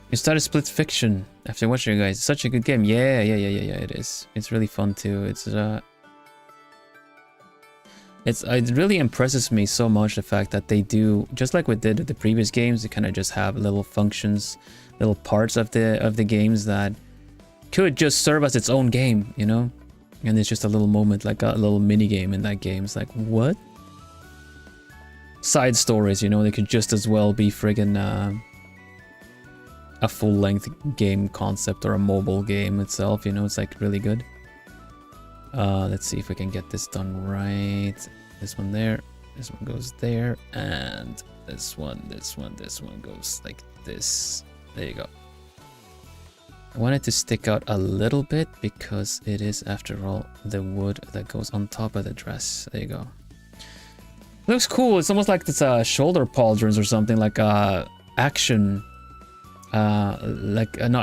You started Split Fiction after watching you guys. It's such a good game. Yeah, it is. It's really fun too. It really impresses me so much the fact that they do, just like we did with the previous games, they kind of just have little functions, little parts of the games that could just serve as its own game, you know? And it's just a little moment, like a little mini game in that game. It's like, what? Side stories, you know, they could just as well be friggin' a full-length game concept or a mobile game itself, you know. It's like really good. Let's see if we can get this done right. This one there, this one goes there, and this one goes like this. There you go. I want it to stick out a little bit because it is, after all, the wood that goes on top of the dress. There you go. Looks cool. It's almost like it's shoulder pauldrons or something, like action. Not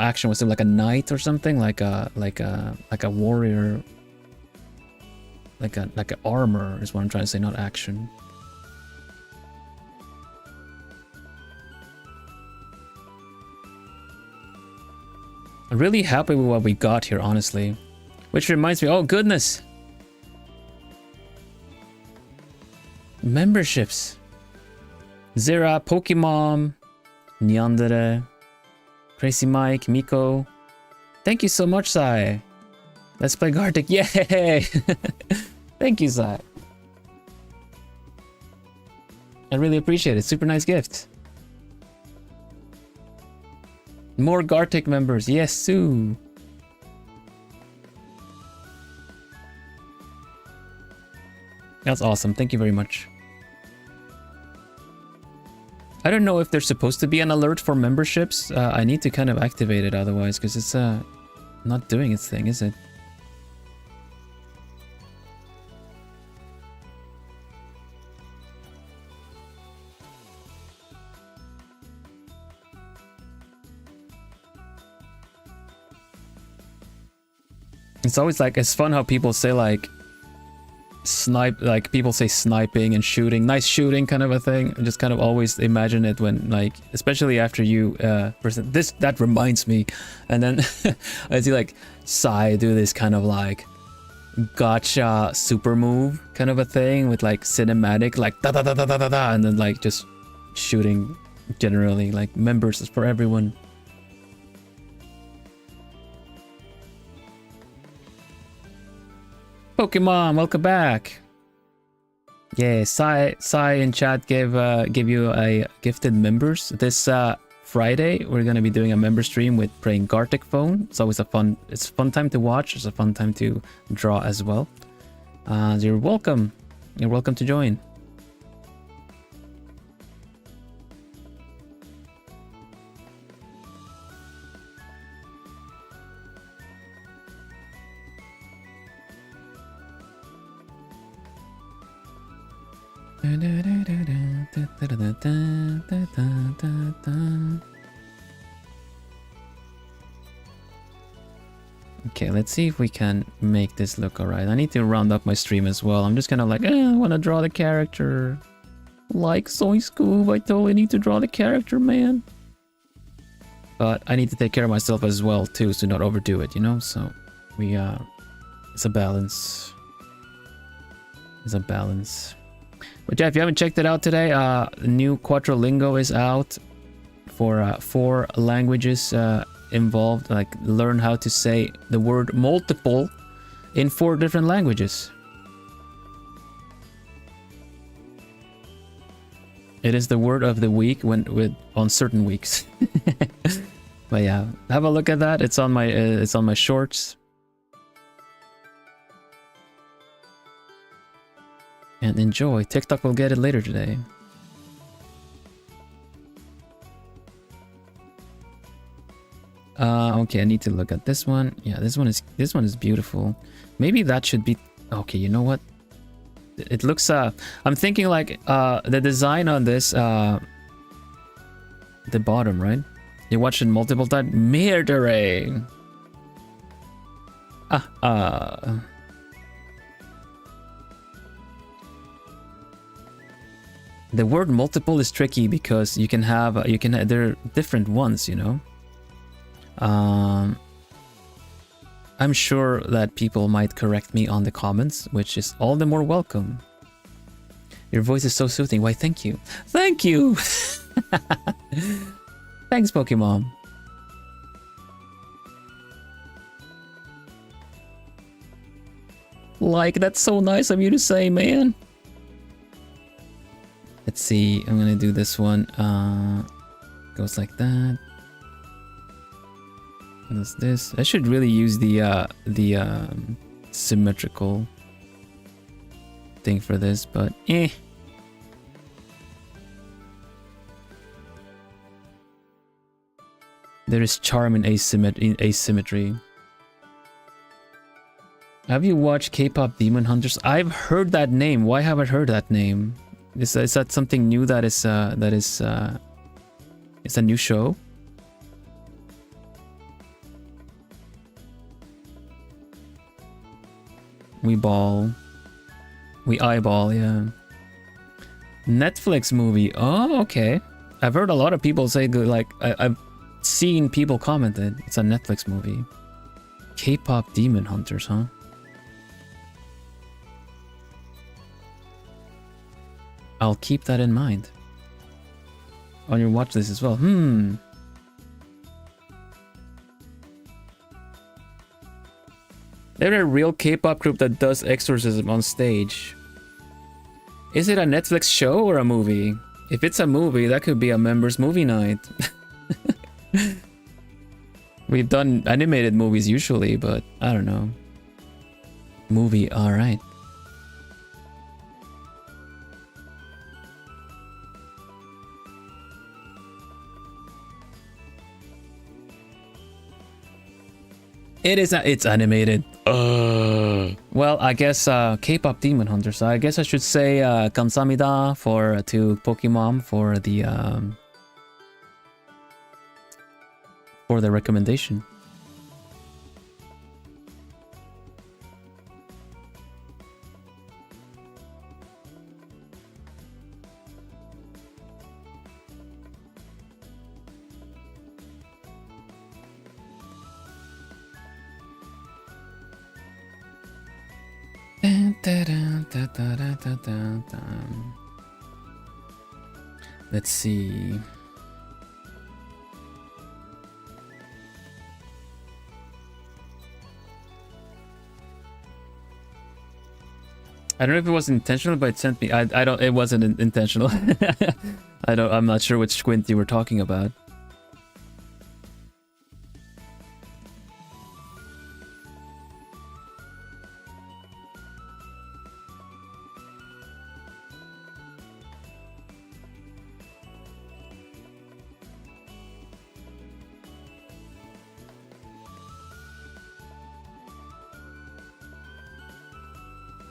action, was it like a knight or something, like a warrior, like a armor is what I'm trying to say, not action. I'm really happy with what we got here, honestly. Which reminds me, oh goodness, memberships. Zera, Pokemon, Nyandere, Crazy Mike, Miko. Thank you so much, Sai. Let's play Gartic. Yay! Thank you, Sai. I really appreciate it. Super nice gift. More Gartic members. Yes, Sue. That's awesome. Thank you very much. I don't know if there's supposed to be an alert for memberships. I need to kind of activate it otherwise, because it's not doing its thing, is it? It's always like, it's fun how people say like snipe, like people say sniping and shooting, nice shooting kind of a thing. I just kind of always imagine it when, like, especially after you that reminds me, and then I see like Sai do this kind of like gotcha super move kind of a thing with like cinematic, like da da da da da da da, and then like just shooting generally, like members is for everyone. Pokemon, welcome back. Yeah, Sai in chat give you a gifted members. This Friday we're gonna be doing a member stream with playing Gartic Phone. It's always a fun time to watch. It's a fun time to draw as well. You're welcome. You're welcome to join. Okay, let's see if we can make this look alright. I need to round up my stream as well. I'm just kind of like, I want to draw the character. Like Soy Scoob, I totally need to draw the character, man. But I need to take care of myself as well, too, so not overdo it, you know? So, it's a balance. It's a balance. But yeah, if you haven't checked it out today, the new Quattrolingo is out for 4 languages involved. Like, learn how to say the word multiple in 4 different languages. It is the word of the week on certain weeks. But yeah, have a look at that. It's on my shorts. And enjoy. TikTok will get it later today. Okay, I need to look at this one. Yeah, this one is beautiful. Maybe that should be okay. You know what? It looks. I'm thinking like the design on this. The bottom, right? You watched it multiple times. Murdering. The word multiple is tricky because you can have there are different ones, you know. I'm sure that people might correct me on the comments, which is all the more welcome. Your voice is so soothing. Why, thank you. Thank you. Thanks, Pokemon. Like, that's so nice of you to say, man. Let's see, I'm gonna do this one. Goes like that. Does this? I should really use the symmetrical thing for this, but eh. There is charm in asymmetry. Have you watched K-pop Demon Hunters? I've heard that name. Why have I heard that name? Is that something new that is it's a new show? We eyeball, yeah. Netflix movie. Oh, okay. I've heard a lot of people say good. Like I've seen people commented. It's a Netflix movie. K-pop Demon Hunters, huh? I'll keep that in mind on your watch list as well. They're a real K-pop group that does exorcism on stage. Is it a Netflix show or a movie? If it's a movie, that could be a members movie night. We've done animated movies usually, but I don't know. Movie, alright. It's animated. Well, I guess K-pop Demon Hunters. I guess I should say 감사합니다 to Pokemon for the recommendation. Let's see. I don't know if it was intentional, but it sent me. I don't. It wasn't intentional. I'm not sure which squint you were talking about.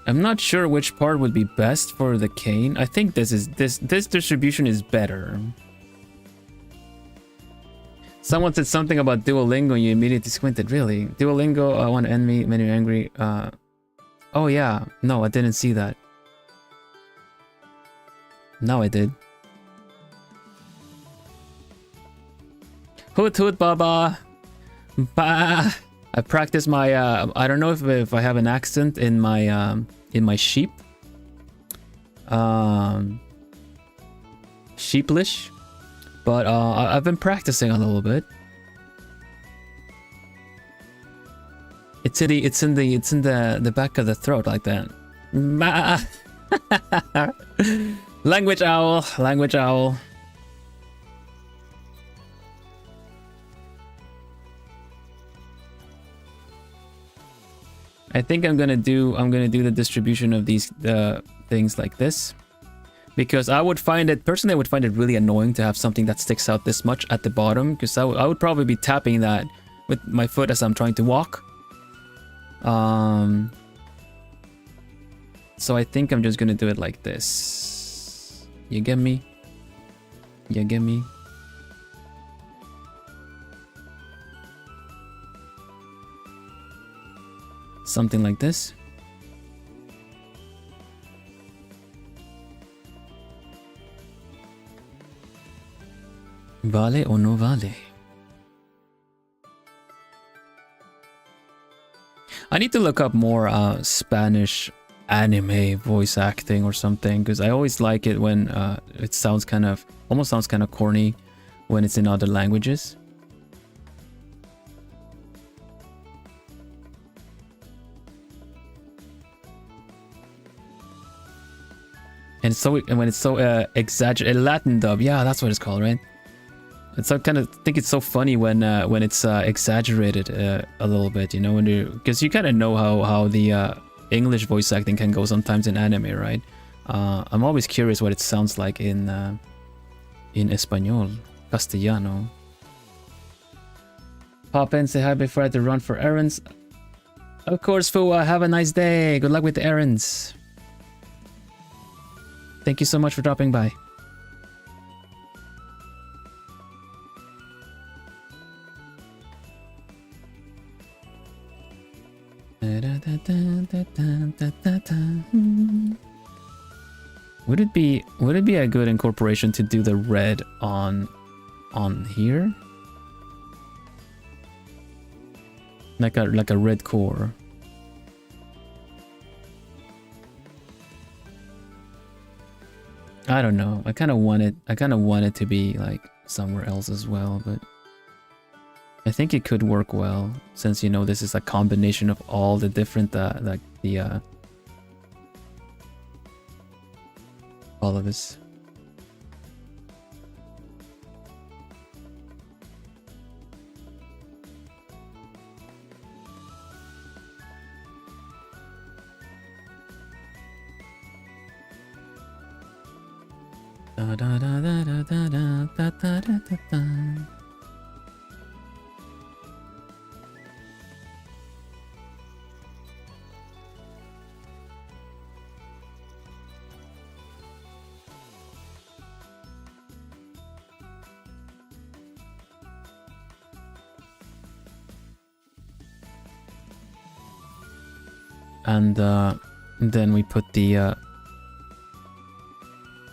I'm not sure which part would be best for the cane. I think this distribution is better. Someone said something about Duolingo and you immediately squinted. Really? Duolingo, I want to end me when you're angry. Oh yeah. No, I didn't see that. Now I did. Hoot hoot baba. Ba. I practice my I don't know if I have an accent in my sheep. Sheeplish. But I've been practicing a little bit. It's in the back of the throat like that. Language owl, language owl. I think I'm gonna do the distribution of these things like this, because I would find it personally. I would find it really annoying to have something that sticks out this much at the bottom, because I would probably be tapping that with my foot as I'm trying to walk. So I think I'm just gonna do it like this. You get me? You get me? Something like this. Vale o no vale? I need to look up more Spanish anime voice acting or something, because I always like it when it sounds almost sounds kind of corny when it's in other languages. And when it's so exaggerated, Latin dub, yeah, that's what it's called, right? It's so I think it's so funny when it's exaggerated a little bit, you know, because you kind of know how the English voice acting can go sometimes in anime, right? I'm always curious what it sounds like in Espanol, Castellano. Pop in, say hi before I have to run for errands. Of course, Fua, have a nice day. Good luck with the errands. Thank you so much for dropping by. Would it be a good incorporation to do the red on here? Like a red core. I don't know. I kind of want it to be like somewhere else as well, but I think it could work well, since, you know, this is a combination of all the different all of this. Da da da da da da da da da da da. And then we put the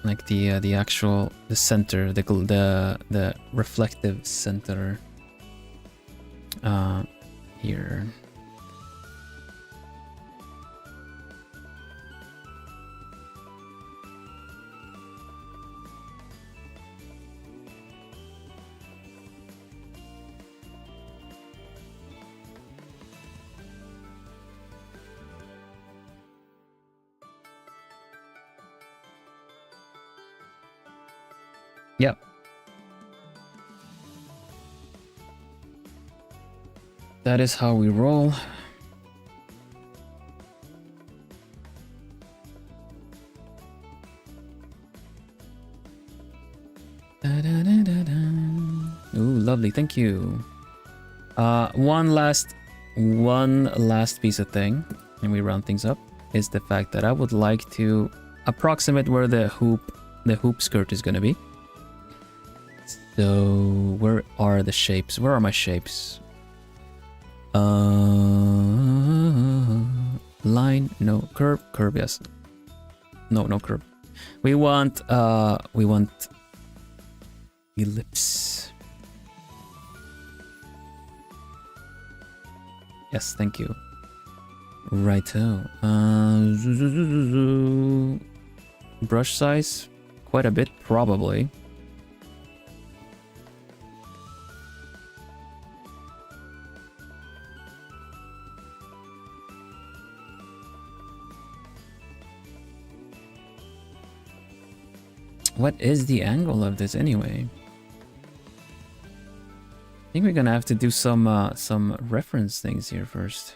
like the actual center, the reflective center here. Yep. That is how we roll. Ooh, lovely, thank you. One last piece of thing, and we round things up, is the fact that I would like to approximate where the hoop skirt is gonna be. So where are the shapes? Where are my shapes? Line, no, curve, yes. No curve. We want ellipse. Yes, thank you. Righto. Brush size, quite a bit, probably. What is the angle of this anyway? I think we're gonna have to do some reference things here first.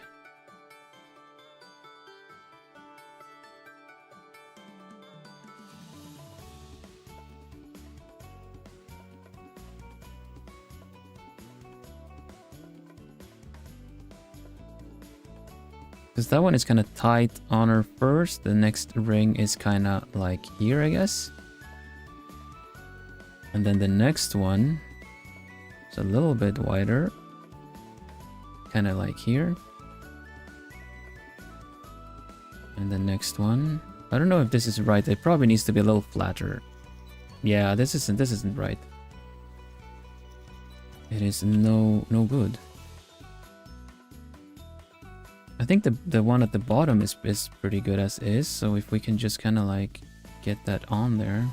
Because that one is kind of tight on her first. The next ring is kind of like here, I guess. And then the next one is a little bit wider. Kind of like here. And the next one, I don't know if this is right. It probably needs to be a little flatter. Yeah, this isn't right. It is no good. I think the one at the bottom is pretty good as is. So if we can just kind of like get that on there.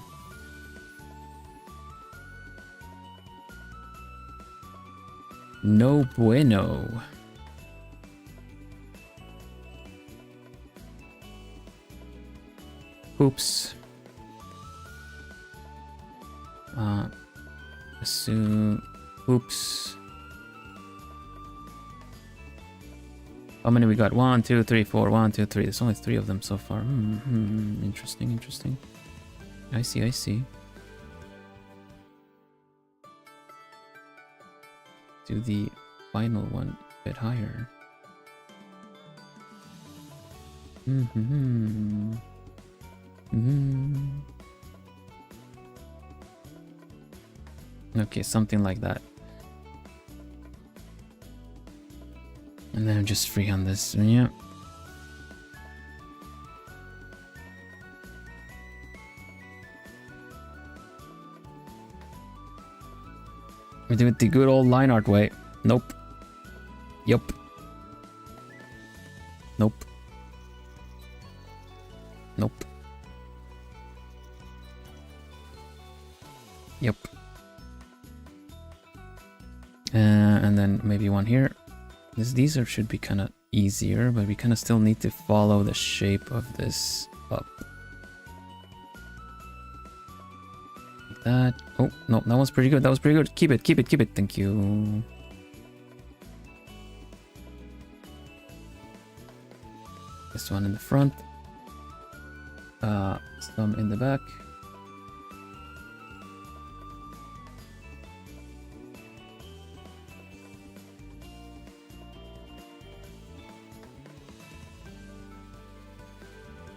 No bueno. Oops. Assume. Oops. How many we got? 1, 2, 3, 4. 1, 2, 3. There's only 3 of them so far. Interesting. I see. Do the final one a bit higher. Okay, something like that. And then I'm just free on this. Yeah. We do it the good old line art way. Nope. Yup. Nope. Nope. Yep. And then maybe one here. These should be kind of easier, but we kind of still need to follow the shape of this up. Like that. Oh, no, that was pretty good. That was pretty good. Keep it. Thank you. This one in the front. Some in the back.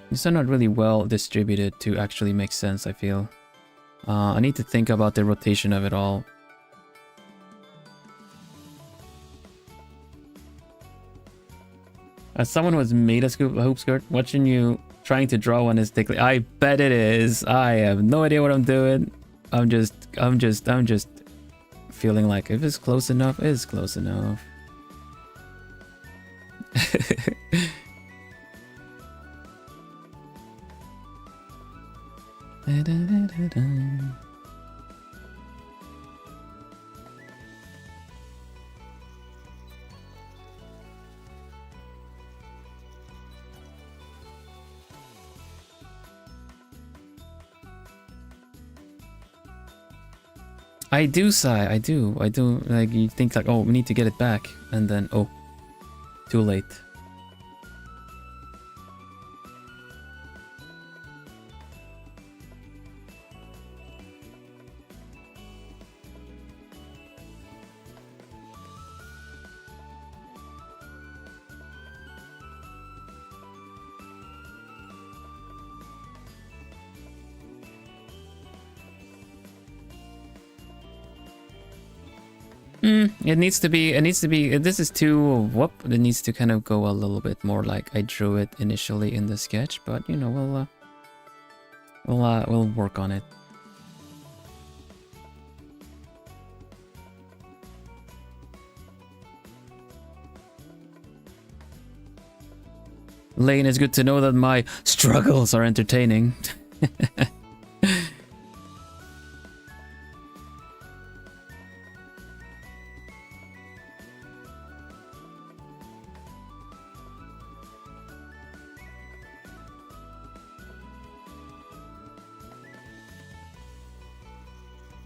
These are not really well distributed to actually make sense, I feel. I need to think about the rotation of it all. As someone who has made a hoop skirt, watching you trying to draw one is tickling. I bet it is. I have no idea what I'm doing. I'm just feeling like if it's close enough, it's close enough. I do, Sai. I do. Like, you think like, oh, we need to get it back. And then, oh, too late. It needs to be, this is too, whoop, it needs to kind of go a little bit more like I drew it initially in the sketch, but you know, we'll work on it. Lane, it's good to know that my struggles are entertaining.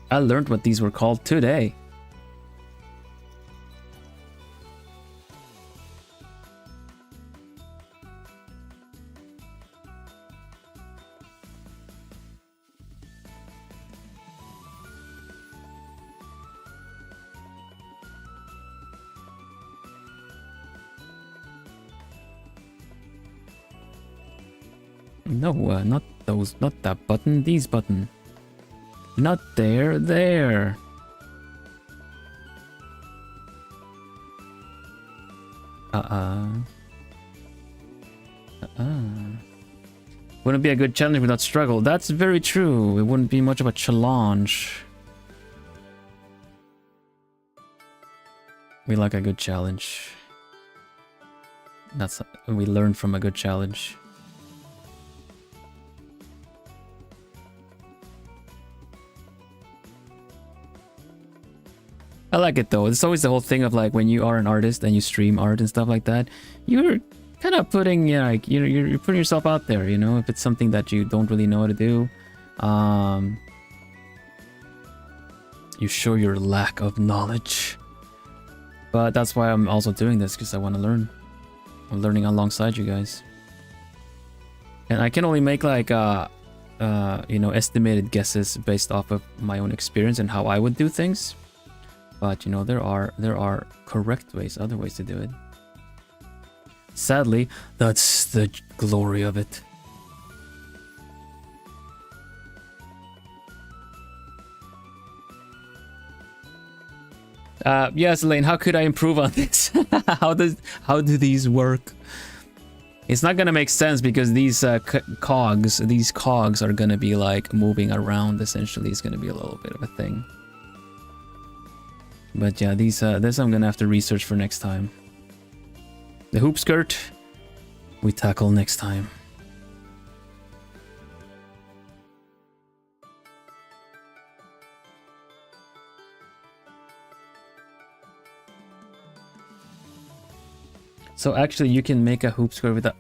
I learned what these were called today. No, not those, not that button, these button. Not there, there. Wouldn't be a good challenge without struggle. That's very true. It wouldn't be much of a challenge. We like a good challenge. That's, we learn from a good challenge. I like it though. It's always the whole thing of like when you are an artist and you stream art and stuff like that, you're kind of putting, you know, like you're putting yourself out there, you know, if it's something that you don't really know how to do. You show your lack of knowledge. But that's why I'm also doing this, because I want to learn. I'm learning alongside you guys. And I can only make like you know, estimated guesses based off of my own experience and how I would do things. But you know, there are correct ways, other ways to do it. Sadly, that's the glory of it. Yes, Elaine, how could I improve on this? how do these work? It's not gonna make sense because these cogs are gonna be like moving around. Essentially, it's gonna be a little bit of a thing. But yeah, this I'm gonna have to research for next time. The hoop skirt, we tackle next time. So actually, you can make a hoop skirt with a.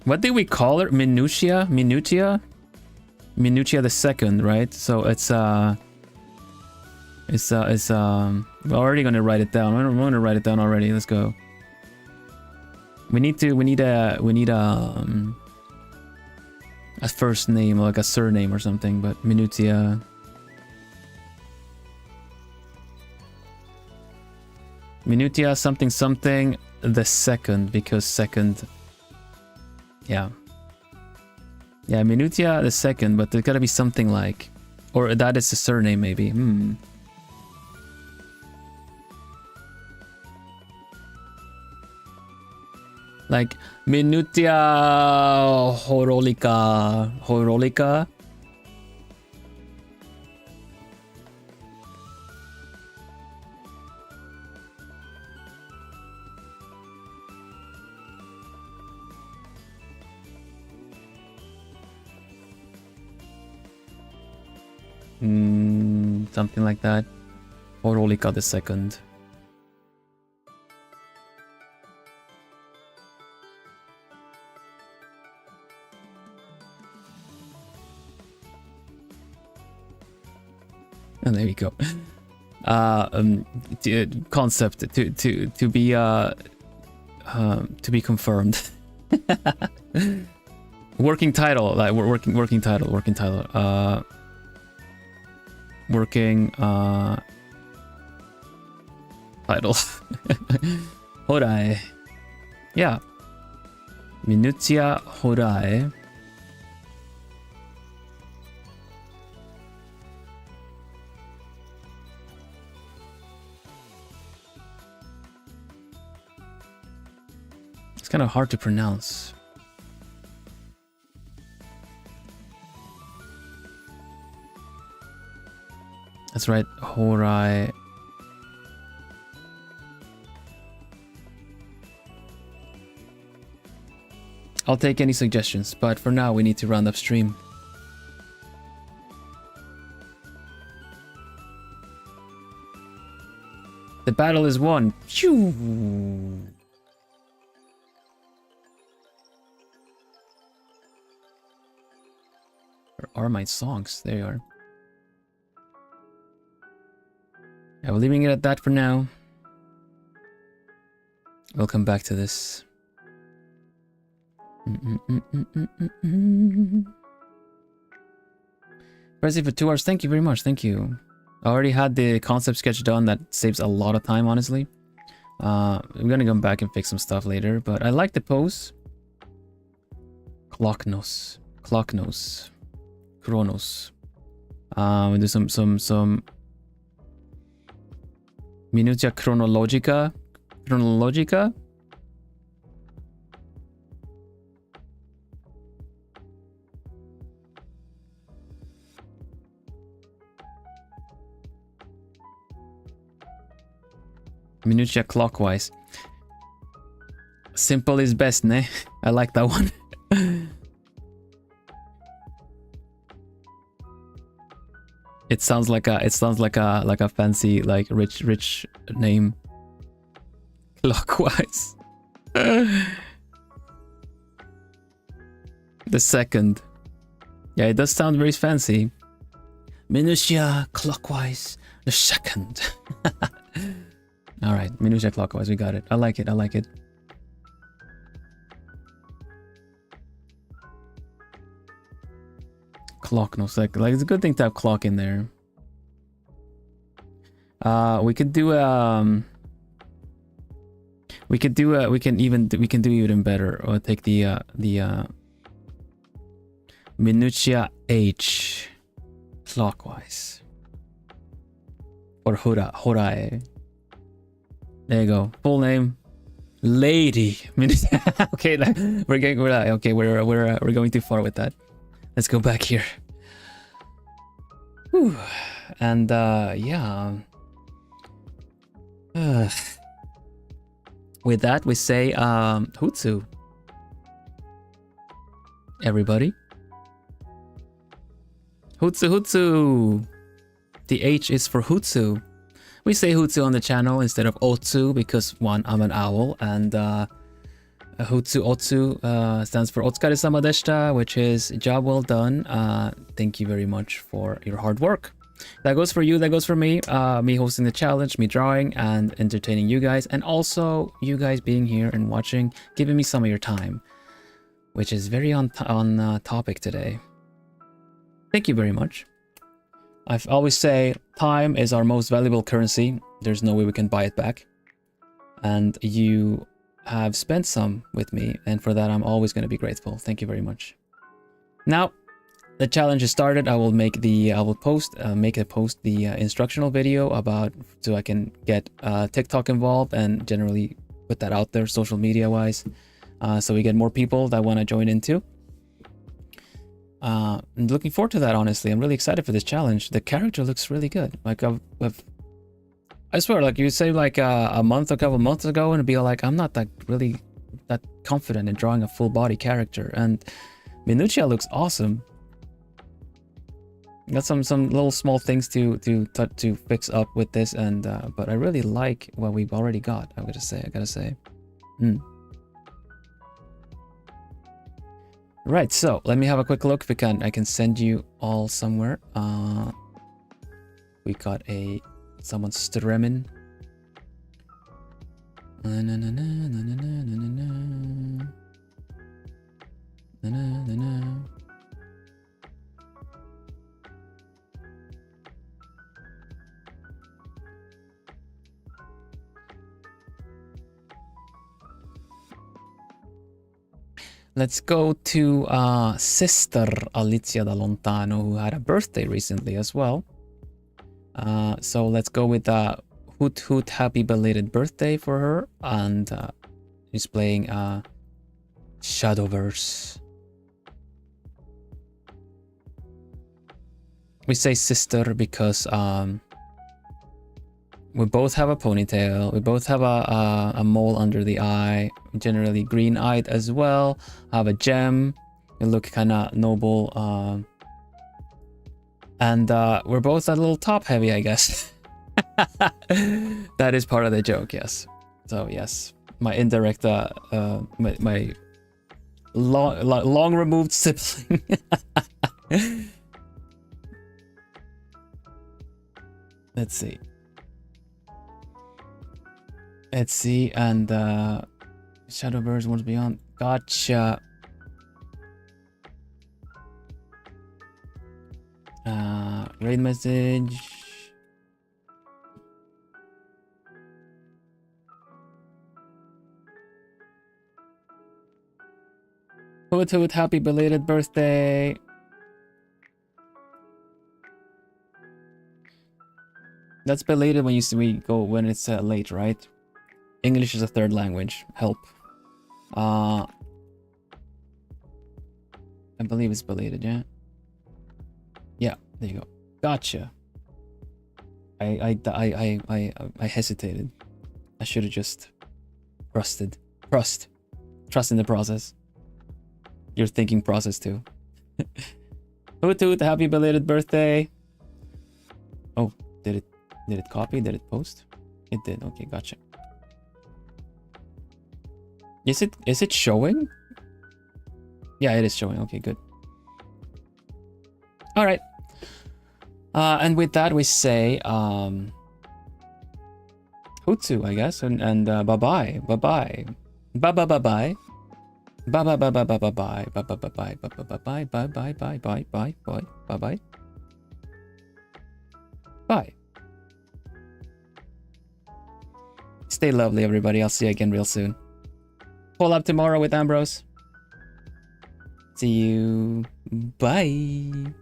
What did we call it? Minutia the second, right? So it's we're already gonna write it down. I'm gonna write it down already. Let's go. We need a first name, like a surname or something, but Minutia. Minutia something something the second, because second. Yeah. Yeah, Minutia the second, but there's gotta be something like, or that is the surname maybe. Like Minutia Horolica. Something like that. Horolica the second. And there you go. Concept to be confirmed. Working title, like working title. Title. Horai. Yeah. Minutia Horai. It's kind of hard to pronounce. That's right, Horai. I'll take any suggestions, but for now we need to round up stream. The battle is won. Phew. Where are my songs? There you are. Yeah, we're leaving it at that for now. We'll come back to this. Pressing for 2 hours. Thank you very much. Thank you. I already had the concept sketch done. That saves a lot of time, honestly. I'm gonna come back and fix some stuff later, but I like the pose. Clocknos. Chronos. We do some Minutia chronologica. Minutia clockwise. Simple is best, ne? I like that one. It sounds like a fancy, like rich name. Clockwise. The second. Yeah, it does sound very fancy. Minutia clockwise. The second. All right, minutia clockwise. We got it. I like it. Clock, no sec. Like, it's a good thing to have clock in there. We can do even better. Or take the minutia H clockwise. Or Horai. There you go. Full name, Lady. Okay, we're going too far with that. Let's go back here. Whew. And yeah. With that, we say Hutsu. Everybody. Hutsu. The H is for Hutsu. We say Hutsu on the channel instead of Otsu because one, I'm an owl, and Otsu stands for Otsukaresama deshita, which is job well done. Thank you very much for your hard work. That goes for you, that goes for me. Me hosting the challenge, me drawing and entertaining you guys, and also you guys being here and watching, giving me some of your time, which is very on topic today. Thank you very much. I always say time is our most valuable currency. There's no way we can buy it back. And you have spent some with me, and for that I'm always going to be grateful. Thank you very much. Now, the challenge is started. I will make the post the instructional video about, so I can get TikTok involved and generally put that out there social media wise, so we get more people that want to join in too. I'm looking forward to that, honestly. I'm really excited for this challenge. The character looks really good. Like I swear, like you say, like a couple months ago, and it'd be like, I'm not that confident in drawing a full body character, and Minutia looks awesome. Got some little small things to fix up with this, and but I really like what we've already got. I gotta say. Right, so let me have a quick look if I can send you all somewhere. We got someone strumming. Na na na na na na na na na na na na na. Let's go to Sister Alicia da Lontano, who had a birthday recently as well. So let's go with Hoot Hoot Happy Belated Birthday for her. And she's playing Shadowverse. We say sister because we both have a ponytail. We both have a mole under the eye. Generally green-eyed as well. Have a gem. We look kind of noble. And we're both a little top-heavy, I guess. That is part of the joke, yes. So yes, my indirect, my long removed sibling. Let's see. Let's see, and Shadowverse What's Beyond. Gotcha. Raid message. Hoot Hoot Happy Belated Birthday. That's belated when when it's late, right? English is a third language. Help. I believe it's belated, yeah. Yeah, there you go. Gotcha. I hesitated. I should have just trusted. Trust in the process. Your thinking process too. Hoot Hoot, happy belated birthday. Oh, did it copy? Did it post? It did. Okay, gotcha. Is it showing? Yeah, it is showing. Okay, good. All right. And with that we say Hutsu, I guess, and bye-bye. Bye-bye. Bye-bye. Bye-bye. Bye-bye. Bye-bye. Bye-bye. Bye-bye. Bye-bye. Bye-bye. Bye-bye. Bye-bye. Bye. Stay lovely, everybody. I'll see you again real soon. Collab tomorrow with Ambrose. See you. Bye.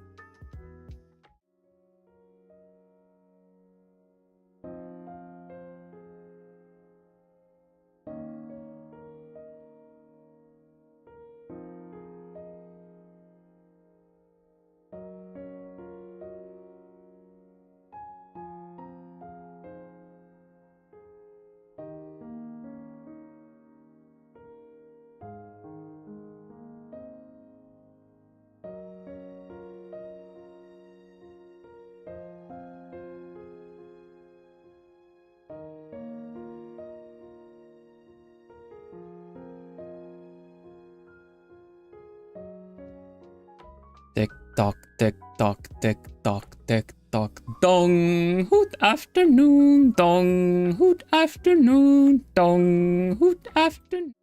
Tick tock, tick tock, tick tock, tick tock. Dong, hoot afternoon, dong, hoot afternoon, dong, hoot afternoon.